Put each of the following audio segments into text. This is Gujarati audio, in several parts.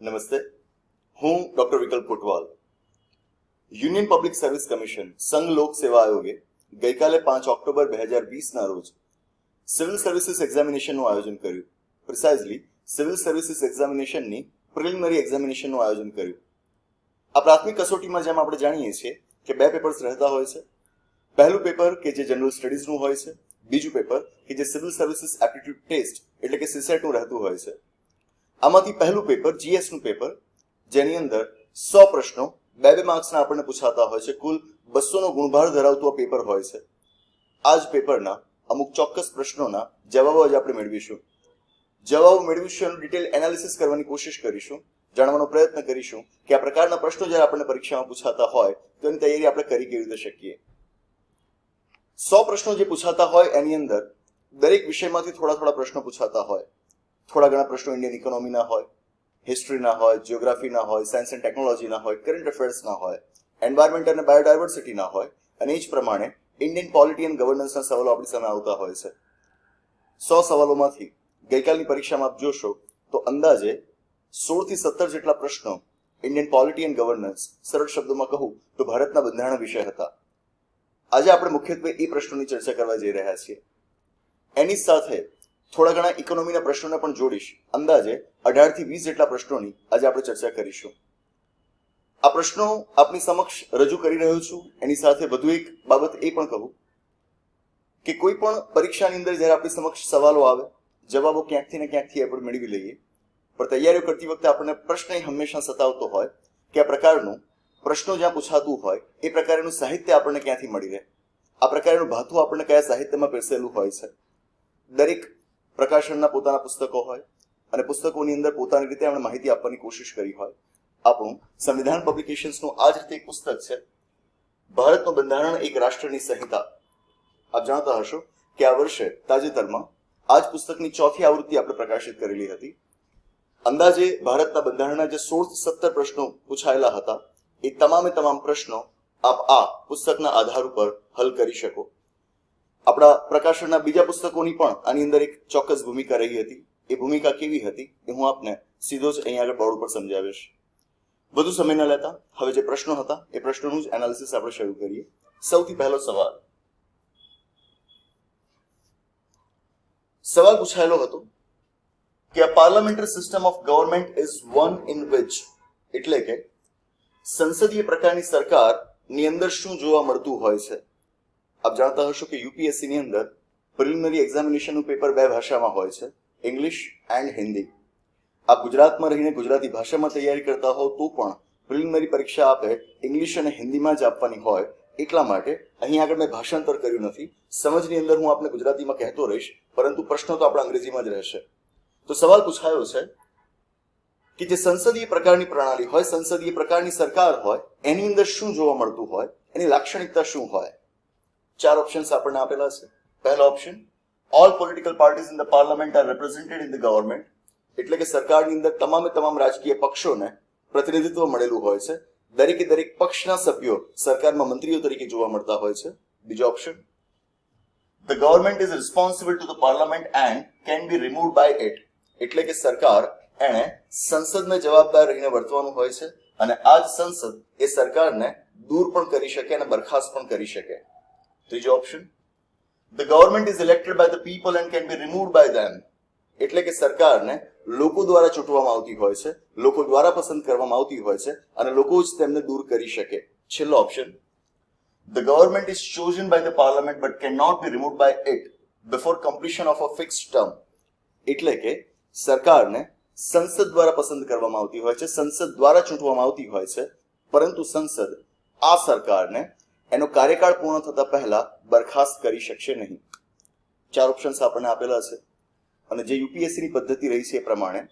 નમસ્તે, હું ડોક્ટર વિકલ્પ Kotwal. Union public service commission સંઘ લોક સેવા આયોગે ગઈકાલે 5 ઓક્ટોબર 2020ના રોજ સિવિલ સર્વિસીસ એક્ઝામિનેશનનું આયોજન કર્યું. પ્રિસાઇઝલી સિવિલ સર્વિસીસ એક્ઝામિનેશનની પ્રિલિમિનરી એક્ઝામિનેશનનું આયોજન કર્યું. આ પ્રાથમિક કસોટીમાં જેમ આપણે જાણીએ છીએ કે 2 પેપર્સ રહેતા હોય છે. પહેલું પેપર કે જે જનરલ સ્ટડીઝનું હોય છે, બીજું પેપર કે જે સિવિલ સર્વિસીસ એપ્ટિટ્યુડ ટેસ્ટ એટલે કે સીસેટનું રહેતું હોય છે. આમાંથી પહેલું પેપર જીએસનું પેપર, જેની અંદર 100 પ્રશ્નો 2 માર્ક્સના આપણને પૂછાતા હોય છે. કુલ 200નો ગુણભાર ધરાવતું આ પેપર હોય છે. આ જ પેપરના અમુક ચોક્કસ પ્રશ્નોના જવાબો આજે આપણે મેળવીશું. જવાબો મેળવીશું એનું ડિટેલ એનાલિસિસ કરવાની કોશિશ કરીશું. જાણવાનો પ્રયત્ન કરીશું કે આ પ્રકારના પ્રશ્નો જ્યારે આપણને પરીક્ષામાં પૂછાતા હોય તો એની તૈયારી આપણે કરી કેવી રીતે શકીએ. 100 પ્રશ્નો જે પૂછાતા હોય એની અંદર દરેક વિષયમાંથી થોડા પ્રશ્નો પૂછાતા હોય. થોડા ઘણા પ્રશ્નો ઇન્ડિયન ઇકોનોમીના હોય, હિસ્ટ્રીના હોય, જીઓગ્રાફીના હોય, સાયન્સ એન્ડ ટેકનોલોજીના હોય, કરંટ અફેર્સના હોય, એન્વાયરમેન્ટ અને બાયોડાયવર્સિટીના હોય, અને એ જ પ્રમાણે ઇન્ડિયન પોલિટી એન્ડ ગવર્નન્સના સવાલો આપણી સામે આવતા હોય છે. 100 સવાલોમાંથી ગઈકાલની પરીક્ષામાં આપ જોશો તો અંદાજે 16 થી 17 જેટલા પ્રશ્નો ઇન્ડિયન પોલિટી એન્ડ ગવર્નન્સ, સરળ શબ્દોમાં કહું તો ભારતના બંધારણ વિષય હતા. આજે આપણે મુખ્યત્વે એ પ્રશ્નોની ચર્ચા કરવા જઈ રહ્યા છીએ. એની સાથે થોડા ઘણા ઇકોનોમીના પ્રશ્નોને પણ જોડીશ. અંદાજે 18 થી 20 જેટલા પ્રશ્નોની આજે આપણે ચર્ચા કરીશું. આ પ્રશ્નો આપની સમક્ષ રજૂ કરી રહ્યો છું. એની સાથે વધુ એક બાબત એ પણ કહું કે કોઈ પણ પરીક્ષાની અંદર જ્યારે આપણી સમક્ષ સવાલો આવે, જવાબો ક્યાંકથી ને ક્યાંકથી આપણે મેળવી લઈએ, પણ તૈયારીઓ કરતી વખતે આપણને પ્રશ્ન હંમેશા સતાવતો હોય કે આ પ્રકારનું પ્રશ્નો જ્યાં પૂછાતું હોય એ પ્રકારનું સાહિત્ય આપણને ક્યાંથી મળી રહે, આ પ્રકારનું ભાથું આપણને કયા સાહિત્યમાં પીરસેલું હોય છે. દરેક પ્રકાશનના પોતાના પુસ્તકો હોય અને પુસ્તકોની અંદર પોતાની રીતે આપણે માહિતી આપવાની કોશિશ કરી હોય. આપણું સંવિધાન પબ્લિકેશન્સનું આ જ રીતે એક પુસ્તક છે, ભારતનું બંધારણ એક રાષ્ટ્રની સંહિતા. આપ જાણતા હશો કે આ વર્ષે તાજેતરમાં આ જ પુસ્તકની 4થી આવૃત્તિ આપણે પ્રકાશિત કરેલી હતી. અંદાજે ભારતના બંધારણના જે 16-17 પ્રશ્નો પૂછાયેલા હતા એ તમામ પ્રશ્નો આપ આ પુસ્તકના આધાર ઉપર હલ કરી શકો. આપણા પ્રકાશનના બીજા પુસ્તકોની પણ આની અંદર એક ચોક્કસ ભૂમિકા રહી હતી. એ ભૂમિકા કેવી હતી એ હું આપને સીધો જ અહીં આગળ બોર્ડ ઉપર સમજાવીશ. વધુ સમય ન લેતા હવે જે પ્રશ્નો હતા એ પ્રશ્નોનું જ એનાલિસિસ આપણે શરૂ કરીએ. સૌથી પહેલો સવાલ પૂછાયેલો હતો કે a parliamentary system of government is one in which, એટલે કે સંસદીય પ્રકારની સરકારની અંદર શું જોવા મળતું હોય છે. આપ જાણતા હશો કે યુપીએસસી ની અંદર પ્રિલિમિનરી એક્ઝામિનેશનનું પેપર 2 ભાષામાં હોય છે, ઇંગ્લિશ એન્ડ હિન્દી. આપ ગુજરાતમાં રહીને ગુજરાતી ભાષામાં તૈયારી કરતા હોવ તો પણ પ્રિલિમિનરી પરીક્ષા આપે ઇંગ્લિશ અને હિન્દીમાં જ આપવાની હોય. એટલા માટે અહીં આગળ મેં ભાષાંતર કર્યું નથી. સમજની અંદર હું આપને ગુજરાતીમાં કહેતો રહીશ, પરંતુ પ્રશ્નો તો આપણા અંગ્રેજીમાં જ રહેશે. તો સવાલ પૂછાયો છે કે જે સંસદીય પ્રકારની પ્રણાલી હોય, સંસદીય પ્રકારની સરકાર હોય, એની અંદર શું જોવા મળતું હોય, એની લાક્ષણિકતા શું હોય. 4 ઓપ્શન્સ આપણને આપેલા છે. પહેલો option, all political parties in the parliament are represented in the government, એટલે કે સરકારની અંદર તમામ રાજકીય પક્ષોને પ્રતિનિધિત્વ મળેલું હોય છે. દરેકે દરેક પક્ષના સભ્યો સરકારમાં મંત્રીઓ તરીકે જોવા મળતા હોય છે. બીજો option, the government is responsible to the parliament and can be removed by it, એટલે કે સરકાર એને સંસદને જવાબદાર રહીને વર્તવાનું હોય છે અને આ જ સંસદ એ સરકારને દૂર પણ કરી શકે અને બરખાસ્ત પણ કરી શકે. ત્રીજો option, the government is elected by the people and can be removed by them, એટલે કે સરકારને લોકો દ્વારા ચૂંટવામાં આવતી હોય છે, લોકો દ્વારા પસંદ કરવામાં આવતી હોય છે અને લોકો જ તેમને દૂર કરી શકે. છેલ્લો option, the government is chosen by the parliament but can not be removed by it before completion of a fixed term, એટલે કે સરકારને સંસદ દ્વારા પસંદ કરવામાં આવતી હોય છે, સંસદ દ્વારા ચૂંટવામાં આવતી હોય છે, પરંતુ સંસદ આ સરકારને એનો કાર્યકાળ પૂર્ણ થતા પહેલા બરખાસ્ત કરી શકશે નહીં. 4 ઓપ્શન્સ આપણને આપેલા છે અને જે યુપીએસસીની પદ્ધતિ રહી છે એ પ્રમાણે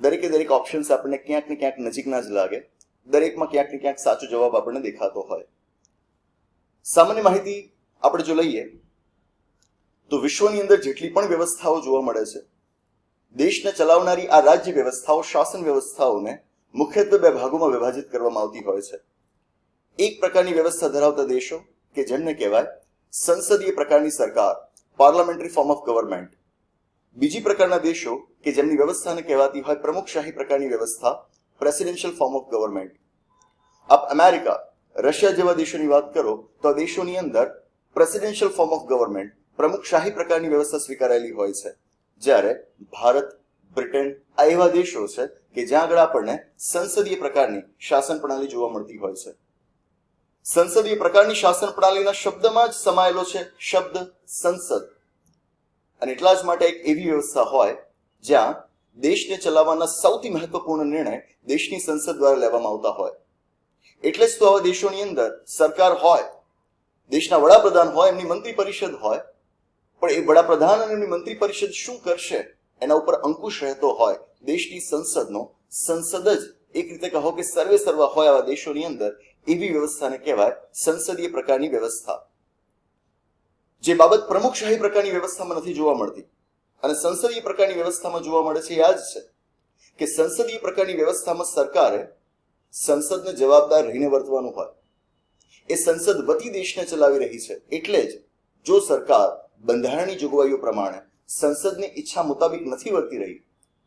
દરેકે દરેક ઓપ્શન્સ આપણને ક્યાંક ને ક્યાંક નજીકના જ લાગે. દરેકમાં ક્યાંક ને ક્યાંક સાચો જવાબ આપણને દેખાતો હોય. સામાન્ય માહિતી આપણે જો લઈએ તો વિશ્વની અંદર જેટલી પણ વ્યવસ્થાઓ જોવા મળે છે, દેશને ચલાવનારી આ રાજ્ય વ્યવસ્થાઓ, શાસન વ્યવસ્થાઓને મુખ્યત્વે 2 ભાગોમાં વિભાજિત કરવામાં આવતી હોય છે. એક પ્રકારની વ્યવસ્થા ધરાવતા દેશો કે જેમને કહેવાય સંસદીય પ્રકારની સરકાર, પાર્લામેન્ટરી ફોર્મ ઓફ ગવર્મેન્ટ. બીજી પ્રકારના દેશો કે જેમની વ્યવસ્થાને કહેવાતી હોય પ્રમુખશાહી પ્રકારની વ્યવસ્થા, પ્રેસિડેન્શિયલ ફોર્મ ઓફ ગવર્મેન્ટ. આપ અમેરિકા, રશિયા જેવા દેશોની વાત કરો તો આ દેશોની અંદર પ્રેસિડેન્શિયલ ફોર્મ ઓફ ગવર્મેન્ટ, પ્રમુખશાહી પ્રકારની વ્યવસ્થા સ્વીકારેલી હોય છે. જ્યારે ભારત, બ્રિટન આ એવા દેશો છે કે જ્યાં આગળ આપણને સંસદીય પ્રકારની શાસન પ્રણાલી જોવા મળતી હોય છે. સંસદીય પ્રકારની શાસન પ્રણાલીના શબ્દમાં જ સમાયેલો છે શબ્દ સંસદ. અને એટલા જ માટે એક એવી વ્યવસ્થા હોય જ્યાં દેશને ચલાવવાના સૌથી મહત્વપૂર્ણ નિર્ણય દેશની સંસદ દ્વારા લેવામાં આવતા હોય. એટલે જ તો આવા દેશોની અંદર સરકાર હોય, દેશના વડાપ્રધાન હોય, એમની મંત્રી પરિષદ હોય, પણ એ વડાપ્રધાન અને એમની મંત્રી પરિષદ શું કરશે એના ઉપર અંકુશ રહેતો હોય દેશની સંસદનો. સંસદ જ એક રીતે કહો કે સર્વે સર્વા હોય આવા દેશોની અંદર એવી વ્યવસ્થાને કહેવાય સંસદીય પ્રકારની વ્યવસ્થા. જે બાબત પ્રમુખશાહી પ્રકારની વ્યવસ્થામાં નથી જોવા મળતી અને સંસદીય પ્રકારની વ્યવસ્થામાં જોવા મળે છે, યાદ છે કે સંસદીય પ્રકારની વ્યવસ્થામાં સરકારે સંસદને જવાબદાર રહીને વર્તવાનું હોય. એ સંસદ વતી દેશને ચલાવી રહી છે. એટલે જ જો સરકાર બંધારણની જોગવાઈઓ પ્રમાણે સંસદની ઈચ્છા મુતાબિક નથી વર્તી રહી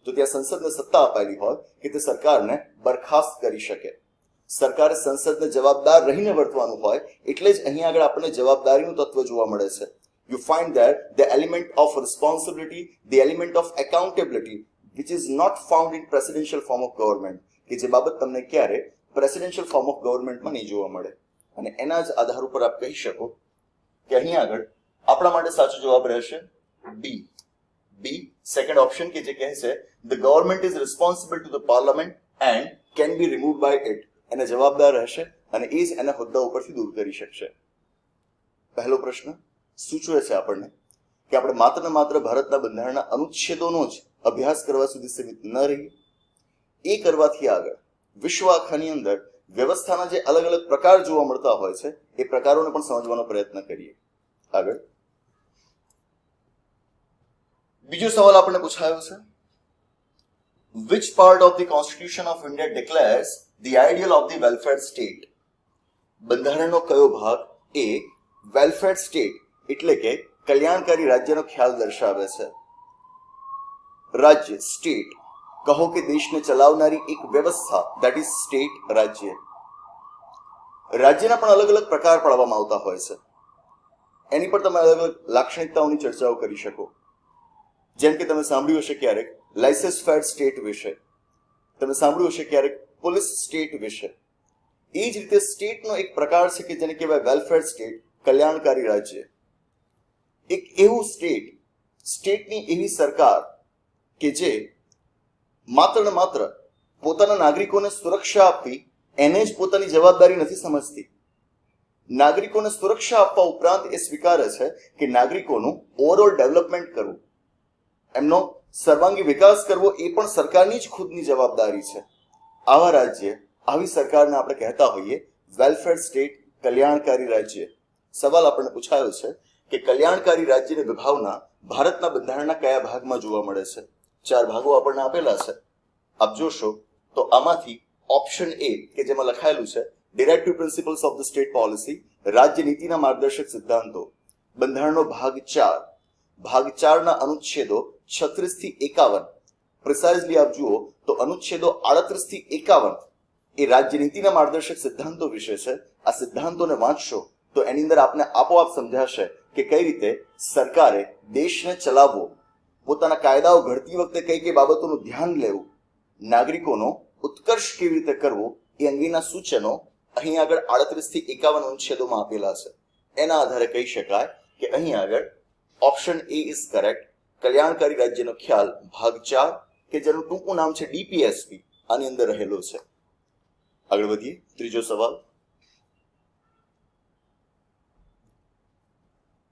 તો ત્યાં સંસદને સત્તા અપાયેલી હોય કે તે સરકારને બરખાસ્ત કરી શકે. સરકારે સંસદને જવાબદાર રહીને વર્તવાનું હોય. એટલે જ અહીં આગળ આપણને જવાબદારીનું તત્વ જોવા મળે છે. You find that the element of responsibility, the element of accountability which is not found in presidential form of government, કે જે બાબત તમને ક્યારે પ્રેસિડેન્શિયલ ફોર્મ ઓફ ગવર્મેન્ટમાં નહીં જોવા મળે. અને એના જ આધાર ઉપર આપ કહી શકો કે અહીં આગળ આપણા માટે સાચો જવાબ રહેશે બી. બી સેકન્ડ ઓપ્શન, કે જે કહે છે the government is responsible to the parliament and can be remove by it. એને જવાબદાર રહેશે અને એ જ એને હોદ્દા ઉપરથી દૂર કરી શકશે. પહેલો પ્રશ્ન સૂચવે છે આપણને કે આપણે માત્ર ને માત્ર ભારતના બંધારણના અનુચ્છેદોનો જ અભ્યાસ કરવા સુધી સીમિત ન રહીએ. એ કરવાથી આગળ વિશ્વ આખાની અંદર વ્યવસ્થાના જે અલગ અલગ પ્રકાર જોવા મળતા હોય છે એ પ્રકારોને પણ સમજવાનો પ્રયત્ન કરીએ. આગળ બીજો સવાલ આપણને પૂછાયો છે, which part of the Constitution of India declares the ideal of the welfare state? બંધારણનો કયો ભાગ એ વેલફેર સ્ટેટ એટલે કે કલ્યાણકારી રાજ્યનો ખ્યાલ દર્શાવે છે? રાજ્ય, સ્ટેટ કહો કે દેશને ચલાવનારી એક વ્યવસ્થા, ધેટ ઇઝ સ્ટેટ, રાજ્ય. રાજ્યના પણ અલગ અલગ પ્રકાર પાડવામાં આવતા હોય છે. એની પર તમે અલગ અલગ લાક્ષણિકતાઓની ચર્ચાઓ કરી શકો. જેમ કે તમે સાંભળ્યું હશે ક્યારેક લાઇસેન્સ ફેર સ્ટેટ વિશે, તમે સાંભળ્યું હશે ક્યારેક પોલીસ સ્ટેટ વિશે. એ જ રીતે સ્ટેટનો એક પ્રકાર છે કે જેને કહેવાય વેલફેર સ્ટેટ, કલ્યાણકારી રાજ્ય. એક એવું સ્ટેટ, સ્ટેટની એવી સરકાર કે જે માત્ર ને માત્ર પોતાના નાગરિકોને સુરક્ષા આપવી એને જ પોતાની જવાબદારી નથી સમજતી. નાગરિકોને સુરક્ષા આપવા ઉપરાંત એ સ્વીકારે છે કે નાગરિકોનું ઓવરઓલ ડેવલપમેન્ટ કરવું, એમનો સર્વાંગી વિકાસ કરવો એ પણ સરકારની જ ખુદની જવાબદારી છે. આવા રાજ્ય, આવી સરકારને આપણે કહેતા હોઈએ વેલફેર સ્ટેટ, કલ્યાણકારી રાજ્ય. સવાલ આપણને પૂછાયો છે કે કલ્યાણકારી રાજ્યની વિભાવના ભારતના બંધારણના કયા ભાગમાં જોવા મળે છે? 4 ભાગો આપણને આપેલા છે. આપ જોશો તો આમાંથી ઓપ્શન એ, કે જેમાં લખાયેલું છે directive principles of the state policy, રાજ્ય નીતિના માર્ગદર્શક સિદ્ધાંતો, બંધારણનો ભાગ 4, ભાગ 4 ના અનુચ્છેદો 36 થી 51, પ્રિસાઇઝલી આપ જુઓ તો અનુચ્છેદો 38 થી 51 એ રાજ્ય નીતિના માર્ગદર્શક સિદ્ધાંતો વિશે છે. આ સિદ્ધાંતોને વાંચશો તો એની અંદર આપને આપોઆપ સમજાશે કે કઈ રીતે સરકારે દેશને ચલાવવો, પોતાના કાયદાઓ ઘડતી વખતે કઈ કઈ બાબતોનું ધ્યાન લેવું, નાગરિકોનો ઉત્કર્ષ કેવી રીતે કરવો એ અંગેના સૂચનો અહીં આગળ 38 થી 51 અનુચ્છેદોમાં આપેલા છે. એના આધારે કહી શકાય કે અહીં આગળ ઓપ્શન એ ઇઝ કરેક્ટ. કલ્યાણકારી રાજ્યનો ખ્યાલ ભાગ 4, કે જેનું ટૂંકું નામ છે ડીપીએસપી, આની અંદર રહેલો છે. આગળ વધીએ. ત્રીજો સવાલ.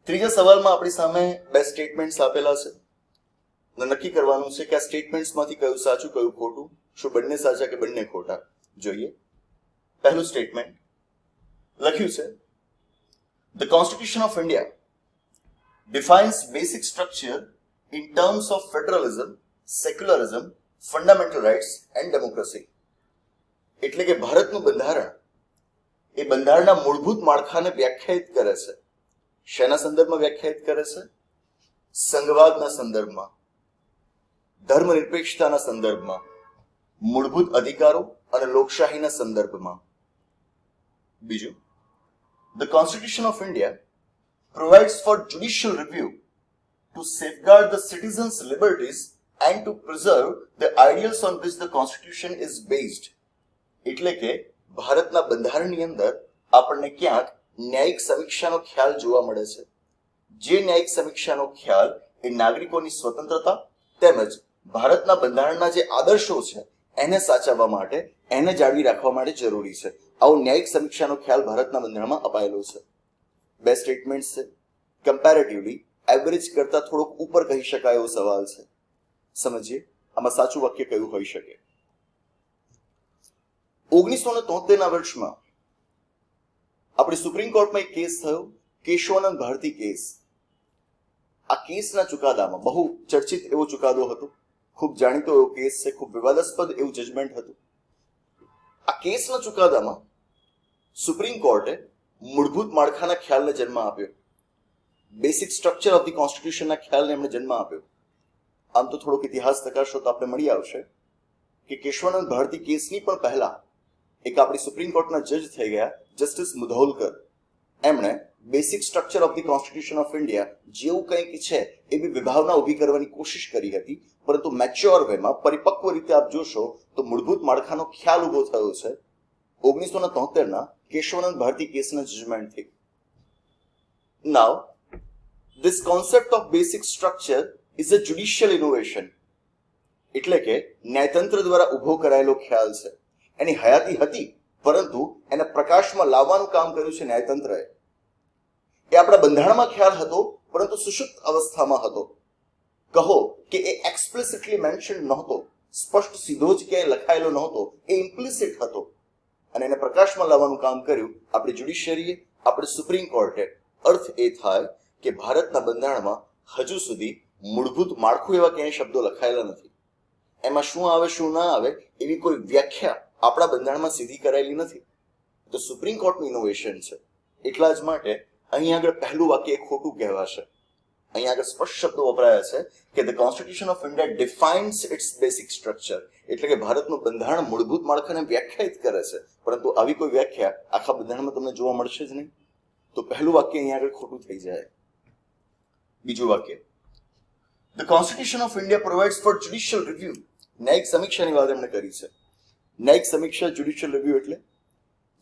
ત્રીજા સવાલમાં આપણી સામે 2 સ્ટેટમેન્ટ્સ આપેલા છે. નક્કી કરવાનું છે કે આ સ્ટેટમેન્ટ્સમાંથી કયું સાચું કયું ખોટું, શું બંને સાચા કે બંને ખોટા. જોઈએ. પહેલું સ્ટેટમેન્ટ લખ્યું છે, the constitution of India defines basic structure in terms of federalism, secularism, fundamental rights and democracy. એટલે કે ભારતનું બંધારણ એ બંધારણના મૂળભૂત માળખાને વ્યાખ્યાયિત કરે છે. શેના સંદર્ભમાં વ્યાખ્યાયિત કરે છે? સંઘવાદના સંદર્ભમાં, ધર્મનિરપેક્ષતાના સંદર્ભમાં, મૂળભૂત અધિકારો અને લોકશાહીના સંદર્ભમાં. બીજું, the constitution of India provides for judicial review to safeguard the citizens' liberties and to preserve the ideals on which the constitution is based. એટલે કે ભારતના બંધારણની અંદર આપણને ક્યાંક ન્યાયિક સમીક્ષાનો ખ્યાલ જોવા મળે છે, જે ન્યાયિક સમીક્ષાનો ખ્યાલ એ નાગરિકોની સ્વતંત્રતા તેમજ ભારતના બંધારણના જે આદર્શો છે એને સાચવવા માટે, એને જાળવી રાખવા માટે જરૂરી છે. આવો ન્યાયિક સમીક્ષાનો ખ્યાલ ભારતના બંધારણમાં અપાયેલો છે. બે સ્ટેટમેન્ટ છે. કમ્પેરેટિવલી એવરેજ કરતા થોડોક ઉપર કહી શકાય એવો સવાલ છે. સમજીએ આમાં સાચું વાક્ય કયું હોઈ શકે. 1973ના વર્ષમાં આપણી સુપ્રીમ કોર્ટમાં એક કેસ થયો, કેશવાનંદ ભારતી કેસ. આ કેસના ચુકાદામાં બહુ ચર્ચિત એવો ચુકાદો હતો, ખૂબ જાણીતો એવો કેસ છે, ખૂબ વિવાદાસ્પદ એવું જજમેન્ટ હતું. આ કેસના ચુકાદામાં સુપ્રીમ કોર્ટે મૂળભૂત માળખાના ખ્યાલને જન્મ આપ્યો, બેસિક સ્ટ્રક્ચર ઓફ ધી કોન્સ્ટિટ્યુશનના ખ્યાલને એમણે જન્મ આપ્યો. આમ તો થોડોક ઇતિહાસ તકાશો તો આપણે મળી આવશે કે કેશવાનંદ ભારતી કેસની પણ પહેલા એક આપણી સુપ્રીમ કોર્ટના જજ થઈ ગયા જસ્ટિસ મુધોલકર. એમણે basic structure of the constitution of India જેવું કંઈક છે એવી વિભાવના ઊભી કરવાની કોશિશ કરી હતી, પરંતુ મેચ્યોર વેમાં, પરિપક્વ રીતે આપ જોશો તો મૂળભૂત માળખાનો ખ્યાલ ઊભો થયો છે 1973ના કેશવાનંદ ભારતી કેસના જજમેન્ટથી. Now this concept of basic structure is a judicial innovation. એટલે કે ન્યાયતંત્ર દ્વારા ઊભો કરાયેલો ખ્યાલ છે. એની હયાતી હતી, પરંતુ એને પ્રકાશમાં લાવવાનું કામ કર્યું છે ન્યાયતંત્રએ. એ આપણા બંધારણમાં ખ્યાલ હતો, પરંતુ સુષુપ્ત અવસ્થામાં હતો. કહો કે એ એક્સપ્લિસિટલી મેન્શન નહોતો, સ્પષ્ટ સીધો જ ક્યાંય લખાયેલો નહોતો, એ ઇમ્પ્લિસિટ હતો. અને એને પ્રકાશમાં લાવવાનું કામ કર્યું આપણી જ્યુડિશિયરીએ, આપણે સુપ્રીમ કોર્ટે. અર્થ એ થાય કે ભારતના બંધારણમાં હજુ સુધી મૂળભૂત માળખું એવા ક્યાંય શબ્દો લખાયેલા નથી. એમાં શું આવે શું ના આવે એવી કોઈ વ્યાખ્યા આપણા બંધારણમાં સીધી કરાયેલી નથી. તો સુપ્રીમ કોર્ટનું ઇનોવેશન છે. એટલા જ માટે અહીં આગળ પહેલું વાક્ય એ ખોટું કહેવાશે. અહીં આગળ સ્પષ્ટ શબ્દો વપરાયા છે કે the constitution of India defines its basic structure. એટલે કે ભારતનું બંધારણ મૂળભૂત માળખાને વ્યાખ્યાયિત કરે છે, પરંતુ આવી કોઈ વ્યાખ્યા આખા બંધારણમાં તમને જોવા મળશે જ નહીં. તો પહેલું વાક્ય અહીં આગળ ખોટું થઈ જાય. બીજું વાક્ય, the constitution of India provides for judicial review. ન્યાયિક સમીક્ષાની વાત એમણે કરી છે. ન્યાયિક સમીક્ષા, જ્યુડિશિયલ રિવ્યુ એટલે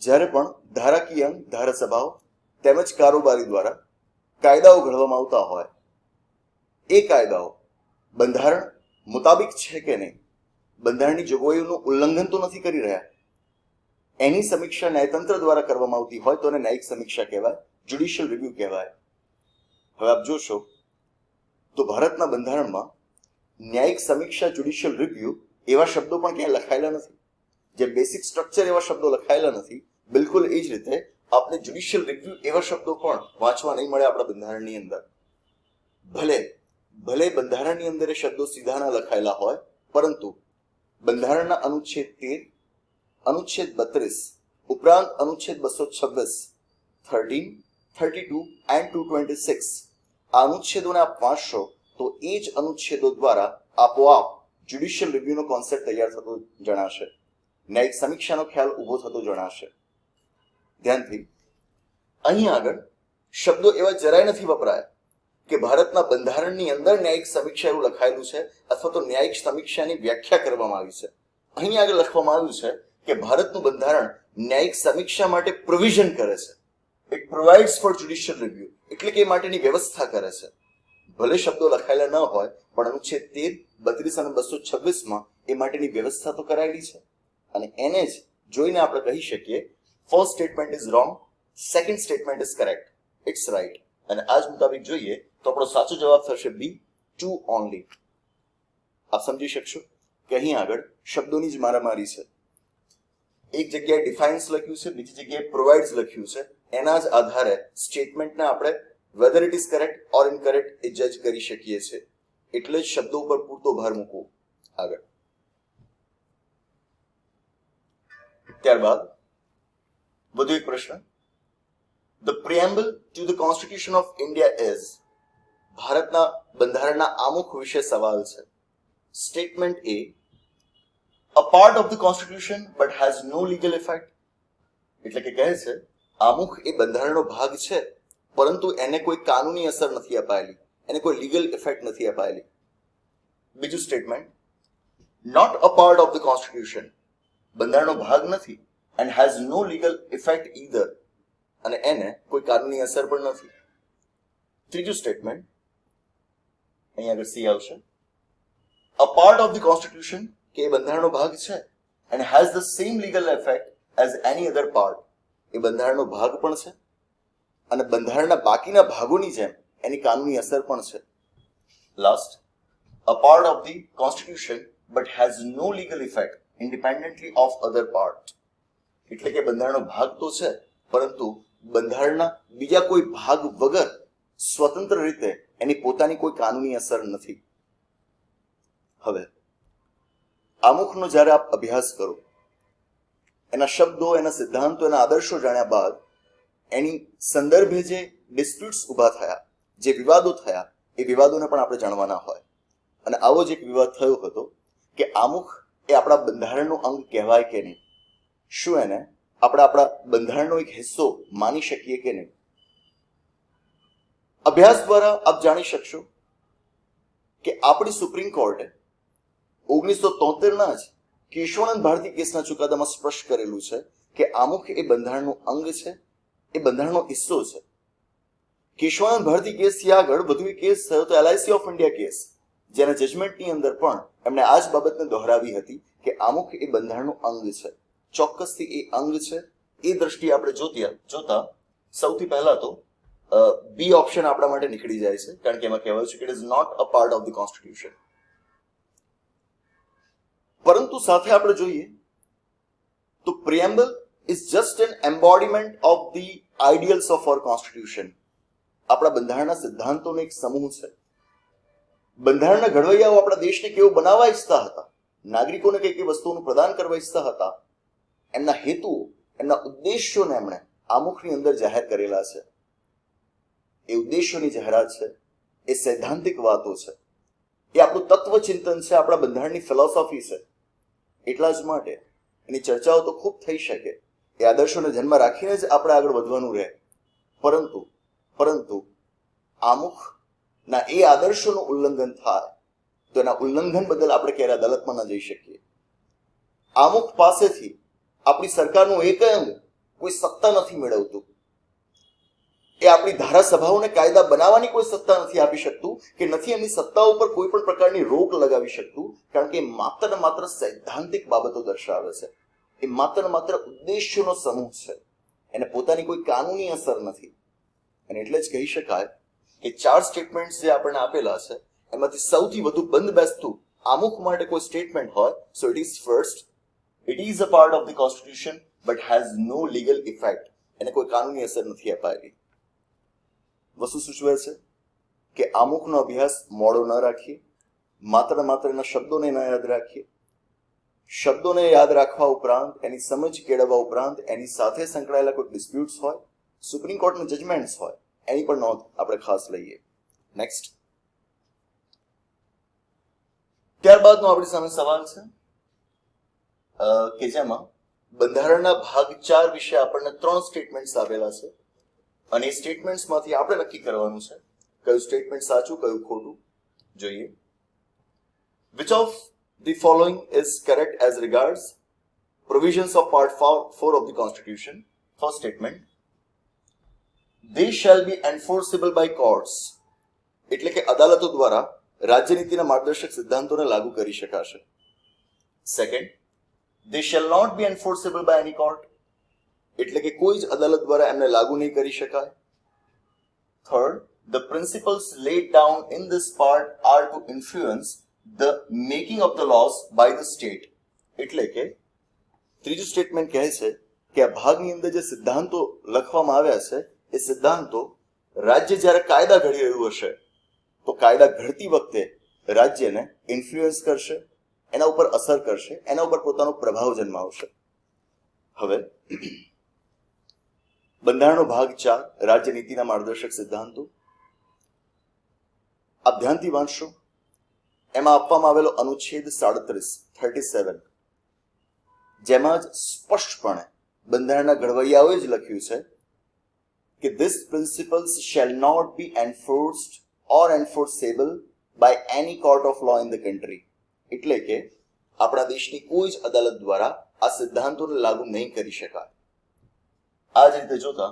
જ્યારે પણ ધારાકીય અંગ, ધારાસભાઓ તેમજ કારોબારી દ્વારા કાયદાઓ ઘડવામાં આવતા હોય, એ કાયદાઓ બંધારણ મુતાબિક છે કે નહીં, બંધારણની જોગવાઈઓનું ઉલ્લંઘન તો નથી કરી રહ્યા, એની સમીક્ષા ન્યાયતંત્ર દ્વારા કરવામાં આવતી હોય તો એને ન્યાયિક સમીક્ષા કહેવાય, જ્યુડિશિયલ રિવ્યુ કહેવાય. હવે આપ જોશો તો ભારતના બંધારણમાં ન્યાયિક સમીક્ષા, જ્યુડિશિયલ રિવ્યુ એવા શબ્દો પણ ક્યાંય લખાયેલા નથી. જે બેસિક સ્ટ્રક્ચર એવા શબ્દો લખાયેલા નથી. બિલકુલ એ જ રીતે આપણે જ્યુડિશિયલ રિવ્યુ એવા શબ્દો પણ વાંચવા નહીં મળે આપણા બંધારણની અંદર. ભલે બંધારણની અંદર એ શબ્દો સીધા ના લખાયેલા હોય, પરંતુ બંધારણના અનુચ્છેદ 13, અનુચ્છેદ 32 ઉપરાંત અનુચ્છેદ 226, 13, 32 and 226 આ અનુચ્છેદોને આપ વાંચશો તો એ જ અનુચ્છેદો દ્વારા આપોઆપ જ્યુડિશિયલ રિવ્યુનો કોન્સેપ્ટ તૈયાર થતો જણાશે, ન્યાયિક સમીક્ષાનો ખ્યાલ ઊભો થતો જણાશે. ધ્યાનથી અહીં આગળ શબ્દો એવા જરાય નથી વપરાયા કે ભારતના બંધારણની અંદર ન્યાયિક સમીક્ષા એવું લખાયેલું છે અથવા તો ન્યાયિક સમીક્ષાની વ્યાખ્યા કરવામાં આવી છે. અહીં આગળ લખવામાં આવ્યું છે કે ભારતનું બંધારણ ન્યાયિક સમીક્ષા માટે પ્રોવિઝન કરે છે. It provides for judicial review, એટલે કે એ માટેની વ્યવસ્થા કરે છે. ભલે શબ્દો લખાયેલા ન હોય, પણ અનુચ્છેદ 13, 32 અને 226માં એ માટેની વ્યવસ્થા તો કરાયેલી છે. અને એને જ જોઈને આપણે કહી શકીએ first statement is wrong, second statement is correct, it's right. અને આ જ મુતાબિક જોઈએ તો આપણો સાચો જવાબ થશે બી, ટુ ઓનલી. આપ સમજી શકશો કે અહીં આગળ શબ્દોની જ મારામારી છે. એક જગ્યાએ ડિફાઇન્સ લખ્યું છે, બીજી જગ્યાએ પ્રોવાઇડ્સ લખ્યું છે. એના જ આધારે સ્ટેટમેન્ટને આપણે whether it is correct or incorrect એ જજ કરી શકીએ છીએ. એટલે જ શબ્દો ઉપર પૂરતો ભાર મૂકવો. આગળ ત્યારબાદ વધુ એક પ્રશ્ન, the preamble to the constitution of India is. ભારતના બંધારણના આમુખ વિશે સવાલ છે. Statement A, a part of the constitution but has no legal effect. એટલે કે કહે છે આમુખ એ બંધારણનો ભાગ છે પરંતુ એને કોઈ કાનૂની અસર નથી અપાયેલી, એને કોઈ લીગલ ઇફેક્ટ નથી અપાયેલી. બીજું statement, not a part of the constitution, બંધારણનો ભાગ નથી and has no legal effect either, અને એને કોઈ કાનૂની અસર પણ નથી. ત્રીજું સ્ટેટમેન્ટ, અહીં આગળ સી આવશે, a part of the constitution કે એ બંધારણનો ભાગ છે and has the same legal effect as any other part, એ બંધારણનો ભાગ પણ છે અને બંધારણના બાકીના ભાગોની જેમ એની કાનૂની અસર પણ છે. Last, a part of the constitution but has no legal effect independently of other part, એટલે કે બંધારણનો ભાગ તો છે પરંતુ બંધારણના બીજા કોઈ ભાગ વગર સ્વતંત્ર રીતે એની પોતાની કોઈ કાનૂની અસર નથી. હવે આમુખનો જ્યારે આપ અભ્યાસ કરો, એના શબ્દો, એના સિદ્ધાંતો, એના આદર્શો જાણ્યા બાદ એની સંદર્ભે જે ડિસ્પ્યુટ્સ ઊભા થયા, જે વિવાદો થયા, એ વિવાદોને પણ આપણે જાણવાના હોય. અને આવો જ એક વિવાદ થયો હતો કે આમુખ એ આપણા બંધારણનું અંગ કહેવાય કે નહીં, શું એને આપણે આપણા બંધારણનો એક હિસ્સો માની શકીએ કે નહીં. અભ્યાસ દ્વારા આપ જાણી શકશો કે આપણી સુપ્રીમ કોર્ટે 1973ના જ કેશવાનંદ ભારતી કેસના ચુકાદામાં સ્પષ્ટ કરેલું છે કે આમુખ એ બંધારણનું અંગ છે, એ બંધારણનો હિસ્સો છે. કેશવાનંદ ભારતી કેસથી આગળ વધુ એક કેસ થયો તો LIC ઓફ ઇન્ડિયા કેસ, જેના જજમેન્ટની અંદર પણ એમણે આ જ બાબતને દોહરાવી હતી કે આમુખ એ બંધારણનું અંગ છે. ચોક્કસથી એ અંગ છે. એ દ્રષ્ટિએ આપણે જોતા સૌથી પહેલા તો બી ઓપ્શન આપણા માટે નીકળી જાય છે, કારણ કે એમાં કહેવાયું છે કે it is not a part of the constitution. પરંતુ સાથે આપણે જોઈએ તો preamble is just an embodiment of the ideals of our constitution. આપણા બંધારણના સિદ્ધાંતોનો એક સમૂહ છે. બંધારણના ઘડવૈયાઓ આપણા દેશને કેવો બનાવવા ઈચ્છતા હતા, નાગરિકોને કઈ કઈ વસ્તુઓનું પ્રદાન કરવા ઈચ્છતા હતા, એમના હેતુઓ, એમના ઉદ્દેશ્યોને એમણે આમુખની અંદર જાહેર કરેલા છે. એ ઉદ્દેશ્યોની જાહેરાત છે, એ સૈદ્ધાંતિક વાતો છે, એ આપણું તત્વચિંતન છે, આપણા બંધારણની ફિલોસોફી છે. એટલા જ માટે એની ચર્ચાઓ તો ખૂબ થઈ શકે, એ આદર્શોને ધ્યાનમાં રાખીને જ આપણે આગળ વધવાનું રહે. પરંતુ આમુખના એ આદર્શોનું ઉલ્લંઘન થાય તો એના ઉલ્લંઘન બદલ આપણે ક્યારે અદાલતમાં ન જઈ શકીએ. આમુખ પાસેથી આપણી સરકારનું એક અંગ કોઈ સત્તા નથી મેળવતું. એ આપણી ધારાસભાઓને કાયદા બનાવવાની કોઈ સત્તા નથી આપી શકતું કે નથી એમની સત્તા ઉપર કોઈ પણ પ્રકારની રોક લગાવી શકતું, કારણ કે માત્ર ને માત્ર સૈદ્ધાંતિક બાબતો દર્શાવે છે. એ માત્ર ને માત્ર ઉદ્દેશ્યોનો સમૂહ છે, એને પોતાની કોઈ કાનૂની અસર નથી. અને એટલે જ કહી શકાય કે 4 સ્ટેટમેન્ટ જે આપણને આપેલા છે એમાંથી સૌથી વધુ બંધ બેસતું આમુખ માટે કોઈ સ્ટેટમેન્ટ હોય, so it is first, it is a part of the constitution but has no legal effect, એને કોઈ કાનૂની અસર નથી અપાયેલી. વસ્તુ સૂચવે છે કે આમુખનો અભ્યાસ મોડો ન રાખીએ, માત્ર એના શબ્દોને ન યાદ રાખીએ. શબ્દોને યાદ રાખવા ઉપરાંત, એની સમજ કેળવવા ઉપરાંત એની સાથે સંકળાયેલા કોઈ ડિસ્પ્યુટ્સ હોય, સુપ્રીમ કોર્ટના જજમેન્ટ્સ હોય, એની પણ નોંધ આપણે ખાસ લઈએ. નેક્સ્ટ, ત્યારબાદનો આપણી સામે સવાલ છે કે જેમાં બંધારણના ભાગ 4 વિશે આપણને 3 સ્ટેટમેન્ટ્સ આપેલા છે અને એ સ્ટેટમેન્ટ્સમાંથી આપણે નક્કી કરવાનું છે કયું સ્ટેટમેન્ટ સાચું, કયું ખોટું. જોઈએ, which of the following is correct as regards provisions of part 4 of the constitution. First statement, they shall be enforceable by courts, એટલે કે અદાલતો દ્વારા રાજ્યનીતિના માર્ગદર્શક સિદ્ધાંતોને લાગુ કરી શકાશે. Second, they shall not be enforceable by any court, એટલે કે કોઈ જ અદાલત દ્વારા એમને લાગુ નહીં કરી શકાય. Third, the principles laid down in this part are to influence the making of the laws by the state, એટલે કે ત્રીજું સ્ટેટમેન્ટ કહે છે કે આ ભાગની અંદર જે સિદ્ધાંતો લખવામાં આવ્યા છે એ સિદ્ધાંતો રાજ્ય જ્યારે કાયદા ઘડી રહ્યું હશે તો કાયદા ઘડતી વખતે રાજ્યને ઇન્ફ્લુઅન્સ કરશે, એના ઉપર અસર કરશે, એના ઉપર પોતાનો પ્રભાવ જન્માવશે. હવે બંધારણનો ભાગ 4 રાજ્યનીતિના માર્ગદર્શક સિદ્ધાંતો આપ ધ્યાનથી વાંચશો. એમાં આપવામાં આવેલો અનુચ્છેદ 37 જેમાં જ સ્પષ્ટપણે બંધારણના ઘડવૈયાઓએ જ લખ્યું છે કે this principles shall not be enforced or enforceable by any court of law in the country. એટલે કે આપણા દેશની કોઈ જ અદાલત દ્વારા આ સિદ્ધાંતોને લાગુ નહીં કરી શકાય. આ જ રીતે જોતા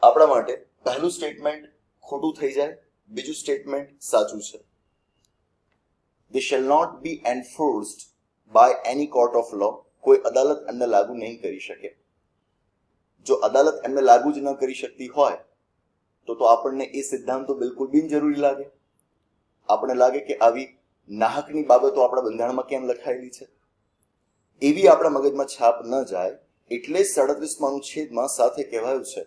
આપણા માટે પહેલું સ્ટેટમેન્ટ ખોટું થઈ જાય, બીજું સ્ટેટમેન્ટ સાચું છે. They shall not be enforced by any court of law. કોઈ અદાલત એમને લાગુ નહીં કરી શકે. જો અદાલત એમને લાગુ જ ન કરી શકતી હોય તો આપણને એ સિદ્ધાંતો બિલકુલ બિનજરૂરી લાગે. આપણે લાગે કે આવી નાહકની બાબતો આપણા બંધારણમાં કેમ લખાયેલી છે. એવી આપણા મગજમાં છાપ ન જાય એટલે જ 37મા અનુચ્છેદમાં સાથે કહેવાયું છે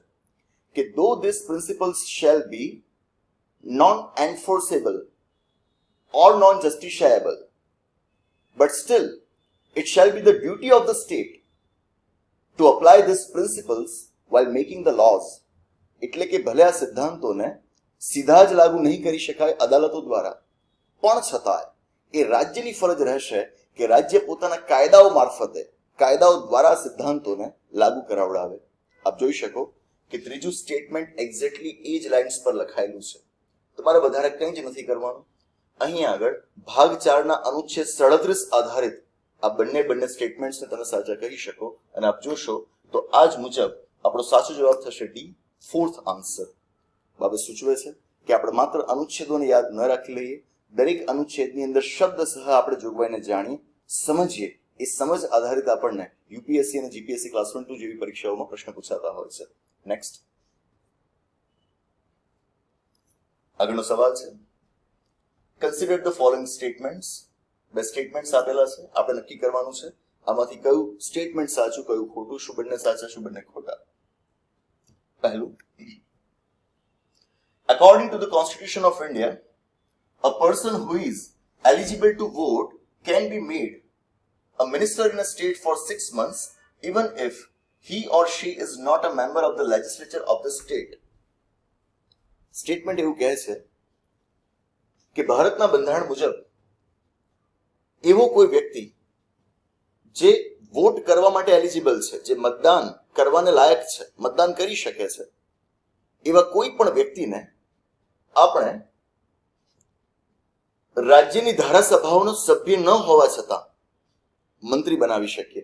કે though these principles shall be non-enforceable or non-justiciable, but still it shall be the duty of the state to apply these principles while making the laws. એટલે કે ભલે આ સિદ્ધાંતોને સીધા જ લાગુ નહીં કરી શકાય અદાલતો દ્વારા, પણ છતાંય એ રાજ્યની ફરજ રહેશે કે રાજ્ય પોતાના કાયદાઓ મારફતે, કાયદાઓ દ્વારા સિદ્ધાંતોને લાગુ કરાવડાવે. આપ જોઈ શકો કે ત્રીજું સ્ટેટમેન્ટ એક્ઝેક્ટલી એ જ લાઇન્સ પર લખાયેલું છે. તમારે વધારે કંઈ જ નથી કરવાનું. અહીં આગળ ભાગ 4ના અનુચ્છેદ 37 આધારિત આ બંને સ્ટેટમેન્ટ્સને તમે સાચા કહી શકો અને આપ જોશો તો આ જ મુજબ આપણો સાચો જવાબ થશે ડી, ફોર્થ આન્સર. બાબત સૂચવે છે કે આપણે માત્ર અનુચ્છેદોને યાદ ન રાખી લઈએ, દરેક અનુચ્છેદની અંદર શબ્દસહ આપણે જોગવાઈને જાણીએ, સમજીએ. એ સમજ આધારિત આપણને યુપીએસસી અને જીપીએસસી ક્લાસ 1-2 જેવી પરીક્ષાઓમાં પ્રશ્ન પૂછાતા હોય છે. નેક્સ્ટ આગળનો સવાલ છે, કન્સિડર ધ ફોલોઇંગ સ્ટેટમેન્ટ્સ. બે સ્ટેટમેન્ટ્સ આપેલા છે, આપણે નક્કી કરવાનું છે આમાંથી કયું સ્ટેટમેન્ટ સાચું, કયું ખોટું, શું બંને સાચા, શું બંને ખોટા. પહેલું, according to the Constitution of India, a person who is eligible to vote can be made a minister in a state for 6 months even if he or she is not a member of the legislature of the state. Statement એવું કહે છે કે ભારતના બંધારણ મુજબ એવો કોઈ વ્યક્તિ જે વોટ કરવા માટે એલિજિબલ છે, જે મતદાન કરવાને લાયક છે, મતદાન કરી શકે છે, એવા કોઈ પણ વ્યક્તિને આપણે રાજ્યની ધારાસભાઓનો સભ્ય ન હોવા છતાં મંત્રી બનાવી શકીએ.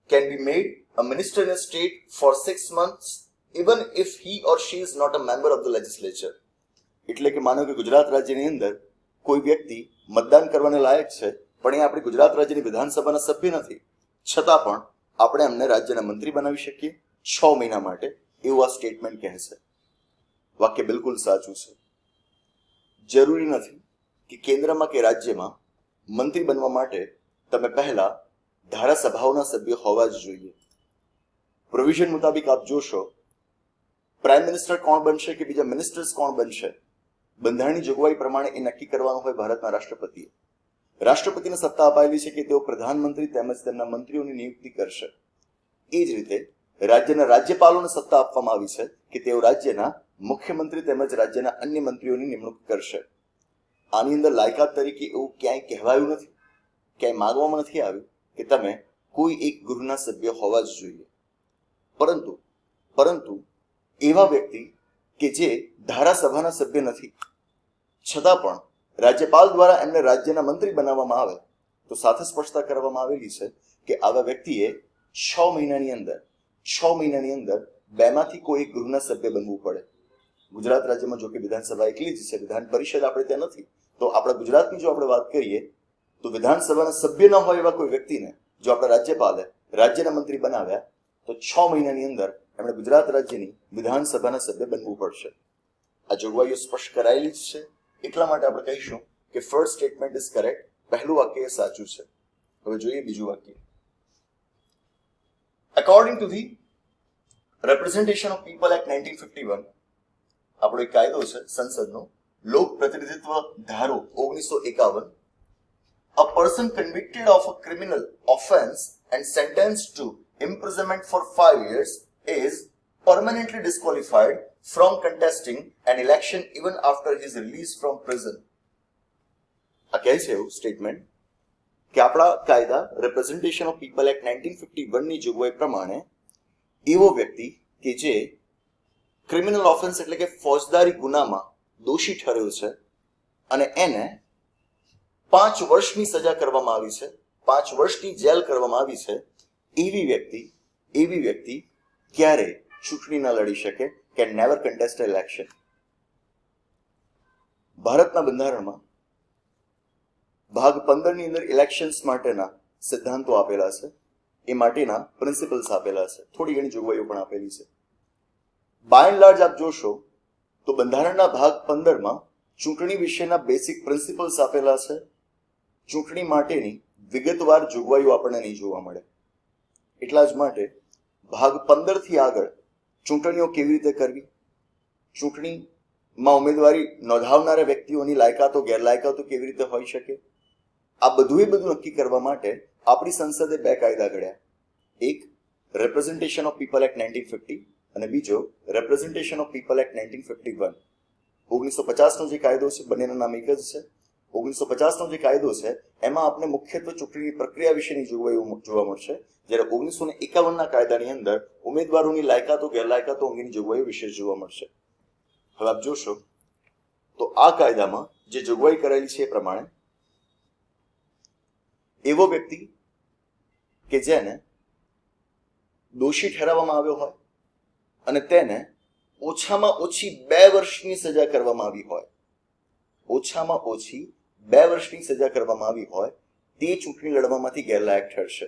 Can be made a minister in a state for 6 months even if he or she is not a member of the legislature. એટલે કે માનો કે ગુજરાત રાજ્યની અંદર કોઈ વ્યક્તિ મતદાન કરવાને લાયક છે પણ એ આપણી ગુજરાત રાજ્યની વિધાનસભાના સભ્ય નથી, છતાં પણ આપણે એમને રાજ્યના મંત્રી બનાવી શકીએ 6 મહિના માટે, એવું આ સ્ટેટમેન્ટ કહે છે. વાક્ય બિલકુલ સાચું છે. જરૂરી નથી કે કેન્દ્રમાં કે રાજ્યમાં મંત્રી બનવા માટે તમે પહેલા ધારાસભાઓના સભ્ય હોવા જ જોઈએ. પ્રોવિઝન મુતાબિક આપ જોશો પ્રાઇમ મિનિસ્ટર કોણ બનશે કે બીજા મિનિસ્ટર્સ કોણ બનશે, બંધારણની જોગવાઈ પ્રમાણે એ નક્કી કરવાનું હોય ભારતના રાષ્ટ્રપતિએ. રાષ્ટ્રપતિને સત્તા અપાયેલી છે કે તેઓ પ્રધાનમંત્રી તેમજ તેમના મંત્રીઓની નિયુક્તિ કરશે. એ જ રીતે રાજ્યના રાજ્યપાલોને સત્તા આપવામાં આવી છે કે તેઓ રાજ્યના મુખ્યમંત્રી તેમજ રાજ્યના અન્ય મંત્રીઓની નિમણૂક કરશે. આની અંદર લાયકાત તરીકે એવું ક્યાંય કહેવાયું નથી, ક્યાંય માંગવામાં નથી આવ્યું કે તમે કોઈ એક ગૃહના સભ્ય હોવા જ જોઈએ. પરંતુ એવા વ્યક્તિ કે જે ધારાસભાના સભ્ય નથી છતાં પણ રાજ્યપાલ દ્વારા એમને રાજ્યના મંત્રી બનાવવામાં આવે તો સાથે સ્પષ્ટતા કરવામાં આવેલી છે કે આવા વ્યક્તિએ 6 મહિનાની અંદર બેમાંથી કોઈ એક ગૃહના સભ્ય બનવું પડે. ગુજરાત રાજ્યમાં જો કે વિધાનસભા એકલી જ છે, વિધાન પરિષદ આપણે ત્યાં નથી. તો આપણા ગુજરાતની જો આપણે વાત કરીએ તો વિધાનસભાના સભ્ય ન હોય એવા કોઈ વ્યક્તિને જો આપણા રાજ્યપાલે રાજ્યના મંત્રી બનાવ્યા તો 6 મહિનાની અંદર એમણે ગુજરાત રાજ્યની વિધાનસભાના સભ્ય બનવું પડશે. આ જોગવાઈઓ સ્પષ્ટ કરાયેલી જ છે, એટલા માટે આપણે કહીશું કે ફર્સ્ટ સ્ટેટમેન્ટ ઇઝ કરેક્ટ. પહેલું વાક્ય એ સાચું છે. હવે જોઈએ બીજું વાક્ય. According to the representation of people act 1951, આપણો એક કાયદો છે સંસદનો, લોક પ્રતિનિધિત્વ ધારો 1951, a person convicted of a criminal offense and sentenced to imprisonment for 5 years is permanently disqualified from contesting an election even after his release from prison. આ કહે છે એવું સ્ટેટમેન્ટ કે આપણા કાયદા રિપ્રેઝન્ટેશન ઓફ પીપલ એક્ટ 1951 ની જોગવાઈ પ્રમાણે એવો વ્યક્તિ કે જે ક્રિમિનલ ઓફેન્સ એટલે કે ફોજદારી ગુનામાં દોષી ઠર્યો છે અને એને 5 વર્ષની સજા કરવામાં આવી છે, 5 વર્ષની જેલ કરવામાં આવી છે, એવી વ્યક્તિ ક્યારે ચૂંટણી ન લડી શકે, કેન નેવર કન્ટેસ્ટ ઇલેક્શન. ભારતના બંધારણમાં ભાગ 15 ની અંદર ઇલેક્શન્સ માટેના સિદ્ધાંતો આપેલા છે, એ માટેના પ્રિન્સિપલ્સ આપેલા છે, થોડી ઘણી જોગવાઈઓ પણ આપેલી છે. બાય એન્ડ લાર્જ આપ જોશો તો બંધારણના ભાગ 15માં ચૂંટણી વિશેના બેસિક પ્રિન્સિપલ્સ આપેલા છે. ચૂંટણી માટેની વિગતવાર જોગવાઈઓ આપણને નહીં જોવા મળે. એટલા જ માટે ભાગ 15 થી આગળ ચૂંટણીઓ કેવી રીતે કરવી, ચૂંટણીમાં ઉમેદવારી નોંધાવનારા વ્યક્તિઓની લાયકાતો ગેરલાયકાતો કેવી રીતે હોઈ શકે, આ બધું નક્કી કરવા માટે આપણી સંસદે 2 કાયદા ઘડ્યા. એક રિપ્રેઝન્ટેશન ઓફ પીપલ એક્ટ 1950 અને બીજો રિપ્રેઝન્ટેશન ઓફ પીપલ એક્ટ 1951. 1950 નો જે કાયદો છે બંનેના નામ એક જ છે. 1950 નો જે કાયદો છે એમાં આપણે મુખ્યત્વે ચૂંટણીની પ્રક્રિયા વિશેની જોગવાઈઓ જોવા મળશે, જ્યારે 1951 ના કાયદાની અંદર ઉમેદવારોની લાયકાતો ગેરલાયકાતો અંગેની જોગવાઈઓ વિશે જોવા મળશે. હવે આપ જોશો તો આ કાયદામાં જે જોગવાઈ કરેલી છે એ પ્રમાણે એવો વ્યક્તિ કે જેને દોષી ઠેરવવામાં આવ્યો હોય અને તેને ઓછામાં ઓછી 2 વર્ષની સજા કરવામાં આવી હોય, ઓછામાં ઓછી 2 વર્ષની સજા કરવામાં આવી હોય, તે ચૂંટણી લડવામાંથી ગેરલાયક ઠરશે.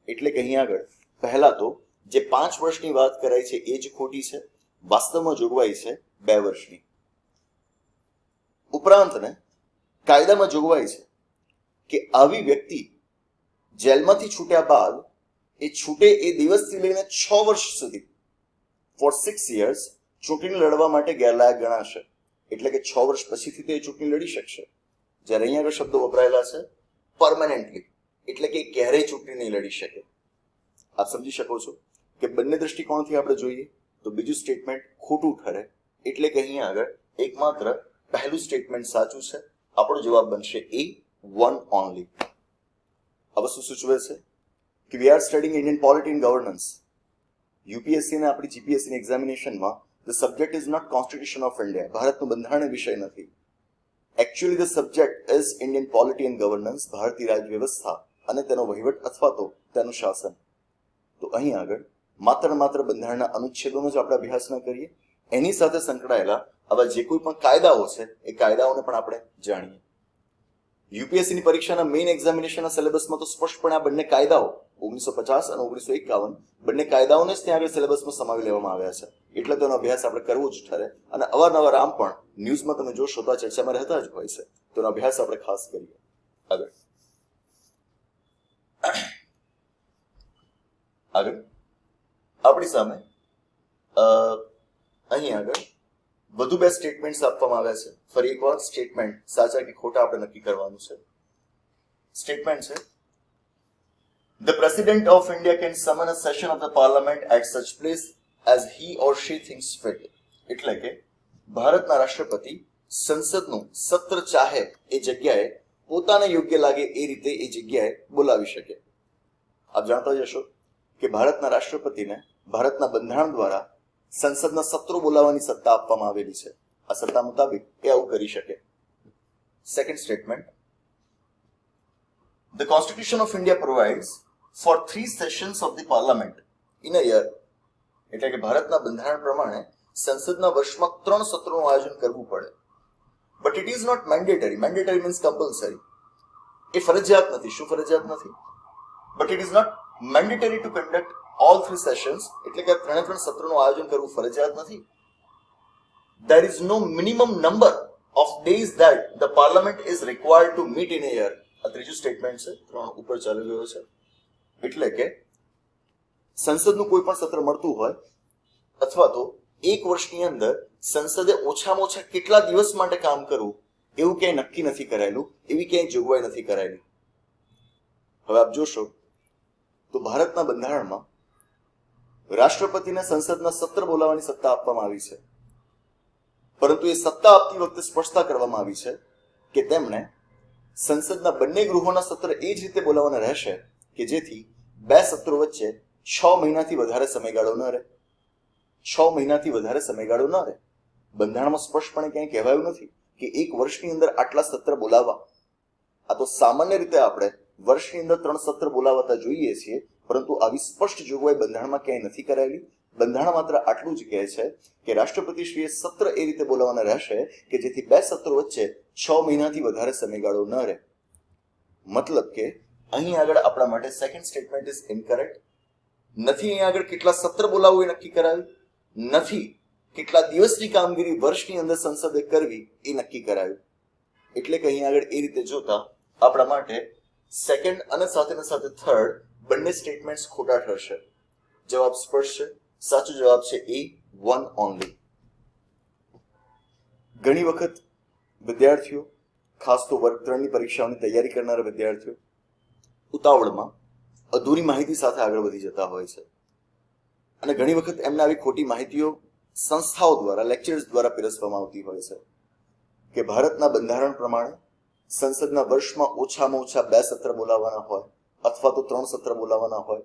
એટલે કે અહીં આગળ પહેલા તો જે 5 વર્ષની વાત કરાઈ છે એ જ ખોટી છે, વાસ્તવમાં જોગવાઈ છે 2 વર્ષની. ઉપરાંતને કાયદામાં જોગવાઈ છે કે આવી વ્યક્તિ જેલમાંથી છૂટ્યા બાદ એ છૂટે એ દિવસથી લઈને 6 વર્ષ સુધી ફોર 6 years ચૂંટણી લડવા માટે ગેરલાયક ગણાશે. એટલે કે 6 વર્ષ પછીથી તે ચૂંટણી લડી શકશે. જ્યારે અહીંયા આગળ શબ્દો વપરાયેલા છે પરમેનન્ટલી, એટલે કે ક્યારેય ચૂંટણી નહીં લડી શકે. આપ સમજી શકો છો કે બંને દ્રષ્ટિકોણથી આપણે જોઈએ તો બીજું સ્ટેટમેન્ટ ખોટું ઠરે. એટલે કે અહીંયા આગળ એકમાત્ર પહેલું સ્ટેટમેન્ટ સાચું છે. આપણો જવાબ બનશે એ, one only. હવે શું સૂચવે છે કે we are studying Indian polity and governance. UPSC ને આપણી જીપીએસસી ની એક્ઝામિનેશનમાં the subject is not constitution of India, ભારતનું બંધારણ વિષય નથી. Actually the subject is Indian polity and governance, ભારતીય રાજ વ્યવસ્થા અને તેનો વહીવટ અથવા તો તેનું શાસન. તો અહીં આગળ માત્ર બંધારણના અનુચ્છેદોનો જ આપણે અભ્યાસ ન કરીએ, એની સાથે સંકળાયેલા આવા જે કોઈ પણ કાયદાઓ છે એ કાયદાઓને પણ આપણે જાણીએ. યુપીએસસી ની પરીક્ષાના મેઇન એક્ઝામિનેશનના સિલેબસમાં તો સ્પષ્ટપણે આ બંને કાયદાઓ 1950 અને 1951 બંને કાયદાઓને જ ત્યાં આગળ સિલેબસમાં સમાવી લેવામાં આવ્યા છે. એટલે તેનો અભ્યાસ આપણે કરવો જ ઠરે. અને અવારનવાર આમ પણ ન્યૂઝમાં તમે જોશો તો આ ચર્ચામાં રહેતા જ હોય છે. તેનો અભ્યાસ આપણે ખાસ કરીએ. આગળ આપણી સામે અહીં આગળ વધુ 2 સ્ટેટમેન્ટ્સ આપવામાં આવ્યા છે. ફરી એકવાર સ્ટેટમેન્ટ સાચા કે ખોટા આપણે નક્કી કરવાનું છે. સ્ટેટમેન્ટ છે The President of India can summon a session of the Parliament at such place as he or she thinks fit. એટલે કે ભારતના રાષ્ટ્રપતિ સંસદનું સત્ર ચાહે એ જગ્યાએ પોતાને યોગ્ય લાગે એ રીતે એ જગ્યાએ બોલાવી શકે. આપ જાણતા જ હશો કે ભારતના રાષ્ટ્રપતિને ભારતના બંધારણ દ્વારા સંસદના સત્રો બોલાવવાની સત્તા આપવામાં આવેલી છે. આ સત્તા મુતાબિક એ આવું કરી શકે. Second statement The Constitution of India provides for 3 sessions of the Parliament in a year. એટલે કે ભારતના બંધારણ પ્રમાણે સંસદના વર્ષમાં 3 સત્રોનું આયોજન કરવું પડે. But it is not mandatory. Mandatory means compulsory. એ ફરજિયાત નથી. શું ફરજિયાત નથી? But it is not mandatory to conduct all 3 sessions. એટલે કે 3 સત્રોનું આયોજન કરવું ફરજિયાત નથી. There is no minimum number of days that the Parliament is required to meet in a year. આ ત્રીજું સ્ટેટમેન્ટ છે, 3 ઉપર ચાલી ગયો છે. એટલે કે સંસદનું કોઈ પણ સત્ર મળતું હોય અથવા તો 1 વર્ષની અંદર સંસદે ઓછામાં ઓછા કેટલા દિવસ માટે કામ કરવું એવું ક્યાંય નક્કી નથી કરાયેલું, એવી ક્યાંય જોગવાઈ નથી કરાયેલી. હવે આપ જોશો તો ભારતના બંધારણમાં રાષ્ટ્રપતિને સંસદના સત્ર બોલાવવાની સત્તા આપવામાં આવી છે. પરંતુ એ સત્તા આપતી વખતે સ્પષ્ટતા કરવામાં આવી છે કે તેમણે સંસદના બંને ગૃહોના સત્ર એ જ રીતે બોલાવવાના રહેશે કે જેથી બે સત્રો વચ્ચે 6 મહિનાથી વધારે સમયગાળો ન રહે. 6 મહિનાથી વધારે સમયગાળો ન રહે. બંધારણમાં સ્પષ્ટપણે ક્યાંય કહેવાયું નથી કે એક વર્ષની અંદર આટલા સત્ર બોલાવવા. આ તો સામાન્ય રીતે આપણે વર્ષની અંદર 3 સત્ર બોલાવતા જોઈએ છીએ, પરંતુ આવી સ્પષ્ટ જોગવાઈ બંધારણમાં ક્યાંય નથી કરાયેલી. બંધારણ માત્ર આટલું જ કહે છે કે રાષ્ટ્રપતિશ્રીએ સત્ર એ રીતે બોલાવવાના રહેશે કે જેથી બે સત્રો વચ્ચે 6 મહિનાથી વધારે સમયગાળો ન રહે. મતલબ કે અહીં આગળ આપણા માટે સેકન્ડ સ્ટેટમેન્ટ ઇઝ ઇનકરેક્ટ. નથી અહીં આગળ કેટલા સત્ર બોલાવવું એ નક્કી કરાયું, નથી કેટલા દિવસની કામગીરી વર્ષની અંદર સંસદે કરવી એ નક્કી કરાયું. એટલે કે અહીં આગળ એ રીતે જોતા આપણા માટે સેકન્ડ અને સાથે થર્ડ બંને સ્ટેટમેન્ટ્સ ખોટા ઠરશે. જવાબ સ્પષ્ટ છે. સાચો જવાબ છે એ, વન ઓનલી. ઘણી વખત વિદ્યાર્થીઓ, ખાસ તો વર્ગ 3 ની પરીક્ષાઓની તૈયારી કરનારા વિદ્યાર્થીઓ ઉતાવળમાં અધૂરી માહિતી સાથે આગળ વધી જતા હોય છે અને ઘણી વખત એમને આવી ખોટી માહિતીઓ સંસ્થાઓ દ્વારા, લેક્ચર્સ દ્વારા પીરસવામાં આવતી હોય છે કે ભારતના બંધારણ પ્રમાણે સંસદના વર્ષમાં ઓછામાં ઓછા 2 સત્ર બોલાવવાના હોય અથવા તો 3 સત્ર બોલાવવાના હોય.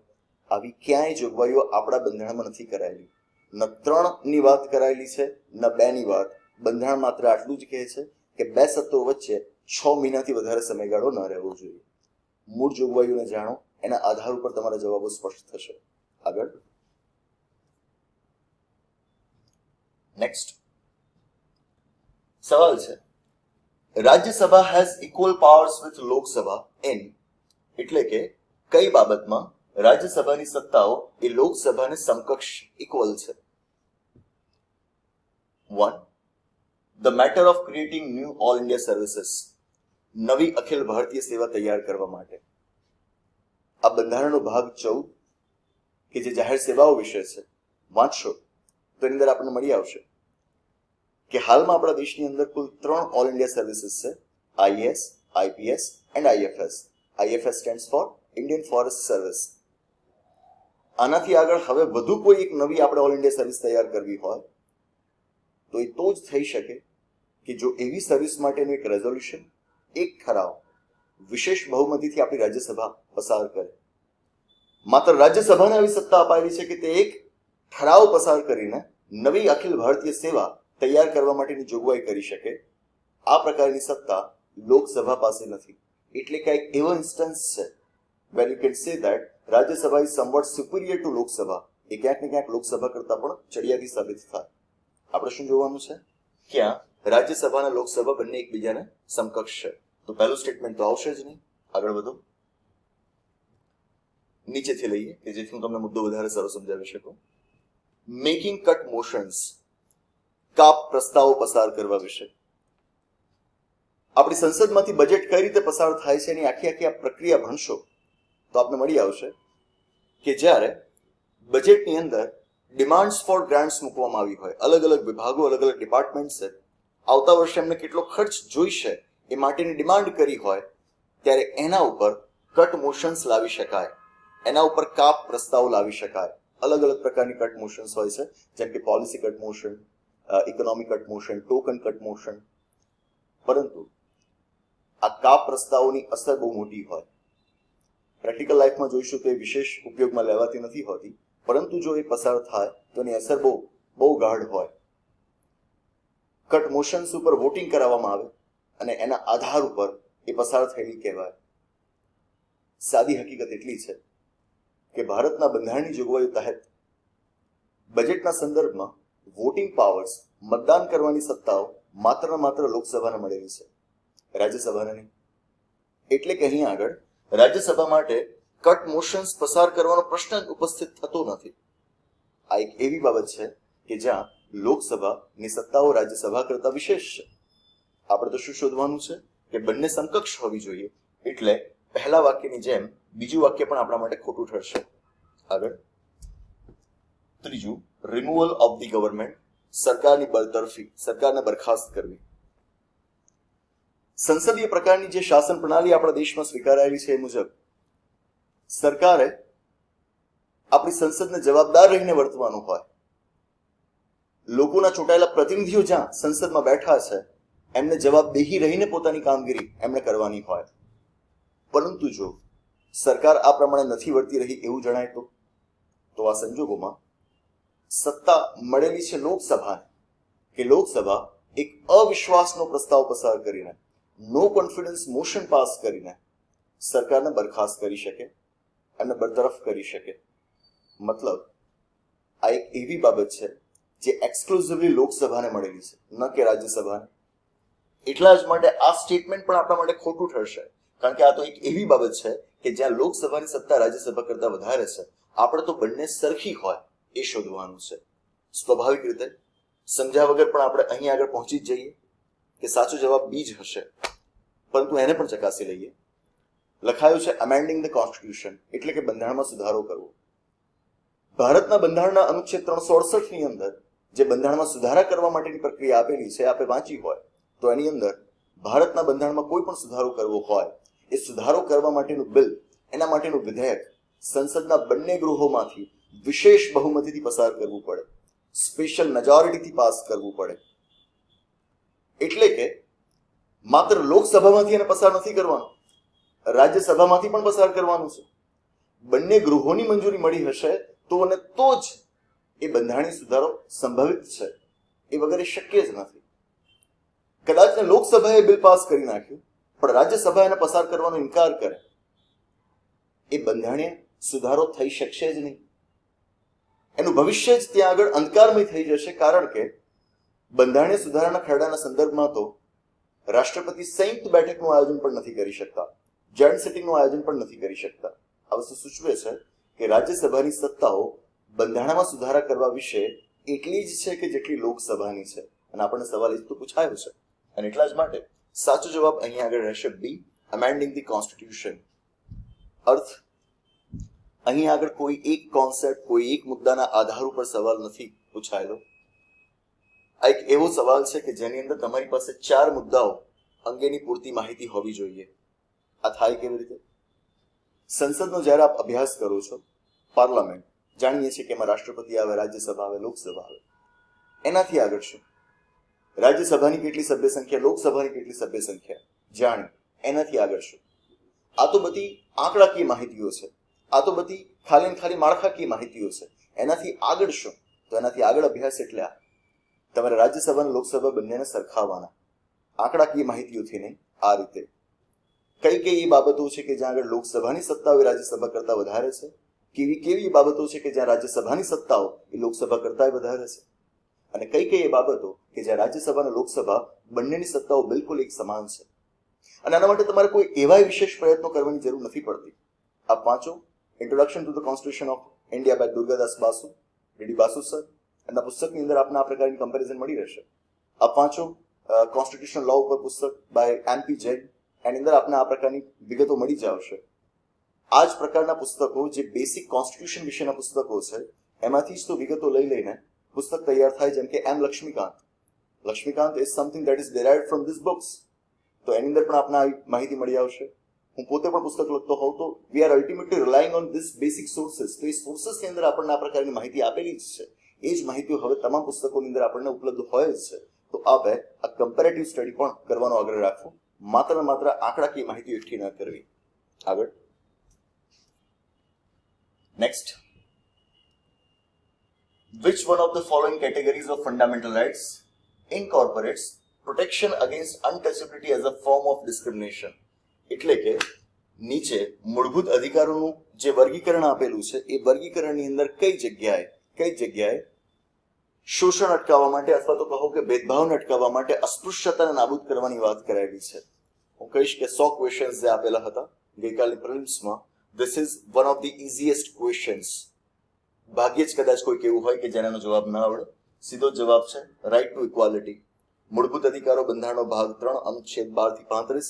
આવી ક્યાંય જોગવાઈઓ આપણા બંધારણમાં નથી કરાયેલી. ન 3 ની વાત કરાયેલી છે, ન 2 ની વાત. બંધારણ માત્ર આટલું જ કહે છે કે 2 સત્રો વચ્ચે 6 મહિનાથી વધારે સમયગાળો ન રહેવો જોઈએ. મૂળ જોગવાઈઓને જાણો, એના આધાર ઉપર તમારા જવાબો સ્પષ્ટ થશે. આગળ નેક્સ્ટ સવાલ છે, Rajya Sabha has equal powers with Lok Sabha in, એટલે કે કઈ બાબતમાં રાજ્યસભાની સત્તાઓ એ લોકસભાને સમકક્ષ ઇક્વલ છે. 1. The matter of creating new all India services, નવી અખિલ ભારતીય સેવા તૈયાર કરવા માટે. આ બંધારણનો ભાગ 14 કે જે જાહેર સેવાઓ વિશે છે, વાંચશો તો એની અંદર આપણને મળી આવશે કે હાલમાં આપણા દેશની અંદર કુલ 3 ઓલ ઇન્ડિયા સર્વિસીસ છે, IAS, IPS and IFS. IFS stands four Indian forest service. આનાથી આગળ હવે વધુ કોઈ એક નવી આપણે ઓલ ઇન્ડિયા સર્વિસ તૈયાર કરવી હોય તો એ તો જ થઈ શકે કે જો એવી સર્વિસ માટેનું એક રેઝોલ્યુશન, એક ઠરાવ વિશેષ બહુમતીથી આપણી રાજ્યસભા પસાર કરે. માત્ર રાજ્યસભાને આવી સત્તા અપાયેલી છે કે તે એક ઠરાવ પસાર કરીને નવી અખિલ ભારતીય સેવા તૈયાર કરવા માટેની જોગવાઈ કરી શકે. આ પ્રકારની સત્તા લોકસભા પાસે નથી. એટલે કે એક એવો ઇન્સ્ટન્સ છે where you can say that Rajya Sabha is somewhat superior to Lok Sabha. એ ક્યાંક ને ક્યાંક લોકસભા કરતા પણ ચડિયાતી સાબિત થાય. આપણે શું જોવાનું છે? ક્યાં રાજ્યસભા અને લોકસભા બંને એકબીજાને સમકક્ષ છે. તો પહેલું સ્ટેટમેન્ટ તો આવશે જ નહીં. આગળ વધો, નીચેથી લઈએ કે જેથી હું તમને મુદ્દો વધારે સારો સમજાવી શકું. મેકિંગ કટ મોશન્સ, કાપ પ્રસ્તાવો પસાર કરવા વિશે. આપણી સંસદમાંથી બજેટ કઈ રીતે પસાર થાય છે એની આખી આ પ્રક્રિયા ભણશો તો આપને મળી આવશે કે જ્યારે બજેટની અંદર ડિમાન્ડ્સ ફોર ગ્રાન્ટ્સ મૂકવામાં આવી હોય, અલગ અલગ વિભાગો, અલગ અલગ ડિપાર્ટમેન્ટ છે, આવતા વર્ષે એમને કેટલો ખર્ચ જોઈશે એ માટેની ડિમાન્ડ કરી હોય ત્યારે એના ઉપર કટ મોશન્સ લાવી શકાય, એના ઉપર કાપ પ્રસ્તાવ લાવી શકાય. અલગ અલગ પ્રકારની કટ મોશન્સ હોય છે, જેમ કે policy cut motion, economic cut motion, token cut motion. પરંતુ આ કાપ પ્રસ્તાવોની અસર બહુ મોટી હોય. પ્રેક્ટિકલ લાઈફમાં જોઈશું તો એ વિશેષ ઉપયોગમાં લેવાતી નથી હોતી, પરંતુ જો એ પસાર થાય તો એની અસર બહુ ગાઢ હોય. કટ મોશન્સ ઉપર વોટિંગ કરાવવામાં આવે અને એના આધાર ઉપર એ પસાર થયેલી કહેવાય. સાદી હકીકત એટલી છે કે ભારતના બંધારણની જોગવાઈઓ તહેત બજેટના સંદર્ભમાં વોટિંગ પાવર્સ, મતદાન કરવાની સત્તાઓ માત્ર લોકસભાને મળેલી છે, રાજ્યસભાને નહીં. એટલે કે અહીં આગળ રાજ્યસભા માટે કટ મોશન્સ પસાર કરવાનો પ્રશ્ન જ ઉપસ્થિત થતો નથી. આ એક એવી બાબત છે કે જ્યાં લોકસભાની સત્તાઓ રાજ્યસભા કરતા વિશેષ છે. આપણે તો શું શોધવાનું છે કે બંને સમકક્ષ હોવી જોઈએ. એટલે પહેલા વાક્યની જેમ બીજું વાક્ય પણ આપણા માટે ખોટું ઠરશે. આગળ ત્રીજું, રિમૂવલ ઓફ ધી ગવર્મેન્ટ, સરકારની બરતરફી, સરકારને બરખાસ્ત કરવી. સંસદીય પ્રકારની જે શાસન પ્રણાલી આપણા દેશમાં સ્વીકારાયેલી છે એ મુજબ સરકારે આપણી સંસદને જવાબદાર રહીને વર્તવાનું હોય. લોકોના ચૂંટાયેલા પ્રતિનિધિઓ જ્યાં સંસદમાં બેઠા છે એમને જવાબદેહી રહીને પોતાની કામગીરી એમણે કરવાની હોય. પરંતુ જો સરકાર આ પ્રમાણે નથી વર્તી રહી એવું જણાય તો આ સંજોગોમાં સત્તા મળેલી છે લોકસભાને કે લોકસભા એક અવિશ્વાસનો પ્રસ્તાવ પસાર કરીને, નો કોન્ફિડન્સ મોશન પાસ કરીને સરકારને બરખાસ્ત કરી શકે, એમને બરતરફ કરી શકે. મતલબ આ એક એવી બાબત છે જે એક્સક્લુઝિવલી લોકસભાને મળેલી છે, ન કે રાજ્યસભાને. એટલા જ માટે આ સ્ટેટમેન્ટ પણ આપણા માટે ખોટું ઠરશે, કારણ કે આ તો એક એવી બાબત છે કે જ્યાં લોકસભાની સત્તા રાજ્યસભા કરતા વધારે છે. આપણે તો બંને સરખી હોય એ શોધવાનું છે. સ્વાભાવિક રીતે સમજ્યા વગર પણ આપણે અહીં આગળ પહોંચી જ જઈએ કે સાચો જવાબ બી જ હશે. પરંતુ એને પણ ચકાસી લઈએ. લખાયું છે અમેન્ડિંગ ધ કોન્સ્ટિટ્યુશન, એટલે કે બંધારણમાં સુધારો કરવો. ભારતના બંધારણના અનુચ્છેદ 368 ની અંદર જે બંધારણમાં સુધારા કરવા માટેની પ્રક્રિયા આપેલી છે, આપણે વાંચી હોય તો એની અંદર ભારતના બંધારણમાં કોઈ પણ સુધારો કરવો હોય, એ સુધારો કરવા માટેનું બિલ, એના માટેનું વિધેયક સંસદના બંને ગૃહોમાંથી વિશેષ બહુમતીથી પસાર કરવું પડે, સ્પેશિયલ મેજોરિટીથી પાસ કરવું પડે. એટલે કે માત્ર લોકસભામાંથી એને પસાર નથી કરવાનું, રાજ્યસભામાંથી પણ પસાર કરવાનું છે. બંને ગૃહોની મંજૂરી મળી હશે તો જ એ બંધારણીય સુધારો સંભવિત છે. એ વગર શક્ય જ નથી. કદાચ લોકસભાએ બિલ પાસ કરી નાખ્યું પણ રાજ્યસભા એને પસાર કરવાનો ઇનકાર કરે, એ બંધારણીય સુધારો થઈ શકશે જ નહીં. એનું ભવિષ્ય જ ત્યાં આગળ અંધકારમય થઈ જશે. કારણ કે બંધારણીય સુધારાના ખરડાના સંદર્ભમાં તો રાષ્ટ્રપતિ સંયુક્ત બેઠકનું આયોજન પણ નથી કરી શકતા, જોઈન્ટ સિટિંગનું આયોજન પણ નથી કરી શકતા. આ વસ્તુ સૂચવે છે કે રાજ્યસભાની સત્તાઓ બંધારણમાં સુધારા કરવા વિશે એટલી જ છે કે જેટલી લોકસભાની છે. અને આપણને સવાલ એ તો પૂછાયો છે, અને એટલા જ માટે સાચો જવાબ અહીં આગળ રહેશે બી, અમેન્ડિંગ ધી કોન્સ્ટિટ્યુશન. અર્થ, અહીં આગળ કોઈ એક કોન્સેપ્ટ, કોઈ એક મુદ્દાના આધાર ઉપર સવાલ નથી પૂછાયેલો. આ એક એવો સવાલ છે કે જેની અંદર તમારી પાસે 4 મુદ્દાઓ અંગેની પૂરતી માહિતી હોવી જોઈએ. આ થાય કેવી રીતે? સંસદનો જ્યારે આપ અભ્યાસ કરો છો, પાર્લામેન્ટ, જાણીએ છીએ કે એમાં રાષ્ટ્રપતિ આવે, રાજ્યસભા આવે, લોકસભા આવે. એનાથી આગળ શું? રાજ્યસભાની કેટલી સભ્ય સંખ્યા, લોકસભાની કેટલી સભ્ય સંખ્યા જાણી. એનાથી આગળ શું? આ તો બધી આંકડાકીય માહિતીઓ છે, આ તો બધી ખાલી માળખાકીય માહિતીઓ છે. એનાથી આગળ શું? તો એનાથી આગળ અભ્યાસ એટલે આ તમારે રાજ્યસભા અને લોકસભા બંનેને સરખાવવાના, આંકડાકીય માહિતીઓથી નહીં. આ રીતે કઈ એ બાબતો છે કે જ્યાં આગળ લોકસભાની સત્તાઓ એ રાજ્યસભા કરતા વધારે છે, કેવી બાબતો છે કે જ્યાં રાજ્યસભાની સત્તાઓ એ લોકસભા કરતા વધારે છે, અને કઈ એ બાબતો કે જ્યાં રાજ્યસભા અને લોકસભા બંનેની સત્તાઓ બિલકુલ એક સમાન છે. અને આના માટે તમારે કોઈ એવા વિશેષ પ્રયત્નો કરવાની જરૂર નથી પડતી. આ વાંચો, introduction to the constitution of India by Durgadas Basu, D D Basu sir. એના પુસ્તકની અંદર આપને આ પ્રકારની કમ્પેરિઝન મળી રહેશે. આપ વાંચો કોન્સ્ટિટ્યુશન લો ઉપર પુસ્તક બાય એમપી જૈન, એની અંદર આપને આ પ્રકારની વિગતો મળી જ આવશે. આ જ પ્રકારના પુસ્તકો જે બેસિક કોન્સ્ટિટ્યુશન વિશેના પુસ્તકો છે, એમાંથી જ તો વિગતો લઈને પુસ્તક તૈયાર થાય. જેમ કે M Laxmikanth is something that is derived from this books. તો એની અંદર પણ આપને આવી માહિતી મળી આવશે. હું પોતે પણ પુસ્તક લખતો હોઉં તો we are ultimately relying on this basic sources. તો એ સોર્सेसની અંદર આપણને આ પ્રકારની માહિતી આપેલી જ છે. એ જ માહિતીઓ હવે તમામ પુસ્તકોની અંદર આપણને ઉપલબ્ધ હોય જ છે. તો આપણે આ કમ્પેરેટિવ સ્ટડી પણ કરવાનો આગ્રહ રાખવો, માત્ર આંકડાકીય માહિતી એકઠી ન કરવી. આગળ next, which one of the following categories of fundamental rights incorporates protection against untouchability as a form of discrimination? એટલે કે નીચે મૂળભૂત અધિકારોનું જે વર્ગીકરણ આપેલું છે, એ વર્ગીકરણની અંદર કઈ જગ્યાએ શોષણ અટકાવવા માટે અથવા તો કહો કે ભેદભાવને અટકાવવા માટે અસ્પૃશ્યતાને નાબૂદ કરવાની વાત કરાયેલી છે. હું કહીશ કે 100 ક્વેશ્ચન્સ જે આપેલા હતા ગઈકાલે પ્રિલિમ્સમાં, this is one of the easiest questions. ભાગ્યે જ કદાચ કોઈ કેવું હોય કે જેનાનો જવાબ ના આવડે. સીધો જવાબ છે રાઇટ ટુ ઇક્વાલિટી. મૂળભૂત અધિકારો બંધારણનો ભાગ 3 અનુચ્છેદ 12 થી 35.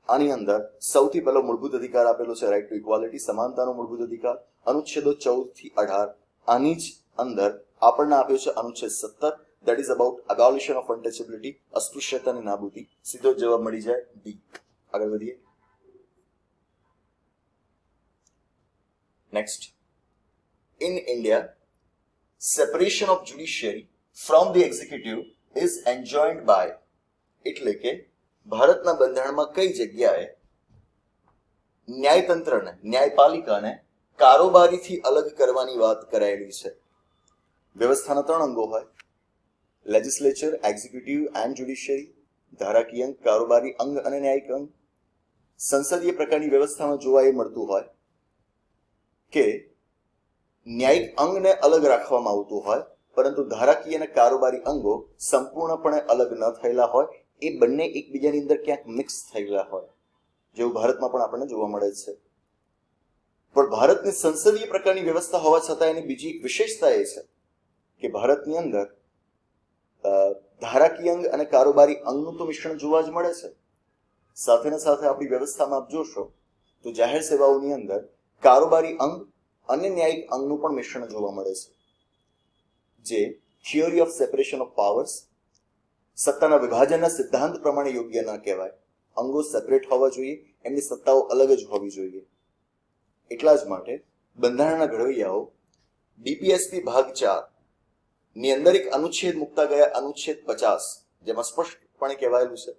આની અંદર સૌથી પહેલો મૂળભૂત અધિકાર આપેલો છે રાઇટ ટુ ઇક્વાલિટી, સમાનતાનો મૂળભૂત અધિકાર, અનુચ્છેદો 14 થી 18. આની જ અંદર આપણને આપ્યો છે અનુચ્છેદ 17, ધેટ ઇઝ અબાઉટ અબોલિશન ઓફ અનટચેબિલિટી, અસ્પૃશ્યતાની નાબૂદી. સીધો જવાબ મળી જાય ડી. આગળ વધીએ. Next, in India, separation of judiciary from the executive is enjoined by. એટલે કે ભારતના બંધારણમાં કઈ જગ્યાએ ન્યાયતંત્રને, ન્યાયપાલિકાને કારોબારીથી અલગ કરવાની વાત કરાયેલી છે? વ્યવસ્થાના 3 અંગો હોય: લેજિસ્લેચર, એક્ઝિક્યુટિવ એન્ડ જ્યુડિશિયરી, ધારાકીય અંગ, કારોબારી અંગ અને ન્યાયિક અંગ. સંસદીય પ્રકારની વ્યવસ્થામાં જોવા એ મળતું હોય કે ન્યાયિક અંગને અલગ રાખવામાં આવતું હોય, પરંતુ ધારાકીય અને કારોબારી અંગો સંપૂર્ણપણે અલગ ન થયેલા હોય, એ બંને એકબીજાની અંદર ક્યાંક મિક્સ થયેલા હોય, જેવું ભારતમાં પણ આપણને જોવા મળે છે. પણ ભારતની સંસદીય પ્રકારની વ્યવસ્થા હોવા છતાં એની બીજી એક વિશેષતા એ છે કે ભારતની અંદર ધારાકીય અંગ અને કારોબારી અંગનું તો મિશ્રણ જોવા જ મળે છે. સાથે ને સાથે આપણી વ્યવસ્થામાં આપ જોશો તો જાહેર સેવાઓની અંદર કારોબારી અંગ અને ન્યાયિક અંગનું પણ મિશ્રણ જોવા મળે છે, જે theory of separation of powers, સત્તાના વિભાજનના સિદ્ધાંત પ્રમાણે યોગ્ય ન કહેવાય. અંગો સેપરેટ હોવા જોઈએ, એમની સત્તાઓ અલગ જ હોવી જોઈએ. એટલા જ માટે બંધારણના ઘડવૈયાઓ ડીપીએસપી ભાગ 4 ની અંદર એક અનુચ્છેદ મુકતા ગયા, અનુચ્છેદ 50, જેમાં સ્પષ્ટપણે કહેવાયેલું છે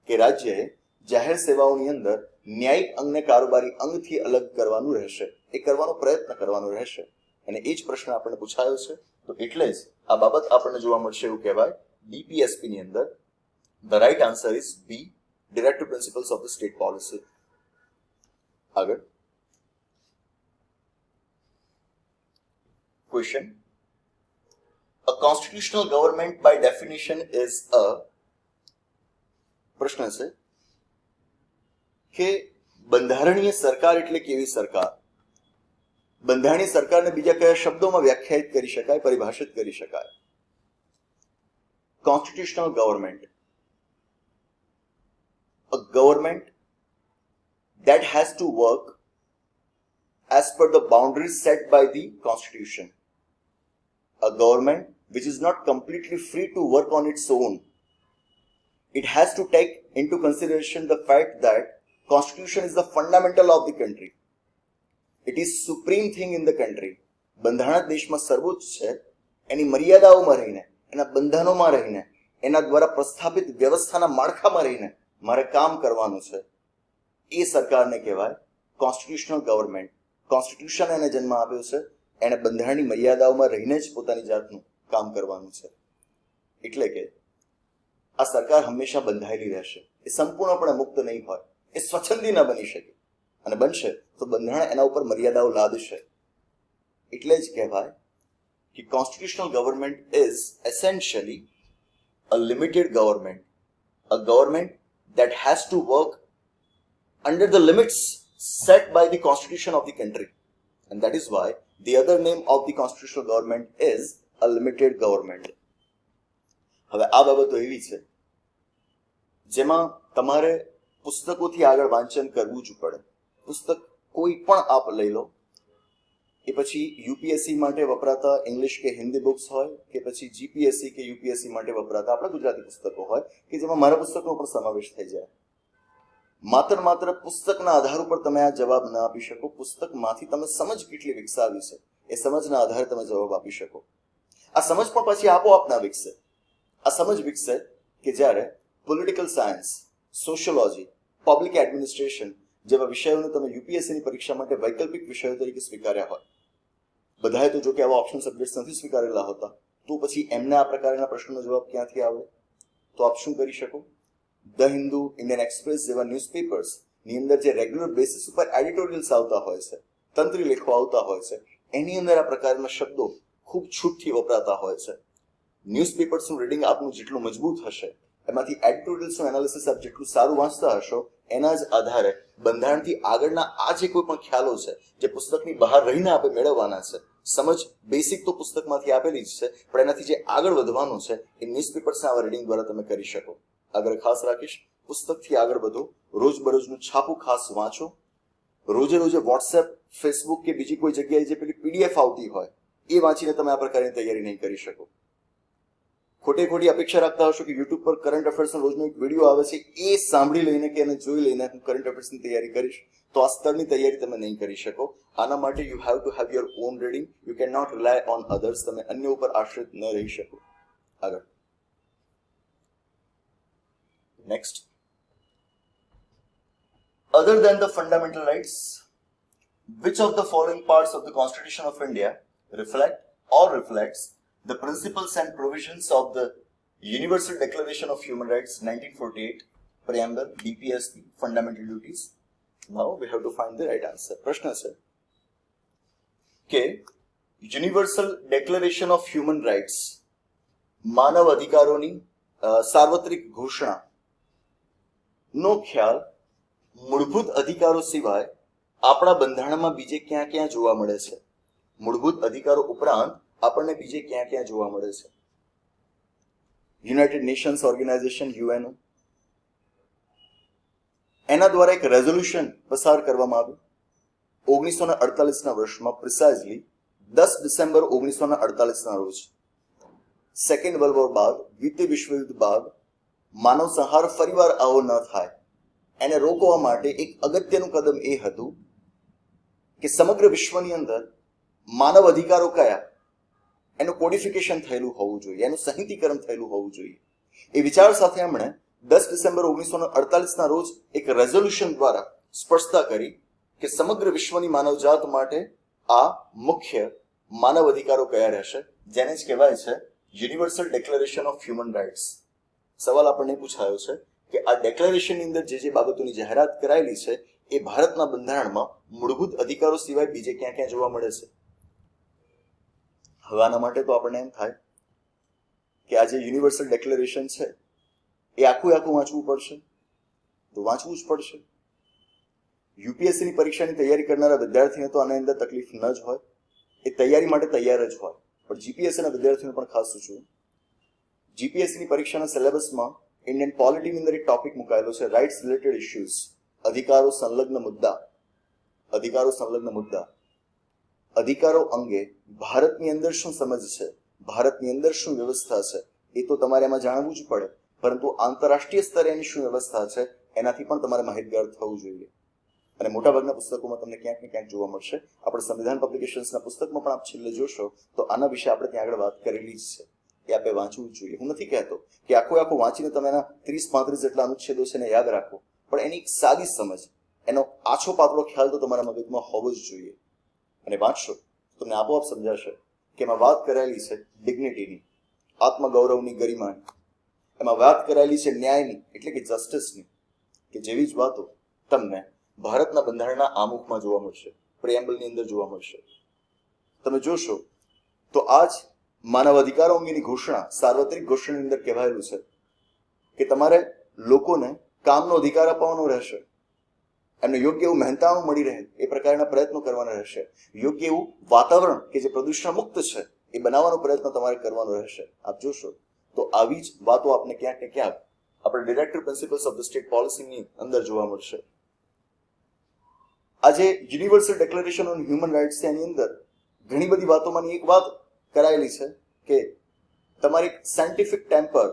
કે રાજ્યએ જાહેર સેવાઓની અંદર ન્યાયિક અંગને કારોબારી અંગથી અલગ કરવાનું રહેશે, એ કરવાનો પ્રયત્ન કરવાનો રહેશે. અને એ જ પ્રશ્ન આપણને પૂછાયો છે, તો એટલે જ આ બાબત આપણને જોવા મળશે એવું કહેવાય ડીપીએસપી ની અંદર. The right answer is B, directive principles of the state policy. આગળ question: A constitutional government by definition is a, પ્રશ્ન છે કે બંધારણીય સરકાર એટલે કેવી સરકાર? બંધારણીય સરકારને બીજા કયા શબ્દોમાં વ્યાખ્યાયિત કરી શકાય, પરિભાષિત કરી શકાય? Constitutional government, a government that has to work as per the boundaries set by the constitution, a government which is not completely free to work on its own. It has to take into consideration the fact that constitution is the fundamental of the country. It is supreme thing in the country. બંધારણ દેશમાં સર્વોચ્ચ છે, એની મર્યાદાઓમાં રહીને, એના બંધનોમાં રહીને, એના દ્વારા પ્રસ્થાપિત વ્યવસ્થાના માળખામાં રહીને મારે કામ કરવાનું છે. એ સરકારને કહેવાય કોન્સ્ટિટ્યુશનલ ગવર્મેન્ટ. કોન્સ્ટિટ્યુશન એને જન્મ આપ્યો છે, એને બંધારણની મર્યાદાઓમાં રહીને જ પોતાની જાતનું કામ કરવાનું છે. એટલે કે આ સરકાર હંમેશા બંધાયેલી રહેશે, એ સંપૂર્ણપણે મુક્ત નહીં હોય, એ સ્વચ્છંદી ન બની શકે, અને બનશે તો બંધારણ એના ઉપર મર્યાદાઓ લાદશે. એટલે જ કહેવાય કે constitutional government is essentially a limited government, a government that has to work under the limits set by the constitution of the country, and that is why the other name of the constitutional government is a limited government. હવે આ બાબતો એવી છે જેમાં તમારે પુસ્તકોથી આગળ વાંચન કરવું જ પડે. પુસ્તક કોઈ પણ આપ લઈ લો, એ પછી યુપીએસસી માટે વપરાતા ઇંગ્લિશ કે હિન્દી બુક્સ હોય, કે પછી જીપીએસસી કે યુપીએસસી માટે વપરાતા આપણા ગુજરાતી પુસ્તકો હોય, કે જેમાં મારા પુસ્તકનો પણ સમાવેશ થઈ જાય. માત્ર પુસ્તકના આધાર ઉપર તમે આ જવાબ ના આપી શકો. પુસ્તકમાંથી તમે સમજ કેટલી વિકસાવી છે, એ સમજના આધારે તમે જવાબ આપી શકો. આ સમજ પણ પછી આપોઆપ ના વિકસે. આ સમજ વિકસે કે જ્યારે political science, sociology, public administration જેવા વિષયોને તમે યુપીએસસીની પરીક્ષા માટે વૈકલ્પિક વિષયો તરીકે સ્વીકાર્યા હોય. બધાએ તો જો કે આવા ઓપ્શન સબ્જેક્ટ નથી સ્વીકારેલા હોતા, તો પછી એમને આ પ્રકારના પ્રશ્નનો જવાબ ક્યાંથી આવે? તો આપ શું કરી શકો? ધ હિન્દુ, ઇન્ડિયન એક્સપ્રેસ જેવા ન્યૂઝપેપર્સ ની અંદર જે રેગ્યુલર બેસિસ ઉપર એડિટોરિયલ્સ આવતા હોય છે, તંત્રી લેખો આવતા હોય છે, એની અંદર આ પ્રકારના શબ્દો ખૂબ છૂટથી વપરાતા હોય છે. ન્યૂઝપેપર્સનું રીડિંગ આપનું જેટલું મજબૂત હશે, એમાંથી એડિટોરિયલ્સનું એનાલિસિસ આપ જેટલું સારું વાંચતા હશો, એના જ આધારે બંધારણથી આગળના આ જે કોઈ પણ ખ્યાલો છે, જે પુસ્તકની બહાર રહીને આપણે મેળવવાના છે, સમજ બેસિક તો પુસ્તકમાંથી આપેલી જ છે, પણ એનાથી જે આગળ વધવાનું છે એ ન્યૂઝપેપર્સના આવા રીડિંગ દ્વારા તમે કરી શકો. આગળ ખાસ રાખીશ, પુસ્તકથી આગળ વધો, રોજબરોજનું છાપું ખાસ વાંચો. રોજે વોટ્સએપ, ફેસબુક કે બીજી કોઈ જગ્યાએ જે પેલી પીડીએફ આવતી હોય એ વાંચીને તમે આ પ્રકારની તૈયારી નહીં કરી શકો. ખોટી અપેક્ષા રાખતા હશો કે યુટ્યુબ પર કરંટ અફેર્સનો રોજનો એક વિડીયો આવે છે, એ સાંભળી લઈને કે એને જોઈ લઈને હું કરંટ અફેર્સની તૈયારી કરીશ, તો આ સ્તરની તૈયારી તમે નહીં કરી શકો. આના માટે you have to have your own reading. You can not rely on others. તમે અન્ય ઉપર આશ્રિત ન રહી શકો. આગળ Next. Other than the fundamental rights, which of the following parts of the Constitution of India reflects the principles and provisions of the Universal Declaration of Human Rights 1948, Preamble, DPSP, Fundamental Duties? Now we have to find the right answer. પ્રશ્ન છે કે universal declaration of human rights માનવ અધિકારોની સાર્વત્રિક ઘોષણા નો ખ્યાલ મૂળભૂત અધિકારો સિવાય આપણા બંધારણમાં બીજે ક્યાં ક્યાં જોવા મળે છે? મૂળભૂત અધિકારો ઉપરાંત આપણને બીજે ક્યાં ક્યાં જોવા મળે છે? યુનાઇટેડ નેશન્સ ઓર્ગેનાઇઝેશન યુએનઓ એના દ્વારા એક રેઝોલ્યુશન પસાર કરવામાં આવ્યું 1948ના વર્ષમાં, પ્રિસાઇઝલી 10 ડિસેમ્બર 1948ના રોજ. સેકન્ડ વર્લ્ડ વોર બાદ, દ્વિતીય વિશ્વયુદ્ધ બાદ માનવ સંહાર ફરીવાર આવો ન થાય એને રોકવા માટે એક અગત્યનું કદમ એ હતું કે સમગ્ર વિશ્વની અંદર માનવ અધિકારો કયા એનું કોડિફિકેશન થયેલું હોવું જોઈએ, એનું સંહિતીકરણ થયેલું હોવું જોઈએ. એ વિચાર સાથે એમણે 10 ડિસેમ્બર 1948ના રોજ એક રેઝોલ્યુશન દ્વારા સ્પષ્ટતા કરી કે સમગ્ર વિશ્વની માનવજાત માટે આ મુખ્ય માનવ અધિકારો કયા રહેશે, જેને જ કહેવાય છે universal declaration of human rights. સવાલ આપણને પૂછાયો છે કે આ ડેક્લેરેશનની અંદર જે બાબતોની જાહેરાત કરાયેલી છે એ ભારતના બંધારણમાં મૂળભૂત અધિકારો સિવાય બીજે ક્યાં ક્યાં જોવા મળે છે? હવે આના માટે તો આપણને એમ થાય કે આ જે યુનિવર્સલ ડેક્લેરેશન છે એ આખું વાંચવું પડશે, તો વાંચવું જ પડશે. યુપીએસસીની પરીક્ષાની તૈયારી કરનારા વિદ્યાર્થીને તો આની અંદર તકલીફ ન જ હોય, એ તૈયારી માટે તૈયાર જ હોય. પણ જીપીએસસીના વિદ્યાર્થીઓને પણ ખાસ સૂચવું, જીપીએસસીની પરીક્ષાના સિલેબસમાં ઇન્ડિયન પોલિટીની અંદર એક ટોપિક મુકાયેલો છે, રાઇટ્સ રિલેટેડ ઇશ્યુઝ, અધિકારો સંલગ્ન મુદ્દા. અધિકારો અંગે ભારતની અંદર શું સમજ છે, ભારતની અંદર શું વ્યવસ્થા છે, એ તો તમારે એમાં જાણવું જ પડે, પરંતુ આંતરરાષ્ટ્રીય સ્તરે એની શું વ્યવસ્થા છે એનાથી પણ તમારે માહિતગાર થવું જોઈએ. અને મોટાભાગના પુસ્તકોમાં તમને ક્યાંક ને ક્યાંક જોવા મળશે. આપણે સંવિધાન પબ્લિકેશન્સના પુસ્તકમાં પણ આપ છેલ્લે જોશો તો આના વિશે આપણે ત્યાં આગળ વાત કરેલી જ છે. એ આપણે વાંચવું જ જોઈએ. હું નથી કહેતો કે આખું વાંચીને તમે એના 30-35 જેટલા અનુચ્છેદો છે એને યાદ રાખો, પણ એની એક સાદી સમજ, એનો આછો પાતળો ખ્યાલ તો તમારા મગજમાં હોવો જ જોઈએ. અને વાંચશો તમને આપોઆપ સમજાશે કે એમાં વાત કરાયેલી છે ડિગ્નિટીની, આત્મગૌરવની, ગરિમાની. એમાં વાત કરાયેલી છે ન્યાયની, એટલે કે જસ્ટિસની, કે જેવી જ વાતો તમને ભારતના બંધારણના આમુખમાં જોવા મળશે, પ્રિએમ્બલની અંદર જોવા મળશે. તમે જોશો તો આજ માનવ અધિકારો અંગેની ઘોષણા, સાર્વત્રિક ઘોષણાની અંદર કહેવાયેલું છે કે તમારે લોકોને કામનો અધિકાર અપાવવાનો રહેશે, એમને યોગ્ય એવું મહેનતાણું મળી રહે એ પ્રકારના પ્રયત્નો કરવાના રહેશે, યોગ્ય એવું વાતાવરણ કે જે પ્રદૂષણ મુક્ત છે એ બનાવવાનો પ્રયત્ન તમારે કરવાનો રહેશે. આપ જોશો તો આવી જ વાતો આપને ક્યાંક ને ક્યાંક આપણે directive principles of the state પોલિસીની અંદર જોવા મળશે. આજે universal declaration on human rights એની અંદર ઘણી બધી વાતોમાંની એક વાત કરાયેલી છે કે તમારે સાયન્ટિફિક ટેમ્પર,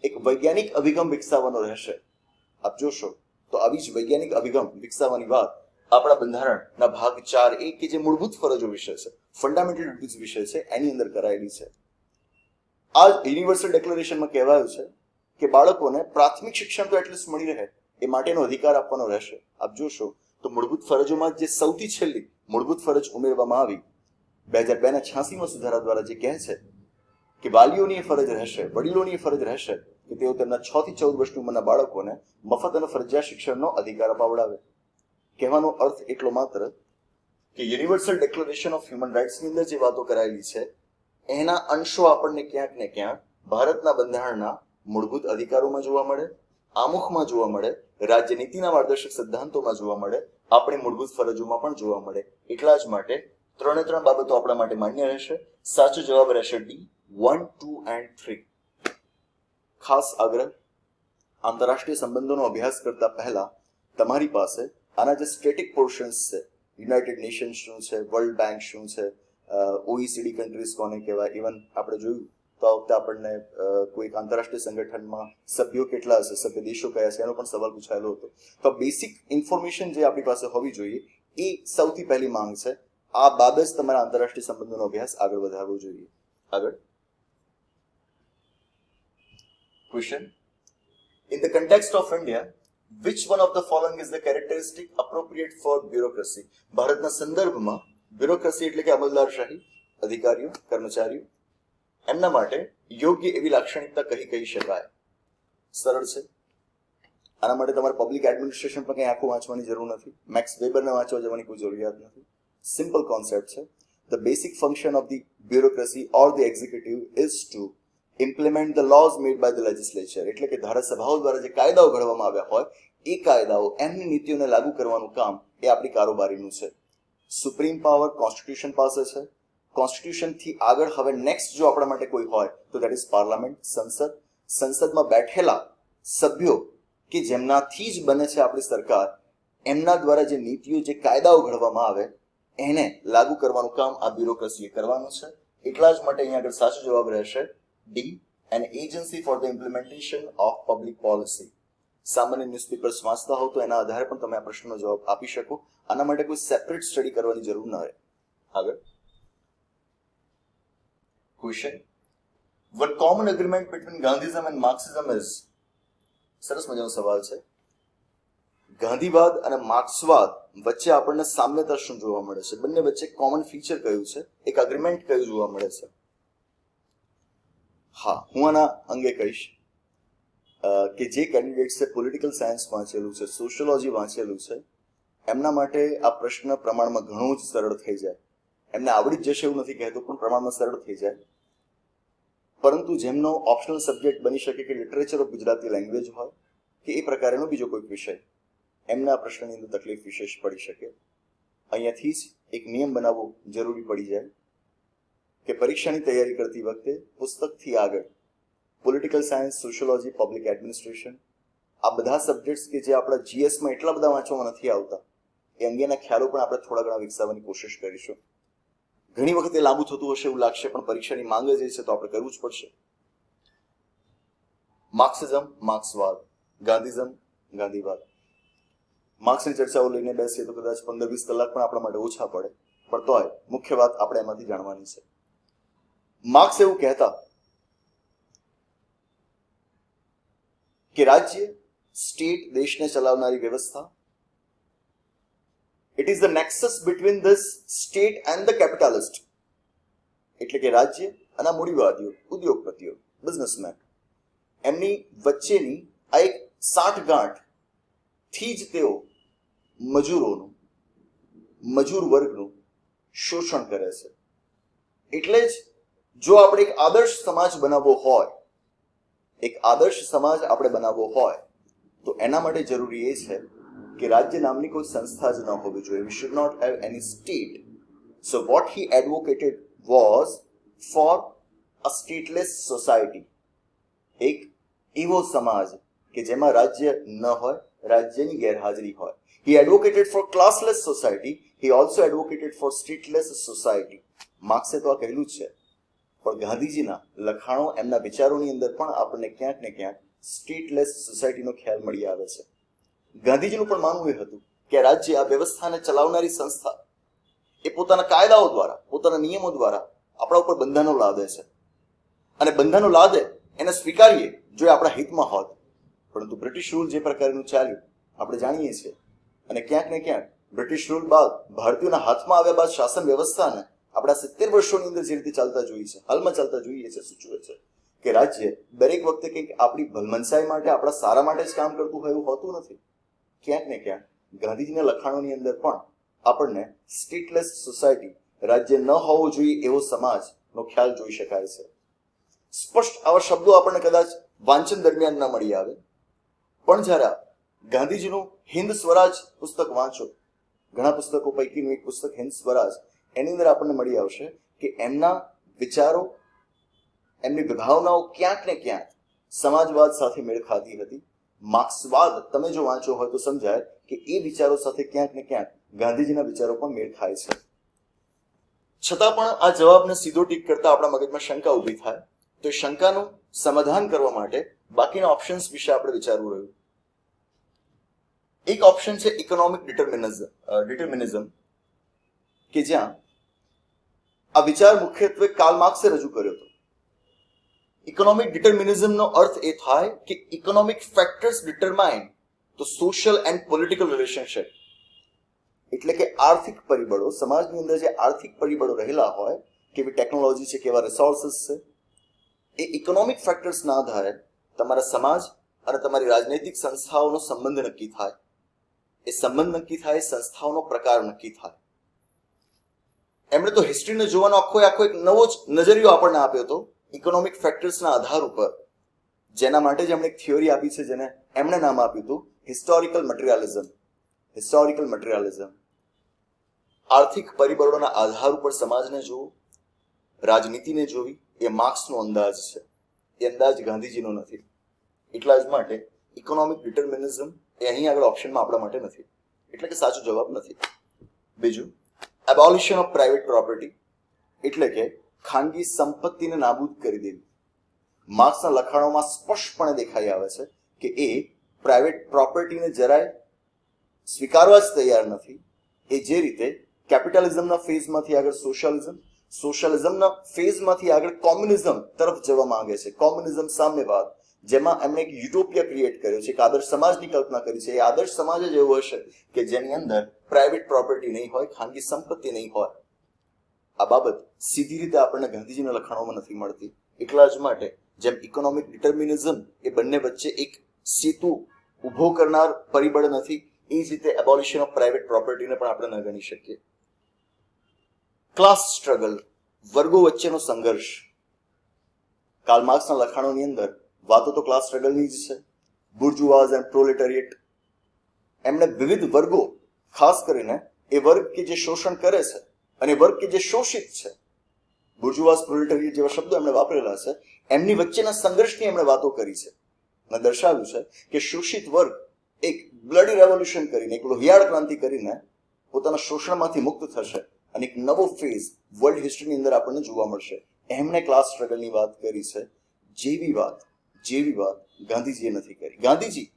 એક વૈજ્ઞાનિક અભિગમ વિકસાવવાનો રહેશે. આપ જોશો તો આવી જ વૈજ્ઞાનિક અભિગમ વિકસાવવાની વાત આપણા બંધારણના ભાગ 4A કે જે મૂળભૂત ફરજો વિશે છે, ફંડામેન્ટલ ડ્યુટીઝ વિશે છે, એની અંદર કરાયેલી છે. આ યુનિવર્સલ ડિક્લેરેશનમાં કહેવાયું છે કે બાળકોને પ્રાથમિક શિક્ષણ તો એટલીસ્ટ મળી રહે એ માટેનો અધિકાર આપવાનો રહેશે. આપ જોશો તો મૂળભૂત ફરજોમાં જે સૌથી છેલ્લી મૂળભૂત ફરજ ઉમેરવામાં આવી 2002ના 86મા સુધારા દ્વારા, જે કહે છે કે વાલીઓની ફરજ રહેશે, વડીલોની ફરજ રહેશે કે તેઓ તેમના 6 થી 14 વર્ષની ઉંમરના બાળકોને મફત અને ફરજિયાત શિક્ષણનો અધિકાર અપાવડાવે. કહેવાનો અર્થ એટલો માત્ર કે યુનિવર્સલ ડિક્લેરેશન ઓફ હ્યુમન રાઇટ્સની અંદર જે વાતો કરાયેલી છે એના અંશો આપણને ક્યાંક ને ક્યાંક ભારતના બંધારણના મૂળભૂત અધિકારોમાં જોવા મળે, આમુખમાં જોવા મળે, રાજ્ય નીતિના માર્ગદર્શક સિદ્ધાંતોમાં જોવા મળે, આપણી મૂળભૂત ફરજોમાં પણ જોવા મળે. એટલા જ માટે 3 બાબતો આપણા માટે માન્ય રહેશે. સાચો જવાબ રહેશે D, 1, 2 and 3. ખાસ આગ્રહ, આંતરરાષ્ટ્રીય સંબંધોનો અભ્યાસ કરતા પહેલા તમારી પાસે આના જે સ્ટેટિક પોર્શન્સ છે, યુનાઇટેડ નેશન્સ શું છે, વર્લ્ડ બેંક શું છે, OECD કન્ટ્રીઝ કોને કહેવાય, ઇવન આપણે જોયું તો આ વખતે આપણને કોઈ આંતરરાષ્ટ્રીય સંગઠનમાં સભ્યો કેટલા હશે, સભ્ય દેશો કયા છે, એનો પણ સવાલ પૂછાયેલો હતો. તો બેસિક ઇન્ફોર્મેશન જે આપણી પાસે હોવી જોઈએ એ સૌથી પહેલી માંગ છે. આ બાબત જ તમારા આંતરરાષ્ટ્રીય સંબંધોનો અભ્યાસ આગળ વધારવો જોઈએ. આગળ question, In the context of India, which one of the following is the characteristic appropriate for bureaucracy? ભારતના સંદર્ભમાં બ્યુરોક્રસી એટલે કે અમલદારશાહી, અધિકારીઓ, કર્મચારીઓ, એમના માટે યોગ્ય એવી લાક્ષણિકતા કહી શકાય. સરળ છે. આના માટે તમારે પબ્લિક એડમિનિસ્ટ્રેશન પણ કંઈ આખું વાંચવાની જરૂર નથી. મેક્સ વેબરને વાંચવા જવાની કોઈ જરૂરિયાત નથી. સિમ્પલ કોન્સેપ્ટ છે. The basic function of the bureaucracy or the executive is to implement the laws made by the legislature. એટલે કે ધારાસભાઓ દ્વારા જે કાયદાઓ ઘડવામાં આવ્યા હોય એ કાયદાઓ એમની નીતિઓને લાગુ કરવાનું કામ એ આપણી કારોબારીનું છે. સુપ્રીમ પાવર કોન્સ્ટિટ્યુશન પાસે છે. કોન્સ્ટિટ્યુશન થી આગળ હવે નેક્સ્ટ જો આપણા માટે કોઈ હોય તો દેટ ઇઝ પાર્લામેન્ટ, સંસદ. સંસદમાં બેઠેલા સભ્યો કે જેમનાથી જ બને છે આપણી સરકાર, એમના દ્વારા જે નીતિઓ, જે કાયદાઓ ઘડવામાં આવે એને લાગુ કરવાનું કામ આ બ્યુરોક્રસીએ કરવાનું છે. એટલા જ માટે અહીંયા આગળ સાચો જવાબ રહેશે D, an agency for the implementation of public policy. સામાન્ય ન્યૂઝપેપર્સ વાંચતા હો તો એના આધારે પણ તમે આ પ્રશ્નનો જવાબ આપી શકો. આના માટે કોઈ સેપરેટ સ્ટડી કરવાની જરૂર ન રહે. આગળ question, what common agreement between Gandhism and Marxism is? સરસ મજાનો સવાલ છે. ગાંધીવાદ અને માર્ક્સવાદ વચ્ચે આપણને સામ્યતા શું જોવા મળે છે? બંને વચ્ચે કોમન ફીચર કયું છે? એક અગ્રીમેન્ટ કયું જોવા મળે છે? હા, હું આના અંગે કહીશ કે જે કેન્ડિડેટ્સે પોલિટિકલ સાયન્સ વાંચેલું છે, સોશિયોલોજી વાંચેલું છે, એમના માટે આ પ્રશ્ન પ્રમાણમાં ઘણો જ સરળ થઈ જાય. એમને આવડી જ જશે એવું નથી કહેતો, પણ પ્રમાણમાં સરળ થઈ જાય. પરંતુ જેમનો ઓપ્શનલ સબ્જેક્ટ બની શકે કે લિટરેચર ઓફ ગુજરાતી લેંગ્વેજ હોય કે એ પ્રકારેનો બીજો કોઈક વિષય, એમને આ પ્રશ્નની અંદર તકલીફ વિશેષ પડી શકે. અહીંયાથી જ એક નિયમ બનાવવો જરૂરી પડી જાય કે પરીક્ષાની તૈયારી કરતી વખતે પુસ્તકથી આગળ political science, sociology, public administration, આ બધા સબ્જેક્ટ્સ કે જે આપણા જીએસમાં એટલા બધા વાંચવામાં નથી આવતા, એ અંગેના ખ્યાલો પણ આપણે થોડા ઘણા વિકસાવવાની કોશિશ કરીશું. ઘણી વખતે લાંબુ થતું હશે એવું લાગશે, પણ પરીક્ષાની માંગ જ છે તો આપણે કરવું જ પડશે. માર્ક્સિઝમ, માર્ક્સવાદ, ગાંધીઝમ, ગાંધીવાદ. માર્ક્સની ચર્ચાઓ લઈને બેસીએ તો કદાચ 15-20 કલાક પણ આપણા માટે ઓછા પડે, પણ તોય મુખ્ય વાત આપણે એમાંથી જાણવાની છે. માર્ક્સ એવું કહેતા કે રાજ્ય, સ્ટેટ, દેશને ચલાવનારી વ્યવસ્થા, it is the nexus between this state and the capitalist. એટલે કે રાજ્ય અને મૂડીવાદીઓ, ઉદ્યોગપતિઓ, બિઝનેસમેન, એમની વચ્ચેની આ એક સાંઠગાંઠ થી જ તેઓ મજૂરોનું, મજૂર વર્ગનું શોષણ કરે છે. એટલે જ જો આપણે એક આદર્શ સમાજ બનાવવો હોય, એક આદર્શ સમાજ આપણે બનાવવો હોય તો એના માટે જરૂરી એ છે કે રાજ્ય નામની કોઈ સંસ્થા જ ન હોવી જોઈએ. We should not have any state. So what he advocated was for a stateless society. એક એવો સમાજ કે જેમાં રાજ્ય ન હોય, રાજ્યની ગેરહાજરી હોય. He advocated for classless society. He also advocated for stateless society. માર્ક્સે તો આ કહેલું જ છે, પણ ગાંધીજીના લખાણો, એમના વિચારોની અંદર પણ આપણને ક્યાંક ને ક્યાંક સ્ટેટલેસ સોસાયટીનો ખ્યાલ મળી આવે છે. ગાંધીજીનું પણ માનવું એ હતું કે રાજ્ય, આ વ્યવસ્થાને ચલાવનારી સંસ્થા, એ પોતાના કાયદાઓ દ્વારા, પોતાના નિયમો દ્વારા આપણા ઉપર બંધનો લાદે છે, અને બંધનો લાદે એને સ્વીકારીએ જો એ આપણા હિતમાં હોત. પરંતુ બ્રિટિશ રૂલ જે પ્રકારનું ચાલ્યું આપણે જાણીએ છીએ, અને ક્યાંક ને ક્યાંક બ્રિટિશ રૂલ બાદ ભારતીયોના હાથમાં આવ્યા બાદ શાસન વ્યવસ્થાને આપણા 70 વર્ષોની અંદર જે રીતે ચાલતા જોઈએ છે, હાલમાં ચાલતા જોઈએ છે, સૂચવે છે કે રાજ્ય દરેક વખતે કંઈક આપણી ભલમનસાઈ માટે, આપણા સારા માટે જ કામ કરતું હોય એવું હોતું નથી. ક્યાંક ને ક્યાંક ગાંધીજીના લખાણોની અંદર પણ આપણને સ્ટેટલેસ સોસાયટી, રાજ્ય ન હોવું જોઈએ એવો સમાજનો ખ્યાલ જોઈ શકાય છે. સ્પષ્ટ આવા શબ્દો આપણને કદાચ વાંચન દરમિયાન ન મળી આવે, પણ જ્યારે ગાંધીજીનું હિન્દ સ્વરાજ પુસ્તક વાંચો, ઘણા પુસ્તકો પૈકીનું એક પુસ્તક હિન્દ સ્વરાજ, એની અંદર આપણને મળી આવશે કે એમના વિચારો, એમની વિભાવનાઓ ક્યાંક ને ક્યાંક સમાજવાદ સાથે મેળ ખાતી હતી. માર્ક્સવાદ તમે જો વાંચો હોય તો સમજાય કે એ વિચારો સાથે ક્યાંક ને ક્યાંક ગાંધીજીના વિચારો પણ મેળ ખાય છે. છતાં પણ આ જવાબને સીધો ટીક કરતા આપણા મગજમાં શંકા ઊભી થાય, તો એ શંકાનું સમાધાન કરવા માટે બાકીના ઓપ્શન્સ વિશે આપણે વિચારવું રહ્યું. એક ઓપ્શન છે ઇકોનોમિક ડિટર્મિનિઝમ, કે જ્યાં આ વિચાર મુખ્યત્વે કાર્લ માર્ક્સે રજૂ કર્યો હતો. ઇકોનોમિક ડિટર્મિનિઝમનો અર્થ એ થાય કે economic factors determine the social and political relationship, એટલે કે આર્થિક પરિબળો, સમાજની અંદર જે આર્થિક પરિબળો રહેલા હોય, કેવી ટેકનોલોજી છે, કેવા રિસોર્સિસ છે, એ ઇકોનોમિક ફેક્ટર્સના આધારે તમારા સમાજ અને તમારી રાજનૈતિક સંસ્થાઓનો સંબંધ નક્કી થાય. એ સંબંધ નક્કી થાય, સંસ્થાઓનો પ્રકાર નક્કી થાય. એમણે તો હિસ્ટ્રીને જોવાનો આખો એક નવો જ નજરિયો આપણને આપ્યો હતો ઇકોનોમિક ફેક્ટર્સના આધાર ઉપર, જેના માટે જ એમણે એક થિયોરી આપી છે જેને એમણે નામ આપ્યું હતું હિસ્ટોરિકલ મટીરિયાલિઝમ. હિસ્ટોરિકલ મટીરિયાલિઝમ આર્થિક પરિબળોના આધાર ઉપર સમાજને જોવું, રાજનીતિને જોવી, એ માર્ક્સનો અંદાજ છે. એ અંદાજ ગાંધીજીનો નથી. એટલા જ માટે ઇકોનોમિક ડિટર્મિનિઝમ એ અહીં આગળ ઓપ્શનમાં આપણા માટે નથી, એટલે કે સાચો જવાબ નથી. બીજું, એબોલિશન ઓફ પ્રાઇવેટ પ્રોપર્ટી, એટલે કે ખાનગી સંપત્તિને નાબૂદ કરી દેવી. માર્ક્સના લખાણોમાં સ્પષ્ટપણે દેખાઈ આવે છે કે એ પ્રાઇવેટ પ્રોપર્ટીને જરાય સ્વીકારવા જ તૈયાર નથી. એ જે રીતે કેપિટલિઝમના ફેઝમાંથી આગળ સોશિયલિઝમના ફેઝમાંથી આગળ કોમ્યુનિઝમ તરફ જવા માંગે છે, કોમ્યુનિઝમ સામ્યવાદ, જેમાં એમણે એક યુટોપિયા ક્રિએટ કર્યો છે, એક આદર્શ સમાજની કલ્પના કરી છે. એ આદર્શ સમાજ જ એવો હશે કે જેની અંદર પ્રાઇવેટ પ્રોપર્ટી નહીં હોય, ખાનગી સંપત્તિ નહીં હોય. આ બાબત સીધી રીતે આપણને ગાંધીજીના લખાણોમાં નથી મળતી. એટલા જ માટે જેમ ઇકોનોમિક ડિટર્મિનિઝમ એ બંને વચ્ચે એક સેતુ ઉભો કરનાર પરિબળ નથી, એ જ રીતે એબોલિશન ઓફ પ્રાઇવેટ પ્રોપર્ટીને પણ આપણે ન ગણી શકીએ. ક્લાસ સ્ટ્રગલ, વર્ગો વચ્ચેનો સંઘર્ષ. કાર્લ માર્ક્સના લખાણોની અંદર વાતો તો ક્લાસ સ્ટ્રગલની જ છે. બુર્જુઆઝ એન્ડ પ્રોલેટારિએટ, એમણે વિવિધ વર્ગો, ખાસ કરીને એ વર્ગ કે જે શોષણ કરે છે અને વર્ગ કે જે શોષિત છે, બુર્જુઆઝ પ્રોલેટારિએટ જેવા શબ્દો એમણે વાપરેલા છે, એમની વચ્ચેના સંઘર્ષની એમણે વાતો કરી છે અને દર્શાવ્યું છે કે શોષિત વર્ગ એક બ્લડી રેવોલ્યુશન કરીને, એક લોહિયાળ ક્રાંતિ કરીને પોતાના શોષણમાંથી મુક્ત થશે અને એક નવો ફેઝ વર્લ્ડ હિસ્ટ્રીની અંદર આપણને જોવા મળશે. એમણે ક્લાસ સ્ટ્રગલની વાત કરી છે. જેવી વાત ગાંધીજીએ નથી કરી. ગાંધીજી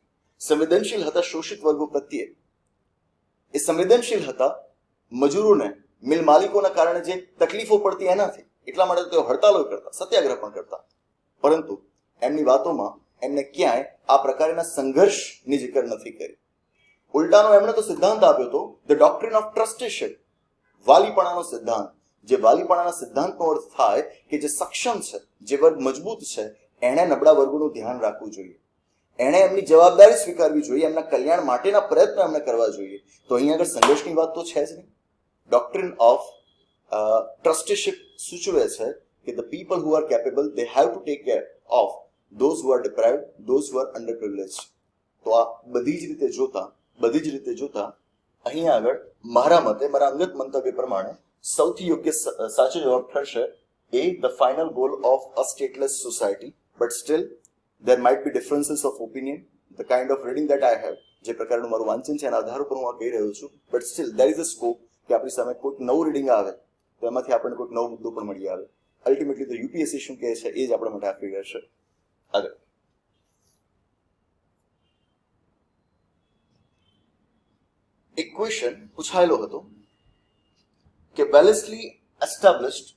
સંવેદનશીલ હતા શોષિત વર્ગો પ્રત્યે. એ સંવેદનશીલ હતા મજૂરોને, મિલ માલિકોના કારણે જે તકલીફો પડતી એનાથી. એટલા માટે તેઓ હડતાલો કરતા, સત્યાગ્રહ પણ કરતા. પરંતુ એમની વાતોમાં એમને ક્યાંય આ પ્રકારના સંઘર્ષની જિકર નથી કરી. ઉલટાનો એમણે તો સિદ્ધાંત આપ્યો હતો ધ ડોક્ટ્રિન ઓફ ટ્રસ્ટીશિપ, વાલીપણાનો સિદ્ધાંત. જે વાલીપણાના સિદ્ધાંતનો અર્થ થાય કે જે સક્ષમ છે, જે વર્ગ મજબૂત છે, એણે નબળા વર્ગોનું ધ્યાન રાખવું જોઈએ, એણે એમની જવાબદારી સ્વીકારવી જોઈએ, એમના કલ્યાણ માટેના પ્રયત્નો એમણે કરવા જોઈએ. તો અહીં આગળ સંઘર્ષની વાત તો છે જ નહીં. ડોક્ટ્રિન ઓફ ટ્રસ્ટીશિપ સૂચવે છે કે the people who are capable they have to take care of those who are deprived, those who are underprivileged. તો આ બધી જ રીતે જોતા અહીં આગળ મારા મતે, મારા અંગત મંતવ્ય પ્રમાણે સૌથી યોગ્ય સાચો જવાબ ઠરશે A the final goal of a stateless society. But still there might be differences of opinion. The kind of reading that I have, જે પ્રકારનું મારું વાંચન છે એના આધાર પર હું આ કહી રહ્યો છું. But still there is a scope કે આપણી સામે કોઈક નવું રીડિંગ આવે તો એમાંથી આપણને કોઈક નવો મુદ્દો પણ મળી આવે. અલ્ટિમેટલી તો યુપીએસસી શું કહે છે એ જ આપણા માટે આખરી રહેશે. આગળ એક ક્વેશ્ચન પૂછાયેલો હતો કે Wellesley established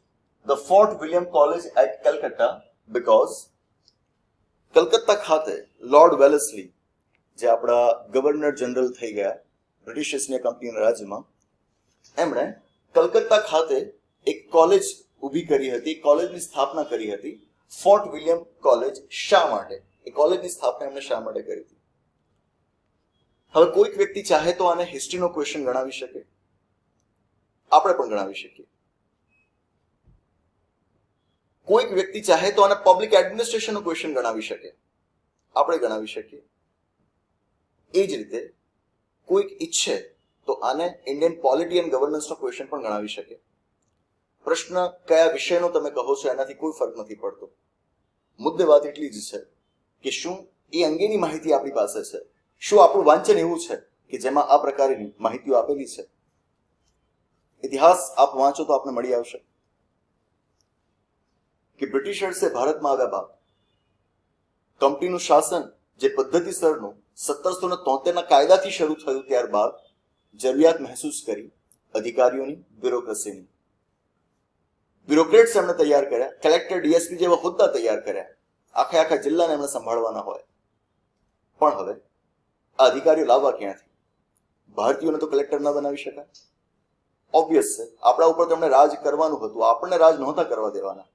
the Fort William college at Calcutta because Calcutta ખાતે લોર્ડ વેલેસ્લી, જે આપણા ગવર્નર જનરલ થઈ ગયા બ્રિટિશ ઈસ્ટ ઇન્ડિયા કંપનીના રાજ્યમાં, એમણે કલકત્તા ખાતે એક કોલેજ ઊભી કરી હતી, કોલેજની સ્થાપના કરી હતી. ફોર્ટ વિલિયમ કોલેજ શા માટે? એ કોલેજની સ્થાપના એમણે શા માટે કરી હતી? હવે કોઈક વ્યક્તિ ચાહે તો આને હિસ્ટ્રીનો ક્વેશ્ચન ગણાવી શકે, આપણે પણ ગણાવી શકીએ. કોઈક વ્યક્તિ ચાહે તો આને પબ્લિક એડમિનિસ્ટ્રેશનનો ક્વેશ્ચન ગણાવી શકે, આપણે ગણાવી શકીએ. એ જ રીતે કોઈક ઈચ્છે તો આને ઇન્ડિયન પોલિટી એન્ડ ગવર્નન્સનો ક્વેશ્ચન પણ ગણાવી શકે. પ્રશ્ન કયા વિષયનો તમે કહો છો એનાથી કોઈ ફરક નથી પડતો. મુદ્દે વાત એટલી જ છે કે શું એ અંગેની માહિતી આપણી પાસે છે, શું આપણું વાંચન એવું છે કે જેમાં આ પ્રકારની માહિતીઓ આપેલી છે. ઇતિહાસ આપ વાંચો તો આપને મળી આવશે કે બ્રિટિશર્સે ભારતમાં આવ્યા બાદ કંપનીનું શાસન જે પદ્ધતિસરનું 1773ના કાયદાથી શરૂ થયું, ત્યારબાદ જરૂરિયાત મહેસૂસ કરી અધિકારીઓની, બ્યુરોક્રેસીની. બ્યુરોક્રેટ્સ એમણે તૈયાર કર્યા, કલેક્ટર, ડીએસપી જેવા હોદ્દા તૈયાર કર્યા આખા જિલ્લાને એમણે સંભાળવાના હોય. પણ હવે આ અધિકારીઓ લાવવા ક્યાંથી? ભારતીયોને તો કલેક્ટર ન બનાવી શકાય. ઓબ્વિયસ છે, આપણા ઉપર તેમણે રાજ કરવાનું હતું, આપણને રાજ નહોતા કરવા દેવાના.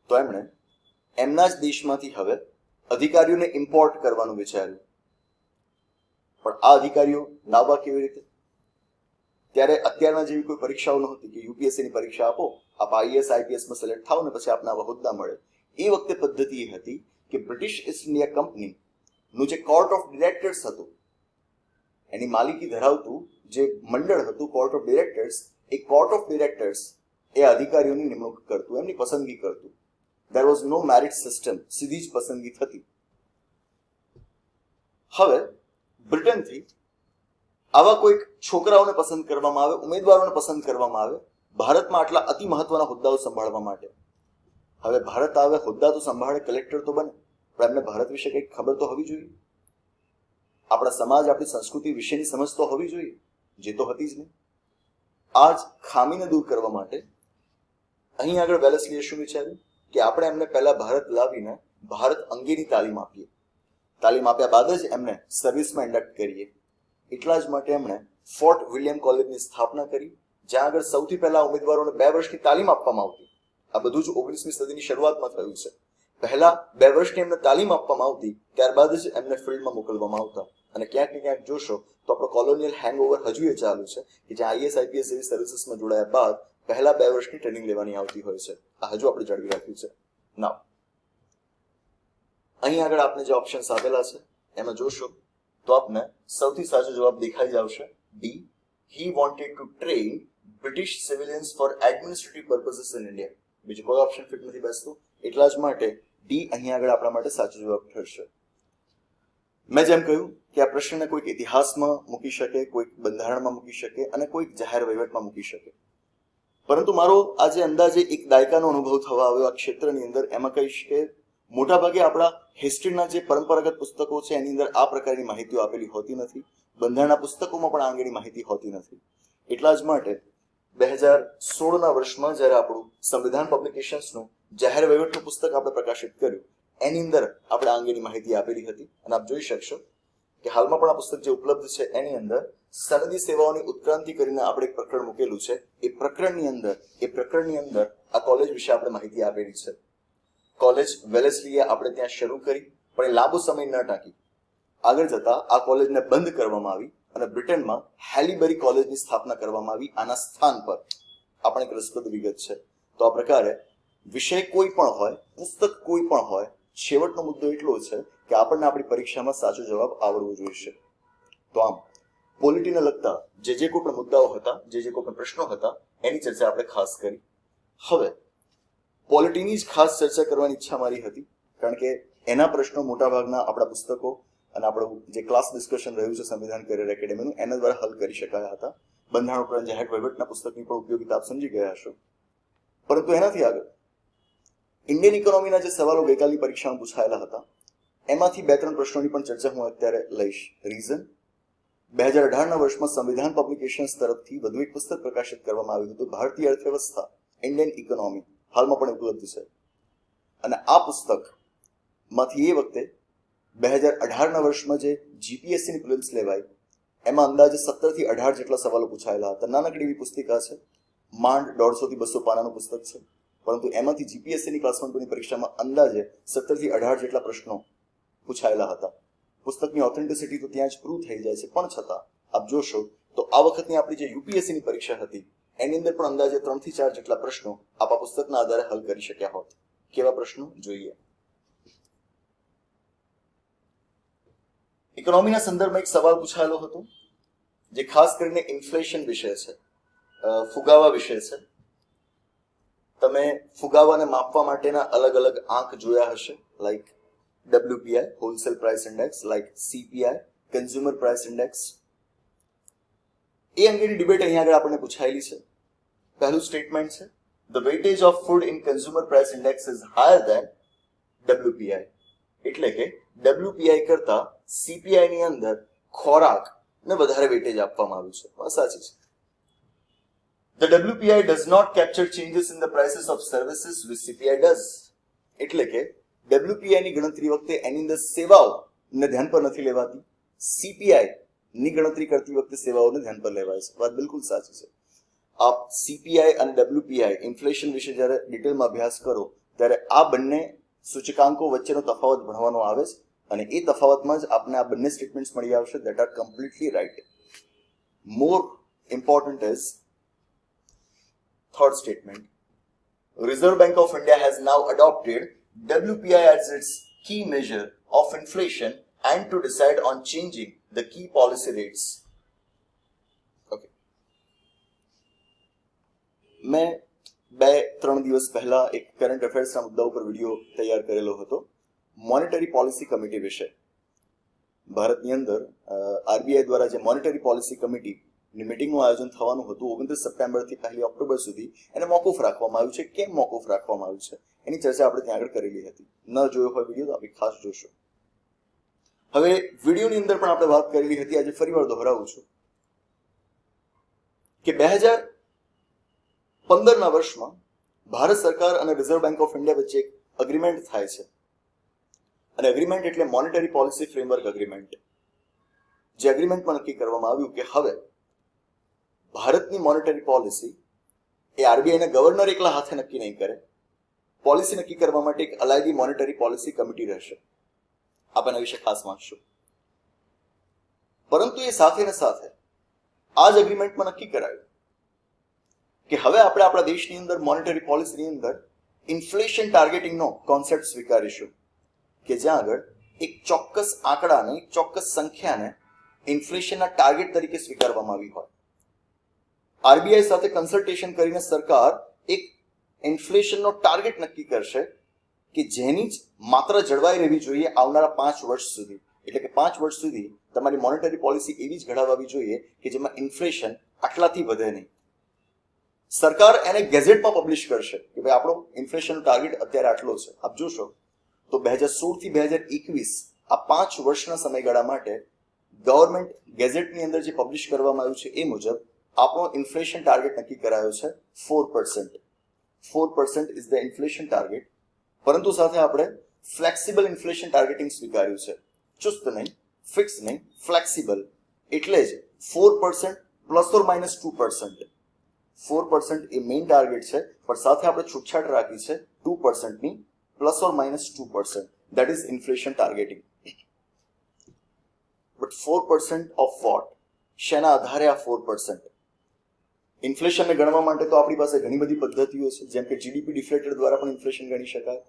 તો એમણે એમના જ દેશમાંથી હવે અધિકારીઓને ઇમ્પોર્ટ કરવાનું વિચાર્યું. પણ આ અધિકારીઓ લાવવા કેવી રીતે? ત્યારે અત્યારના જેવી કોઈ પરીક્ષાઓ નહોતી કે યુપીએસસીની પરીક્ષા આપો, આપ આઈએએસ આઈપીએસમાં સિલેક્ટ થાવ ને પછી આપને આવા હોદ્દા મળે. એ વખતે પદ્ધતિ એ હતી કે બ્રિટિશ ઈસ્ટ ઇન્ડિયા કંપનીનું જે કોર્ટ ઓફ ડિરેક્ટર્સ હતું, એની માલિકી ધરાવતું જે મંડળ હતું કોર્ટ ઓફ ડિરેક્ટર્સ, એ કોર્ટ ઓફ ડિરેક્ટર્સ એ અધિકારીઓની નિમણૂક કરતું, એમની પસંદગી કરતું. There was no merit system, સીધી જ પસંદગી થતી. હવે બ્રિટનથી આવા કોઈક છોકરાઓને પસંદ કરવામાં આવે, ઉમેદવારોને પસંદ કરવામાં આવે ભારતમાં આટલા અતિ મહત્વના હોદ્દાઓ સંભાળવા માટે. હવે ભારત આવે, હોદ્દા તો સંભાળે, કલેક્ટર તો બને, પણ એમને ભારત વિશે કંઈક ખબર તો હોવી જોઈએ. આપણા સમાજ, આપણી સંસ્કૃતિ વિશેની સમજ તો હોવી જોઈએ, જે તો હતી જ નહીં. આ જ ખામીને દૂર કરવા માટે અહીં આગળ વેલેસ્લીએ શું વિચાર્યું કે આપણે એમને પહેલા ભારત લાવીને ભારત અંગેની તાલીમ આપીએ. તાલીમ આપ્યા બાદ જ એમને સર્વિસમાં ઇન્ડક્ટ કરીએ. એટલા જ માટે એમણે ફોર્ટ વિલિયમ કોલેજની સ્થાપના કરી, જ્યાં આગળ સૌથી પહેલા ઉમેદવારોને 2 વર્ષની તાલીમ આપવામાં આવતી. આ બધું જ 19મી સદીની શરૂઆતમાં થયું છે. પહેલા 2 વર્ષની એમને તાલીમ આપવામાં આવતી, ત્યારબાદ જ એમને ફિલ્ડમાં મોકલવામાં આવતા. અને ક્યાંક ને ક્યાંક જોશો તો આપણો કોલોનિયલ હેંગઓવર હજુ એ ચાલુ છે કે જ્યાં આઈએસ આઈપીએસ જેવી સર્વિસીસમાં જોડાયા બાદ પહેલા 2 વર્ષની ટ્રેનિંગ લેવાની આવતી હોય છે. આ હજુ આપણે જાળવી રાખ્યું છે. નાવ અહીં આગળ આપને જે ઓપ્શન્સ આપેલા છે એમાં જોશો તો આપને સૌથી સાચો જવાબ દેખાઈ જ આવશે, D. He wanted to train British civilians for administrative purposes in India. બીજું કોઈ ઓપ્શન ફિટ નથી બેસતું. એટલા જ માટે ડી અહીં આગળ આપણા માટે સાચો જવાબ થશે. મેં જેમ કહ્યું કે આ પ્રશ્નને કોઈક ઇતિહાસમાં મૂકી શકે, કોઈક બંધારણમાં મૂકી શકે અને કોઈક જાહેર વહીવટમાં મૂકી શકે. પરંતુ મારો આજે અંદાજે 1 દાયકાનો અનુભવ થવા આવ્યો આ ક્ષેત્રની અંદર, એમાં કહીશ કે મોટાભાગે આપણા હિસ્ટ્રીના જે પરંપરાગત પુસ્તકો છે એની અંદર આ પ્રકારની માહિતીઓ આપેલી હોતી નથી. બંધારણના પુસ્તકોમાં પણ આ અંગેની માહિતી હોતી નથી. એટલા જ માટે 2016ના વર્ષમાં જ્યારે આપણું સંવિધાન પબ્લિકેશન્સનું જાહેર વહીવટનું પુસ્તક આપણે પ્રકાશિત કર્યું, એની અંદર આપણે આ અંગેની માહિતી આપેલી હતી. અને આપ જોઈ શકશો કે હાલમાં પણ આ પુસ્તક જે ઉપલબ્ધ છે એની અંદર સનદી સેવાઓની ઉત્ક્રાંતિ કરીને આપણે એક પ્રકરણ મૂકેલું છે. એ પ્રકરણની અંદર આ કોલેજ વિશે આપણે માહિતી આપેલી છે. કોલેજ વેલેસ્લીએ આપણે ત્યાં શરૂ કરી, પણ એ લાંબો સમય ન ટાંકી. આગળ જતા આ કોલેજને બંધ કરવામાં આવી અને બ્રિટનમાં હેલીબરી કોલેજની સ્થાપના કરવામાં આવી આના સ્થાન પર. આ પણ એક રસપ્રદ વિગત છે. તો આ પ્રકારે વિષય કોઈ પણ હોય, પુસ્તક કોઈ પણ હોય, છેવટનો મુદ્દો એટલો છે કે આપણને આપણી પરીક્ષામાં સાચો જવાબ આવડવો જોઈએ. તો આમ પોલિટીને લગતા જે કોઈ પણ મુદ્દાઓ હતા, જે કોઈ પણ પ્રશ્નો હતા, એની ચર્ચા આપણે ખાસ કરી. હવે પોલિટીની જ ખાસ ચર્ચા કરવાની ઈચ્છા મારી હતી, કારણ કે એના પ્રશ્નો મોટાભાગના આપણા પુસ્તકો અને આપણું જે ક્લાસ ડિસ્કશન રહ્યું છે સંવિધાન કરિયર એકેડેમીનું, એના દ્વારા હલ કરી શકાયા હતા. બંધારણ ઉપરાંત જાહેર વહીવટના પુસ્તકની પણ ઉપયોગિતા આપ સમજી ગયા હશો. પરંતુ એનાથી આગળ ઇન્ડિયન ઇકોનોમીના જે સવાલો ગઈકાલની પરીક્ષામાં પૂછાયેલા હતા, એમાંથી 2-3 પ્રશ્નોની પણ ચર્ચા હું અત્યારે લઈશ. રીઝન 2018ના વર્ષમાં સંવિધાન પબ્લિકેશન્સ તરફથી વધુ એક પુસ્તક પ્રકાશિત કરવામાં આવ્યું હતું, ભારતીય અર્થવ્યવસ્થા, ઇન્ડિયન ઇકોનોમી. હાલમાં પણ ઉપલબ્ધ છે. અને આ પુસ્તકમાંથી એ વખતે 2018ના વર્ષમાં જે જીપીએસસીની પ્રિલિમ્સ લેવાય એમાં અંદાજે 17 થી 18 જેટલા સવાલો પૂછાયેલા હતા. નાનકડી એવી પુસ્તિકા છે, માંડ 150 થી 200 પાનાનું પુસ્તક છે. પરંતુ એમાંથી જીપીએસસીની ક્લાસ 1-2ની પરીક્ષામાં અંદાજે 17 થી 18 જેટલા પ્રશ્નો પૂછાયેલા હતા. પુસ્તકની ઓથેન્ટિસિટી તો ત્યાં જ પ્રૂવ થઈ જાય છે, પણ છતાં આપ જોશો તો આ વખતની આપણી જે યુપીએસસીની પરીક્ષા હતી એની અંદર પણ અંદાજે 3 થી 4 જેટલા પ્રશ્નો આપ આ પુસ્તકના આધારે હલ કરી શક્યા હોત. કેવા પ્રશ્નો જોઈએ? ઇકોનોમીના સંદર્ભમાં એક સવાલ પૂછાયેલો હતો જે ખાસ કરીને ઇન્ફ્લેશન વિશે છે, ફુગાવા વિશે છે. તમે ફુગાવાને માપવા માટેના અલગ અલગ આંક જોયા હશે, like WPI, wholesale price index, like CPI, consumer price index. એ અંગેની ડિબેટ અહીં આગળ આપણને પૂછાયેલી છે. પહેલું સ્ટેટમેન્ટ છે, the weightage of food in consumer price index is higher than WPI. એટલે કે WPI કરતા CPI ની અંદર ખોરાકને વધારે વેઇટેજ આપવામાં આવ્યું છે. વાત સાચી છે. The WPI does not capture changes in the prices of services which CPI does. એટલે કે ડબ્લ્યુપીઆઈ ની ગણતરી વખતે એની અંદર સેવાઓને ધ્યાન પર નથી લેવાતી, સીપીઆઈ ની ગણતરી કરતી વખતે સેવાઓને ધ્યાન પર લેવાય છે. વાત બિલકુલ સાચી છે. આપ સીપીઆઈ અને ડબ્લ્યુપીઆઈ ઇન્ફ્લેશન વિશે જ્યારે ડિટેલમાં અભ્યાસ કરો ત્યારે આ બંને સૂચકાંકો વચ્ચેનો તફાવત ભણવાનો આવે છે અને એ તફાવતમાં જ આપને આ બંને સ્ટેટમેન્ટ્સ મળી આવશે that are completely right. More important is third statement. Reserve Bank of India has now adopted WPI as its key measure of inflation and to decide on changing the key policy rates. Okay. મેં 2-3 દિવસ પહેલા એક કરંટ અફેર્સના મુદ્દા ઉપર વિડીયો તૈયાર કરેલો હતો મોનેટરી પોલિસી કમિટી વિશે. ભારતની અંદર આરબીઆઈ દ્વારા જે મોનેટરી પોલિસી કમિટી ની મીટિંગનું આયોજન થવાનું હતું 29 સપ્ટેમ્બરથી 1 ઓક્ટોબર સુધી એને મોકૂફ રાખવામાં આવ્યું છે. કેમ મોકૂફ રાખવામાં આવ્યું છે એની ચર્ચા આપણે ત્યાં આગળ કરેલી હતી. ન જોયો હોય વિડીયો તો આપણે ખાસ જોશો. હવે વિડીયોની અંદર પણ આપણે વાત કરેલી હતી, આજે ફરીવાર દોહરાવું છું કે 2015ના વર્ષમાં ભારત સરકાર અને રિઝર્વ બેંક ઓફ ઇન્ડિયા વચ્ચે એક અગ્રીમેન્ટ થાય છે અને અગ્રીમેન્ટ એટલે મોનેટરી પોલિસી ફ્રેમવર્ક અગ્રીમેન્ટ. જે અગ્રીમેન્ટમાં નક્કી કરવામાં આવ્યું કે હવે ભારતની મોનેટરી પોલિસી એ આરબીઆઈના ગવર્નર એકલા હાથે નક્કી નહીં કરે. પોલિસી નક્કી કરવા માટે એક અલાયદી મોનેટરી પોલિસી કમિટી રહેશે. આપ એના વિશે ખાસ વાંચશો. પરંતુ એ સાથે ને સાથે આ જ એગ્રીમેન્ટમાં નક્કી કરાયું કે હવે આપણે આપણા દેશની અંદર મોનેટરી પોલિસીની અંદર ઇન્ફ્લેશન ટાર્ગેટિંગનો કોન્સેપ્ટ સ્વીકારીશું કે જ્યાં આગળ એક ચોક્કસ આંકડાને, એક ચોક્કસ સંખ્યાને ઇન્ફ્લેશનના ટાર્ગેટ તરીકે સ્વીકારવામાં આવી હોય. આરબીઆઈ સાથે કન્સલ્ટેશન કરીને સરકાર એક ઇન્ફ્લેશનનો ટાર્ગેટ નક્કી કરશે કે જેની જ માત્ર જળવાઈ રહેવી જોઈએ આવનારા 5 વર્ષ સુધી. એટલે કે 5 વર્ષ સુધી તમારી મોનેટરી પોલિસી એવી જ ઘડાવવી જોઈએ કે જેમાં ઇન્ફ્લેશન આટલાથી વધે નહીં. સરકાર એને ગેઝેટમાં પબ્લિશ કરશે કે ભાઈ આપણો ઇન્ફ્લેશનનો ટાર્ગેટ અત્યારે આટલો છે. આપ જોશો તો 2016 થી 2021 આ 5 વર્ષના સમયગાળા માટે ગવર્મેન્ટ ગેઝેટની અંદર જે પબ્લિશ કરવામાં આવ્યું છે એ મુજબ આપણો ઇન્ફ્લેશન ટાર્ગેટ નક્કી કરાયો છે 4%. 4% ઇઝ ધ ઇન્ફ્લેશન ટાર્ગેટ. પરંતુ સાથે આપણે ફ્લેક્સિબલ ઇન્ફ્લેશન ટાર્ગેટિંગ સ્વીકાર્યું છે. ચુસ્ત નહીં, ફિક્સ નહીં, ફ્લેક્સિબલ. એટલે જ 4% plus or minus 2%. 4% A main target છે, પણ સાથે આપણે છૂટછાટ રાખી છે 2% ની, plus or minus 2%. That is inflation targeting. But 4% of what? શેના આધારે આ 4%? ઇન્ફ્લેશનને ગણવા માટે તો આપણી પાસે ઘણી બધી પદ્ધતિઓ છે, જેમ કે જીડીપી ડિફ્લેટર દ્વારા પણ ઇન્ફ્લેશન ગણી શકાય,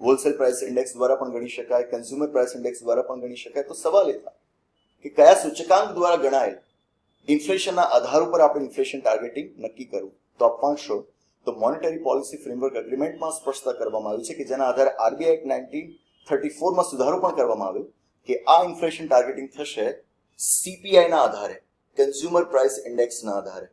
હોલસેલ પ્રાઇસ ઇન્ડેક્સ દ્વારા પણ ગણી શકાય, કન્ઝ્યુમર પ્રાઇસ ઇન્ડેક્સ દ્વારા પણ ગણી શકાય. તો સવાલ એ થાય કે કયા સૂચકાંક દ્વારા ગણાયેલ ઇન્ફ્લેશનના આધાર ઉપર આપણે ઇન્ફ્લેશન ટાર્ગેટિંગ નક્કી કરવું. તો આપ વાંચશો તો મોનેટરી પોલિસી ફ્રેમવર્ક એગ્રીમેન્ટમાં સ્પષ્ટતા કરવામાં આવી છે કે જેના આધારે આરબીઆઈ એક્ટ 1934 માં સુધારો પણ કરવામાં આવ્યો કે આ ઇન્ફ્લેશન ટાર્ગેટિંગ થશે સીપીઆઈ ના આધારે, કન્ઝ્યુમર પ્રાઇસ ઇન્ડેક્સના આધારે,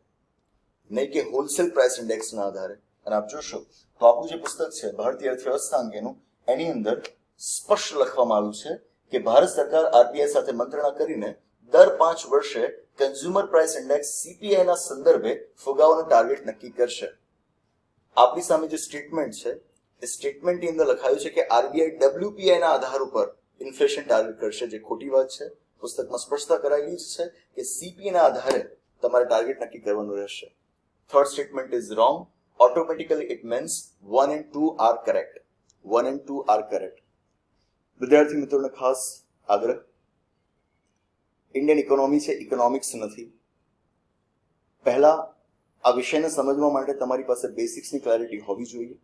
નહીં કે હોલસેલ પ્રાઇસ ઇન્ડેક્સના આધારે. અને આપ જોશો તો આપણું જે પુસ્તક છે ભારતીય અર્થવ્યવસ્થા અંગેનું, એની અંદર સ્પષ્ટ લખવામાં આવ્યું છે કે ભારત સરકાર આરબીઆઈ સાથે મંત્રણા કરીને દર 5 વર્ષે કન્ઝ્યુમર પ્રાઇસ ઇન્ડેક્સ સીપીઆઈ ના સંદર્ભે ફુગાવાનો ટાર્ગેટ નક્કી કરશે. આપણી સામે જે સ્ટેટમેન્ટ છે એ સ્ટેટમેન્ટની અંદર લખાયું છે કે આરબીઆઈ ડબ્લ્યુપીઆઈ ના આધાર ઉપર ઇન્ફ્લેશન ટાર્ગેટ કરશે, જે ખોટી વાત છે. પુસ્તકમાં સ્પષ્ટતા કરાયેલી છે કે સીપીઆઈ ના આધારે તમારે ટાર્ગેટ નક્કી કરવાનું રહેશે. Third statement is wrong. Automatically it means 1 and 2 are correct. 1 and 2 are correct. વિદ્યાર્થી મિત્રોને ખાસ આગ્રહ, ઇન્ડિયન ઇકોનોમી છે, ઇકોનોમિક્સ નથી. પહેલા આ વિષયને સમજવા માટે તમારી પાસે બેસિક્સની ક્લેરિટી હોવી જોઈએ.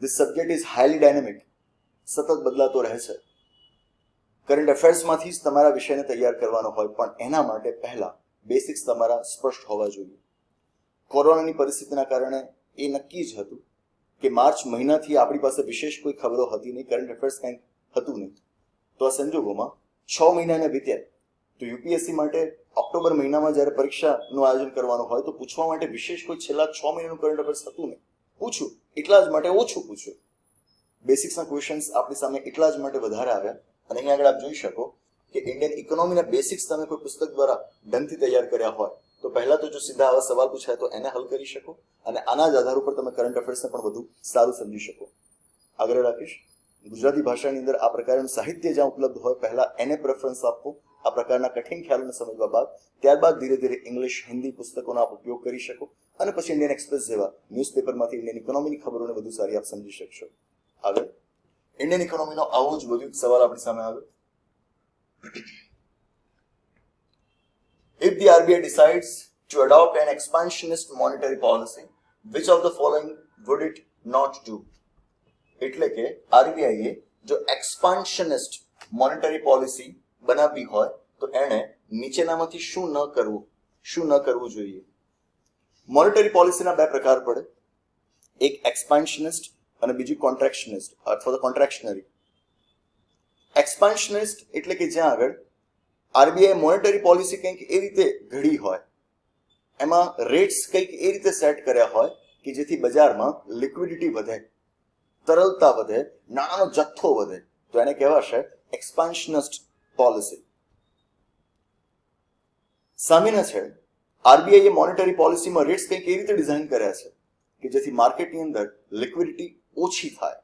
This subject is highly dynamic, સતત બદલાતો રહે છે. કરંટ અફેર્સમાંથી જ તમારા વિષયને તૈયાર કરવાનો હોય, પણ એના માટે પહેલા બેસિક્સ તમારા સ્પષ્ટ હોવા જોઈએ. કોરોનાની પરિસ્થિતિના કારણે એ નક્કી જ હતું કે માર્ચ મહિનાથી આપણી પાસે વિશેષ કોઈ ખબરો હતી નહીં, કરંટ અફેર્સ કંઈક હતું નહીં. તો આ સંજોગોમાં 6 મહિનાને વીત્યા તો યુપીએસસી માટે ઓક્ટોબર મહિનામાં જ્યારે પરીક્ષાનું આયોજન કરવાનું હોય તો પૂછવા માટે વિશેષ કોઈ છેલ્લા 6 મહિનાનું કરંટ અફેર્સ હતું નહીં. પૂછ્યું એટલા જ માટે ઓછું પૂછ્યું. બેસિક્સના ક્વેશ્ચન્સ આપણી સામે એટલા જ માટે વધારે આવ્યા. અને અહીંયા આગળ આપ જોઈ શકો કે ઇન્ડિયન ઇકોનોમીના બેસિક્સ તમે કોઈ પુસ્તક દ્વારા ઢંગથી તૈયાર કર્યા હોય તો પહેલા તો જો સીધા આવા સવાલ પૂછાય તો એને હલ કરી શકો અને આના જ આધાર ઉપર તમે કરંટ અફેર્સને પણ વધુ સારું સમજી શકો. આગ્રહ રાખીશ ગુજરાતી ભાષાની અંદર આ પ્રકારનું સાહિત્ય જ્યાં ઉપલબ્ધ હોય પહેલા એને પ્રેફરન્સ આપવો, આ પ્રકારના કઠિન ખ્યાલોને સમજવા બાદ ત્યારબાદ ધીરે ધીરે ઇંગ્લિશ, હિન્દી પુસ્તકોનો આપ ઉપયોગ કરી શકો અને પછી ઇન્ડિયન એક્સપ્રેસ જેવા ન્યૂઝપેપરમાંથી ઇન્ડિયન ઇકોનોમીની ખબરોને વધુ સારી આપ સમજી શકશો. આગળ ઇન્ડિયન ઇકોનોમીનો આવો જ વધુ એક સવાલ આપણી સામે આવ્યો. If the RBI decides to adopt an expansionist monetary policy, which of the following would it not do? એટલે કે આરબીઆઈએ જો એક્સપાન્શનિસ્ટ મોનેટરી પોલિસી બનાવવી હોય તો એણે નીચેનામાંથી શું ન કરવું જોઈએ? મોનેટરી પોલિસીના બે પ્રકાર પડે, એક એક્સપાન્શનિસ્ટ અને બીજું કોન્ટ્રાક્શનિસ્ટ અથવા તો કોન્ટ્રાક્શનરી. એક્સપાન્શનિસ્ટ એટલે કે જ્યાં આગળ આરબીઆઈ મોનેટરી પોલિસી કંઈક એ રીતે ઘડી હોય, એમાં રેટ્સ કંઈક એ રીતે સેટ કર્યા હોય કે જેથી બજારમાં લિક્વિડિટી વધે, તરલતા વધે, નાણાંનો જથ્થો વધે, તો એને કહેવાશે એક્સપાન્શનિસ્ટ પોલિસી. સામેના છે આરબીઆઈએ મોનેટરી પોલિસીમાં રેટ્સ કંઈક એ રીતે ડિઝાઇન કર્યા છે કે જેથી માર્કેટની અંદર લિક્વિડિટી ઓછી થાય,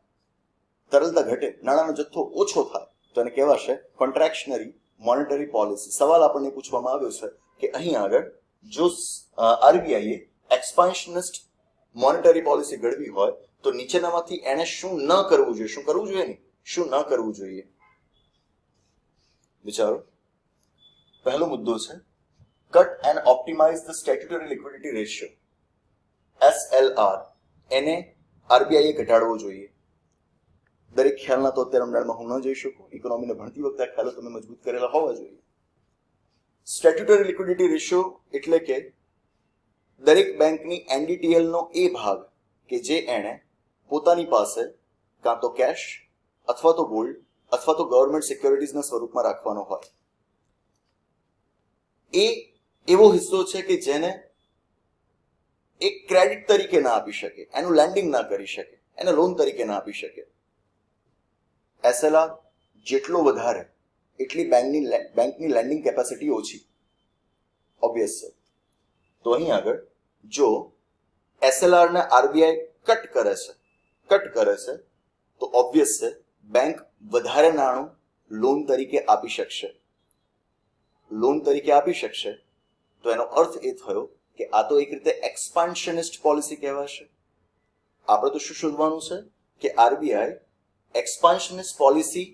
તરલતા ઘટે, નાણાંનો જથ્થો ઓછો થાય, તો એને કહેવાશે કોન્ટ્રાક્શનરી મોનેટરી પોલિસી. સવાલ આપણને પૂછવામાં આવ્યો છે કે અહીં આગળ જો આરબીઆઈએ એક્સપાન્શનિસ્ટ મોનેટરી પોલિસી ઘડવી હોય તો નીચેનામાંથી એને શું ન કરવું જોઈએ? શું કરવું જોઈએ? નહીં, શું ન કરવું જોઈએ? વિચારો. પહેલો મુદ્દો છે cut and optimise the statutory liquidity ratio, SLR. એને આરબીઆઈએ ઘટાડવો જોઈએ. દરેક ખ્યાલના તો અત્યારે ઊંડાણમાં હું ન જઈ શકું, ઇકોનોમીને ભણતી વખતે આ ખ્યાલો તમે મજબૂત કરેલા હોવા જોઈએ. સ્ટેટ્યુટરી લિક્વિડિટી રેશિયો એટલે કે દરેક બેંકની NDTL નો એ ભાગ કે જે એણે પોતાની પાસે કાં તો કેશ અથવા તો ગોલ્ડ અથવા તો ગવર્મેન્ટ સિક્યોરિટીઝના સ્વરૂપમાં રાખવાનો હોય, એ એવો હિસ્સો છે કે જેને એક ક્રેડિટ તરીકે ના આપી શકે, એનું લેન્ડિંગ ના કરી શકે, એને લોન તરીકે ના આપી શકે. SLR જેટલો વધારે એટલી બેંકની લેન્ડિંગ કેપેસિટી ઓછી, ઓબ્વિયસ છે. તો અહીં આગળ જો SLR ને આરબીઆઈ કટ કરે છે તો ઓબ્વિયસ છે બેંક વધારે નાણું લોન તરીકે આપી શકશે. લોન તરીકે આપી શકશે તો એનો અર્થ એ થયો કે આ તો એક રીતે એક્સપાન્શનિસ્ટ પોલિસી કહેવાશે. આપણે તો શું શોધવાનું છે કે આરબીઆઈ એક્સપાન્શનિસ્ટ પોલિસી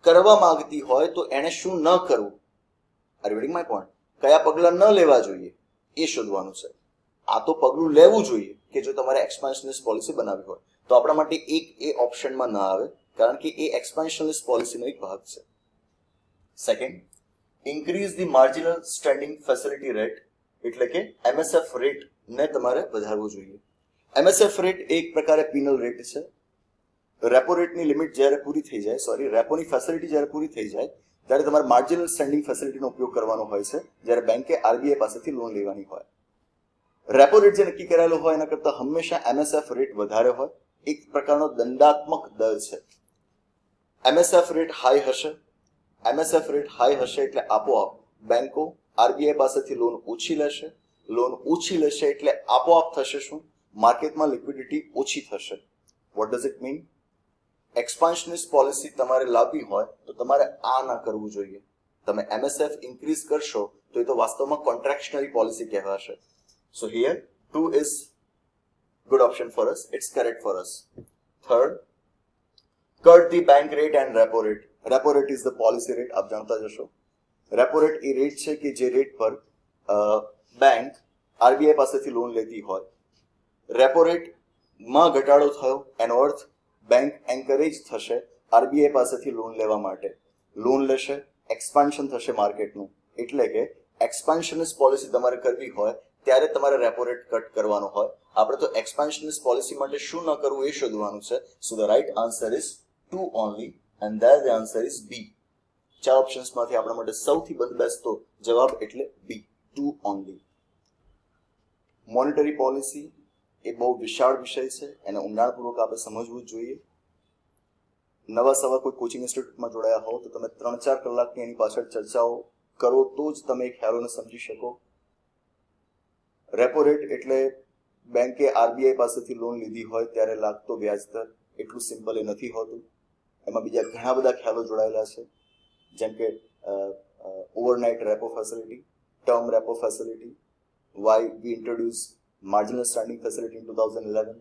કરવા માંગતી હોય તો એને શું ન કરવું, આર રીડિંગ માય પોઈન્ટ, કયા પગલા ન લેવા જોઈએ એ શોધવાનું છે. આ તો પગલું લેવું જોઈએ કે જો તમારે એક્સપાન્શનિસ્ટ પોલિસી બનાવવી હોય તો આપણા માટે એક એ ઓપ્શનમાં ના આવે, કારણ કે એ એક્સપાન્શનિસ્ટ પોલિસીનો એક ભાગ છે. Second, increase the marginal standing facility rate એટલે કે MSF રેટ ને તમારે વધારવો જોઈએ. MSF રેટ એક પ્રકારે પીનલ રેટ છે. રેપો રેટની લિમિટ જ્યારે પૂરી થઈ જાય, રેપોની ફેસિલિટી જ્યારે પૂરી થઈ જાય ત્યારે તમારે માર્જિનલ સ્ટેન્ડિંગ ફેસિલિટીનો ઉપયોગ કરવાનો હોય છે જ્યારે બેંકે આરબીઆઈ પાસેથી લોન લેવાની હોય. રેપો રેટ જે નક્કી કરાયેલો હોય એના કરતાં હંમેશા MSF રેટ વધારે હોય, એક પ્રકારનો દંડાત્મક દર છે. MSF રેટ હાઈ હશે, MSF રેટ હાઈ હશે એટલે આપોઆપ બેંકો આરબીઆઈ પાસેથી લોન ઓછી લેશે, લોન ઓછી લેશે એટલે આપોઆપ થશે શું? માર્કેટમાં લિક્વિડિટી ઓછી થશે. What does it mean? Expansionist policy તમારે લાવવી હોય તો તમારે આ ના કરવું જોઈએ. તમે MSF ઇન્ક્રીઝ કરશો તો એ તો વાસ્તવમાં કોન્ટ્રાક્શનરી પોલિસી કહેવાશે. સો here 2 is good option for us, it's correct for us. Third, cut the bank rate and repo rate. Repo rate is the policy rate, આપ જાણતા જશો. રેપો રેટ એ રેટ છે કે જે રેટ પર બેંક આરબીઆઈ પાસેથી લોન લેતી હોય. રેપો રેટમાં ઘટાડો થયો એનો અર્થ બેંક એન્કરેજ થશે આરબીઆઈ પાસેથી લોન લેવા માટે, લોન લેશે, એક્સપાન્શન થશે માર્કેટનું. એટલે કે એક્સપાન્શનિસ્ટ પોલિસી તમારે કરવી હોય ત્યારે તમારે રેપો રેટ કટ કરવાનો હોય. આપણે તો એક્સપાન્શનિસ્ટ પોલિસી માટે શું ન કરવું એ શોધવાનું છે. So the right answer is 2 only and there the answer is B. ચાર ઓપ્શન્સમાંથી આપણા માટે સૌથી બંધબેસતો જવાબ એટલે બી, 2 ઓનલી. મોનેટરી પોલિસી એ બહુ વિશાળ વિષય છે, એને ઊંડાણપૂર્વક આપણે સમજવું જ જોઈએ. નવા સવા કોઈ કોચિંગ ઇન્સ્ટિટ્યૂટમાં જોડાયા હો તો તમે 3-4 કલાકની એની પાછળ ચર્ચાઓ કરો તો જ તમે એ ખ્યાલોને સમજી શકો. રેપો રેટ એટલે બેંકે આરબીઆઈ પાસેથી લોન લીધી હોય ત્યારે લાગતો વ્યાજ દર, એટલું સિમ્પલ એ નથી હોતું. એમાં બીજા ઘણા બધા ખ્યાલો જોડાયેલા છે, જેમ કે overnight repo facility, term repo facility, why we introduce marginal standing facility in 2011.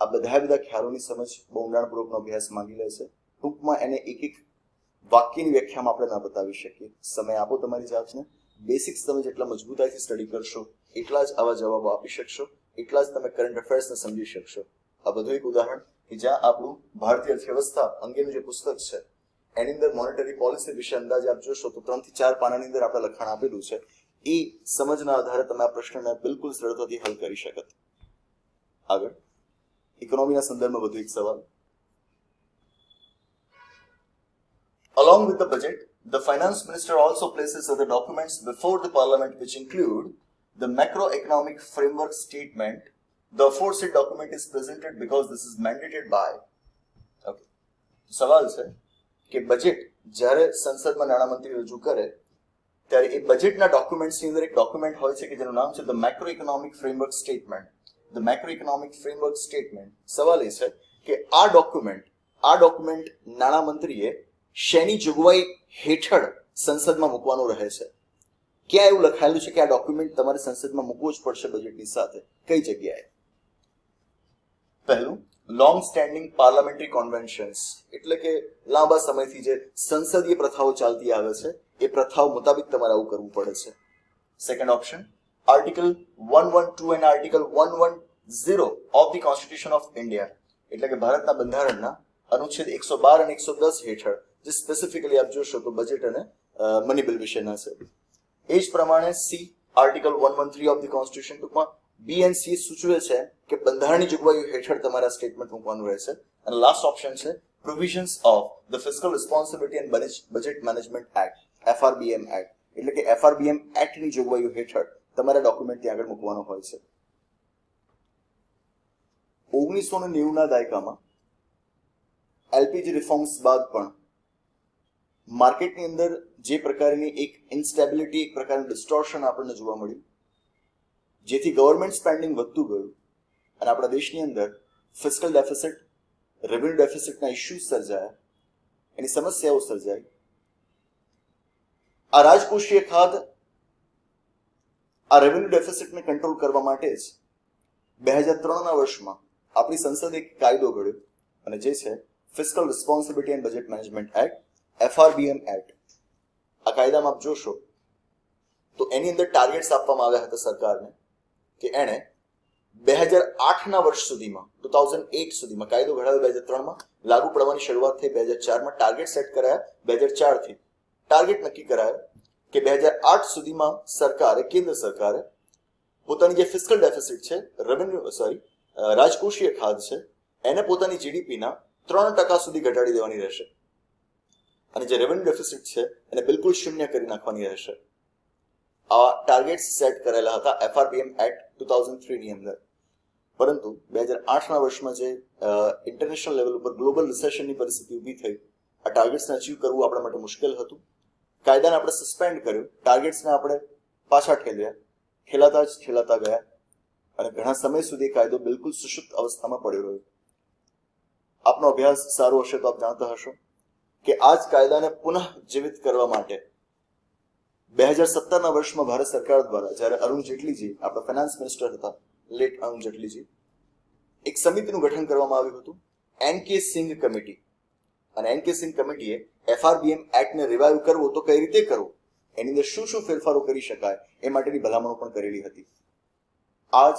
આ બધા ખ્યાલોની સમજ બહુ ઊંડાણપૂર્વકનો અભ્યાસ માંગી લે છે. ટૂંકમાં એને એક એક વાક્યની વ્યાખ્યામાં આપણે ના બતાવી શકીએ. સમય આપો તમારી જાતને. બેસિક્સ તમે જેટલા મજબૂતાઈથી સ્ટડી કરશો એટલા જ આવા જવાબો આપી શકશો, એટલા જ તમે કરંટ અફેર્સને સમજી શકશો. આ બધું એક ઉદાહરણ કે જ્યાં આપણું ભારતીય અર્થવ્યવસ્થા અંગેનું જે પુસ્તક છે એની અંદર મોનેટરી પોલિસી વિશે અંદાજે આપ જોશો તો 3 થી 4 પાનાની અંદર આપણે લખાણ આપેલું છે. એ સમજના આધારે તમે આ પ્રશ્નને બિલકુલ સરળતાથી હલ કરી શકત. આગળ ઇકોનોમીના સંદર્ભમાં વધુ એક સવાલ. Along with the budget, the finance minister also places other documents before the parliament which include the macroeconomic framework statement. The aforesaid document is presented because this is mandated by. Okay. સવાલ છે કે બજેટ જ્યારે સંસદમાં નાણામંત્રી રજૂ કરે ત્યારે એ બજેટના ડોક્યુમેન્ટ્સની અંદર એક ડોક્યુમેન્ટ હોય છે કે જેનું નામ છે the macro economic framework statement. The macro economic framework statement. સવાલ એ છે કે આ ડોક્યુમેન્ટ નાણામંત્રીએ શેની જોગવાઈ હેઠળ સંસદમાં મૂકવાનું રહે છે? ક્યાં એવું લખાયેલું છે કે આ ડોક્યુમેન્ટ તમારે સંસદમાં મૂકવું જ પડશે બજેટની સાથે? કઈ જગ્યાએ? પહેલું, લોંગ સ્ટેન્ડિંગ પાર્લામેન્ટરી કન્વેન્શન્સ, એટલે કે લાંબા સમયથી જે સંસદીય પ્રથાઓ ચાલતી આવે છે એ પ્રથાઓ મુતાબિક તમારે આવું કરવું પડે છે. સેકન્ડ ઓપ્શન, આર્ટિકલ 112 અને article 110 of the constitution of India, એટલે કે ભારતના બંધારણના અનુચ્છેદ 112 અને 110 હેઠળ જે સ્પેસિફિકલી આપ જોશો તો બજેટ અને મની બિલ વિશેના છે. એ જ પ્રમાણે C, article 113 of the constitution, ટૂંકમાં બીએનસી સૂચવે છે કે બંધારણની જોગવાઈઓ હેઠળ તમારા સ્ટેટમેન્ટ મૂકવાનું રહેશે. અને લાસ્ટ ઓપ્શન છે provisions of the fiscal responsibility and budget management act, FRBM act, એટલે કે FRBM એક્ટની જોગવાઈઓ હેઠળ તમારા ડોક્યુમેન્ટ ત્યાં આગળ મૂકવાનો હોય છે. 1990ના દાયકામાં એલપીજી રિફોર્મ્સ બાદ પણ માર્કેટની અંદર જે પ્રકારની એક ઇન્સ્ટેબિલિટી, એક પ્રકારનું ડિસ્ટોર્શન આપણને જોવા મળ્યું, જેથી ગવર્મેન્ટ સ્પેન્ડિંગ વધતું ગયું અને આપણા દેશની અંદર ફિસ્કલ ડેફિસિટ, રેવન્યુ ડેફિસિટના ઇસ્યુઝ સર્જાયા, એની સમસ્યાઓ સર્જાઈ. આ રાજકોષીય ખાધ આ રેવન્યુ ડેફિસિટને કંટ્રોલ કરવા માટે જ 2003ના વર્ષમાં આપણી સંસદે એક કાયદો ઘડ્યો અને જે છે fiscal responsibility and budget management act, FRBM act. આ કાયદામાં આપ જોશો તો એની અંદર ટાર્ગેટ્સ આપવામાં આવ્યા હતા સરકારને કે એણે 2008ના વર્ષ સુધીમાં, 2008 સુધીમાં, કાયદો ઘડાયો 2003માં, લાગુ પડવાની શરૂઆત થઈ 2004માં, ટાર્ગેટ સેટ કરાયા 2004થી. ટાર્ગેટ નક્કી કરાયો કે 2008 સુધીમાં કેન્દ્ર સરકારે પોતાની જે ફિસ્કલ ડેફિસિટ છે, રાજકોષીય ખાધ છે, એને પોતાની જીડીપીના 3% સુધી ઘટાડી દેવાની રહેશે અને જે રેવન્યુ ડેફિસિટ છે એને બિલકુલ શૂન્ય કરી નાખવાની રહેશે. આ ટાર્ગેટ્સ સેટ કરેલા હતા FRBM એક્ટ 2003 ની અંદર. પરંતુ 2008ના વર્ષમાં જે ઇન્ટરનેશનલ લેવલ ઉપર ગ્લોબલ રિસેશનની પરિસ્થિતિ ઊભી થઈ, આ ટાર્ગેટ્સને અચીવ કરવું આપણા માટે મુશ્કેલ હતું. કાયદાને આપણે સસ્પેન્ડ કર્યો, ટાર્ગેટ્સને આપણે પાછા ઠેલાતા ગયા અને ઘણા સમય સુધી કાયદો બિલકુલ સુષુપ્ત અવસ્થામાં પડ્યો રહ્યો. આપનો અભ્યાસ સારો હશે તો આપ જાણતા હશો કે આ જ કાયદાને પુનઃ જીવિત કરવા માટે 2017ના વર્ષમાં ભારત સરકાર દ્વારા, જ્યારે અરુણ જેટલીજી આપણા ફાઇનાન્સ મિનિસ્ટર હતા, લેટ અરુણ જેટલીજી, એક સમિતિનું ગઠન કરવામાં આવ્યું હતું, NK સિંઘ કમિટી. અને NK સિંઘ કમિટીએ FRBM એક્ટને રિવાઇવ કરવો તો કઈ રીતે કરવો, એની અંદર શું શું ફેરફારો કરી શકાય એ માટેની ભલામણો પણ કરેલી હતી. આ જ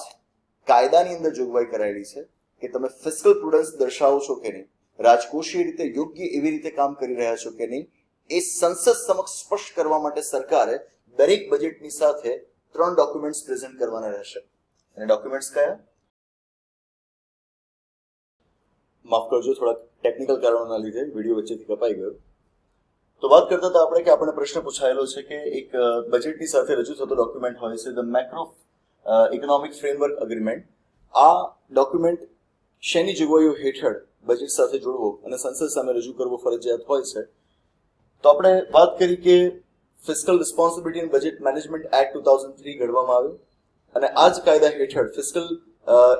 કાયદાની અંદર જોગવાઈ કરાયેલી છે કે તમે ફિસ્કલ પ્રુડન્સ દર્શાવો છો કે નહીં, રાજકોષીય રીતે યોગ્ય એવી રીતે કામ કરી રહ્યા છો કે નહીં, એ સંસદ સમક્ષ સ્પષ્ટ કરવા માટે સરકારે દરેક બજેટની સાથે 3 ડોક્યુમેન્ટ્સ પ્રેઝન્ટ કરવાના રહેશે. અને ડોક્યુમેન્ટ્સ કયા? માફ કરજો, થોડાક ટેકનિકલ કારણોના લીધે વિડીયો વચ્ચેથી કપાઈ ગયો. તો વાત કરતા હતા આપણે કે આપણને પ્રશ્ન પૂછાયેલો છે કે એક બજેટની સાથે રજૂ થતો ડોક્યુમેન્ટ હોય છે the macro economic framework agreement. આ ડોક્યુમેન્ટ શેની જોગવાઈઓ હેઠળ બજેટ સાથે જોડવો અને સંસદ સામે રજૂ કરવો ફરજિયાત હોય છે? તો આપણે વાત કરી કે fiscal responsibility and budget management act 2003 ઘડવામાં આવ્યો અને આ જ કાયદા હેઠળ ફિસ્કલ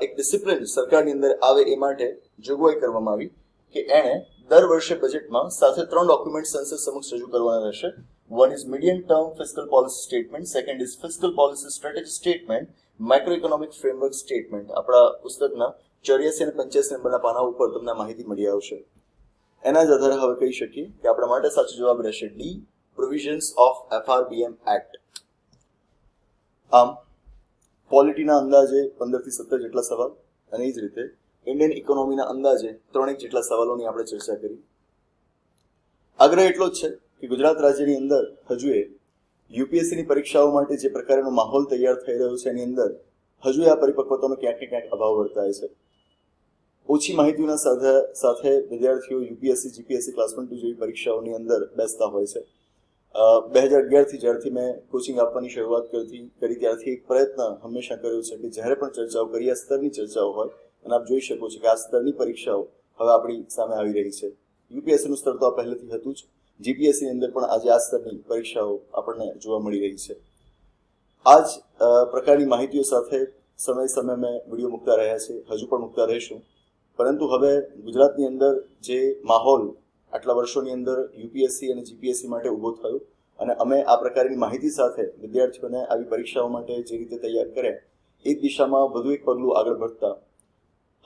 એક ડિસિપ્લિન સરકારની અંદર આવે એ માટે જોગવાઈ કરવામાં આવી કે એણે દર વર્ષે બજેટમાં સાથે 3 ડોક્યુમેન્ટ સંસદ સમક્ષ રજૂ કરવાના રહેશે. One is medium term fiscal policy statement, second is fiscal policy strategy statement, micro economic framework statement. આપણા પુસ્તકના 84 અને 85 નંબરના પાના ઉપર તમને માહિતી મળી આવશે. એના જ આધારે હવે કહી શકીએ કે આપણા માટે સાચો જવાબ રહેશે D, provisions of FRBM act. આમ પોલિટીના અંદાજે 15 થી 17 જેટલા સવાલ અને એ જ રીતે ઇન્ડિયન ઇકોનોમીના અંદાજે 3 જેટલા સવાલોની આપણે ચર્ચા કરી. આગ્રહ એટલો જ છે કે ગુજરાત રાજ્યની અંદર હજુ યુપીએસસીની પરીક્ષાઓ માટે જે પ્રકારનો માહોલ તૈયાર થઈ રહ્યો છે એની અંદર હજુ આ પરિપક્વતાનો ક્યાંક ને ક્યાંક અભાવ વર્તાય છે. ઓછી માહિતીના સાથે વિદ્યાર્થીઓ યુપીએસસી, જીપીએસસી, ક્લાસ 1 2 જેવી પરીક્ષાઓની અંદર બેસતા હોય છે. 2011 થી જ્યારથી મેં કોચિંગ આપવાની શરૂઆત કરી ત્યારથી એક પ્રયત્ન હંમેશા કર્યો છે કે જ્યારે પણ ચર્ચાઓ કરીએ આ સ્તરની ચર્ચાઓ હોય અને આપ જોઈ શકો છો કે આ સ્તરની પરીક્ષાઓ હવે આપણી સામે આવી રહી છે. યુપીએસસીનું સ્તર તો આ પહેલેથી હતું જ, જીપીએસસીની અંદર પણ આજે આ સ્તરની પરીક્ષાઓ આપણને જોવા મળી રહી છે. આ જ પ્રકારની માહિતીઓ સાથે સમય મેં વિડીયો મૂકતા રહ્યા છે, હજુ પણ મૂકતા રહીશું. પરંતુ હવે ગુજરાતની અંદર જે માહોલ આટલા વર્ષોની અંદર યુપીએસસી અને જીપીએસસી માટે ઊભો થયો અને અમે આ પ્રકારની માહિતી સાથે વિદ્યાર્થીઓને આવી પરીક્ષાઓ માટે જે રીતે તૈયાર કર્યા એ દિશામાં વધુ એક પગલું આગળ વધતા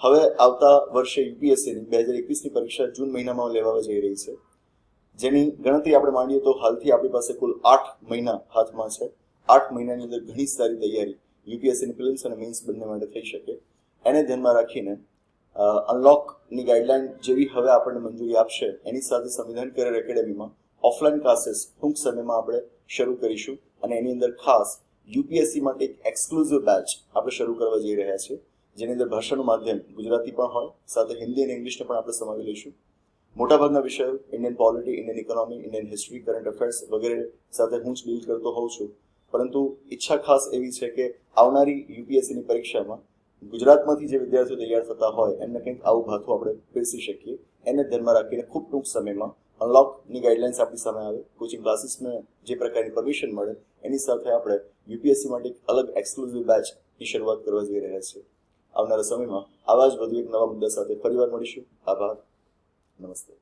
હવે આવતા વર્ષે યુપીએસસીની 2021ની પરીક્ષા જૂન મહિનામાં લેવા જઈ રહી છે, જેની ગણતરી આપણે માંડીએ તો હાલથી આપણી પાસે કુલ 8 મહિના હાથમાં છે. 8 મહિનાની અંદર ઘણી સારી તૈયારી યુપીએસસીની પ્રિલિમ્સ અને મેઇન્સ બંને માટે થઈ શકે. એને ધ્યાનમાં રાખીને અનલોકની ગાઈડલાઈન જેવી હવે આપણને મંજૂરી આપશે એની સાથે સંવિધાન કરિયર એકેડેમીમાં ઓફલાઈન ક્લાસીસ ટૂંક સમયમાં આપણે શરૂ કરીશું અને એની અંદર ખાસ યુપીએસસી માટે એક એક્સક્લુઝિવ બેચ આપણે શરૂ કરવા જઈ રહ્યા છીએ, જેની અંદર ભાષાનું માધ્યમ ગુજરાતી પણ હોય, સાથે હિન્દી અને ઇંગ્લિશને પણ આપણે સમાવી લઈશું. મોટાભાગના વિષયો Indian polity, Indian economy, Indian history, current affairs વગેરે સાથે હું જ ડીલ કરતો હોઉં છું. પરંતુ ઈચ્છા ખાસ એવી છે કે આવનારી યુપીએસસીની પરીક્ષામાં ગુજરાતમાંથી જે વિદ્યાર્થીઓ તૈયાર થતા હોય એમને કંઈક આવું ભાથું આપણે પીરસી શકીએ. એને ધ્યાનમાં રાખીને ખૂબ ટૂંક સમયમાં અનલોકની ગાઈડલાઇન્સ આપણી સામે આવે, કોચિંગ ક્લાસીસને જે પ્રકારની પરમિશન મળે એની સાથે આપણે યુપીએસસી માટે એક અલગ એક્સક્લુઝિવ બેચની શરૂઆત કરવા જઈ રહ્યા છીએ. આવનારા સમયમાં આવા જ વધુ એક નવા મુદ્દા સાથે ફરીવાર મળીશું. આભાર. નમસ્તે.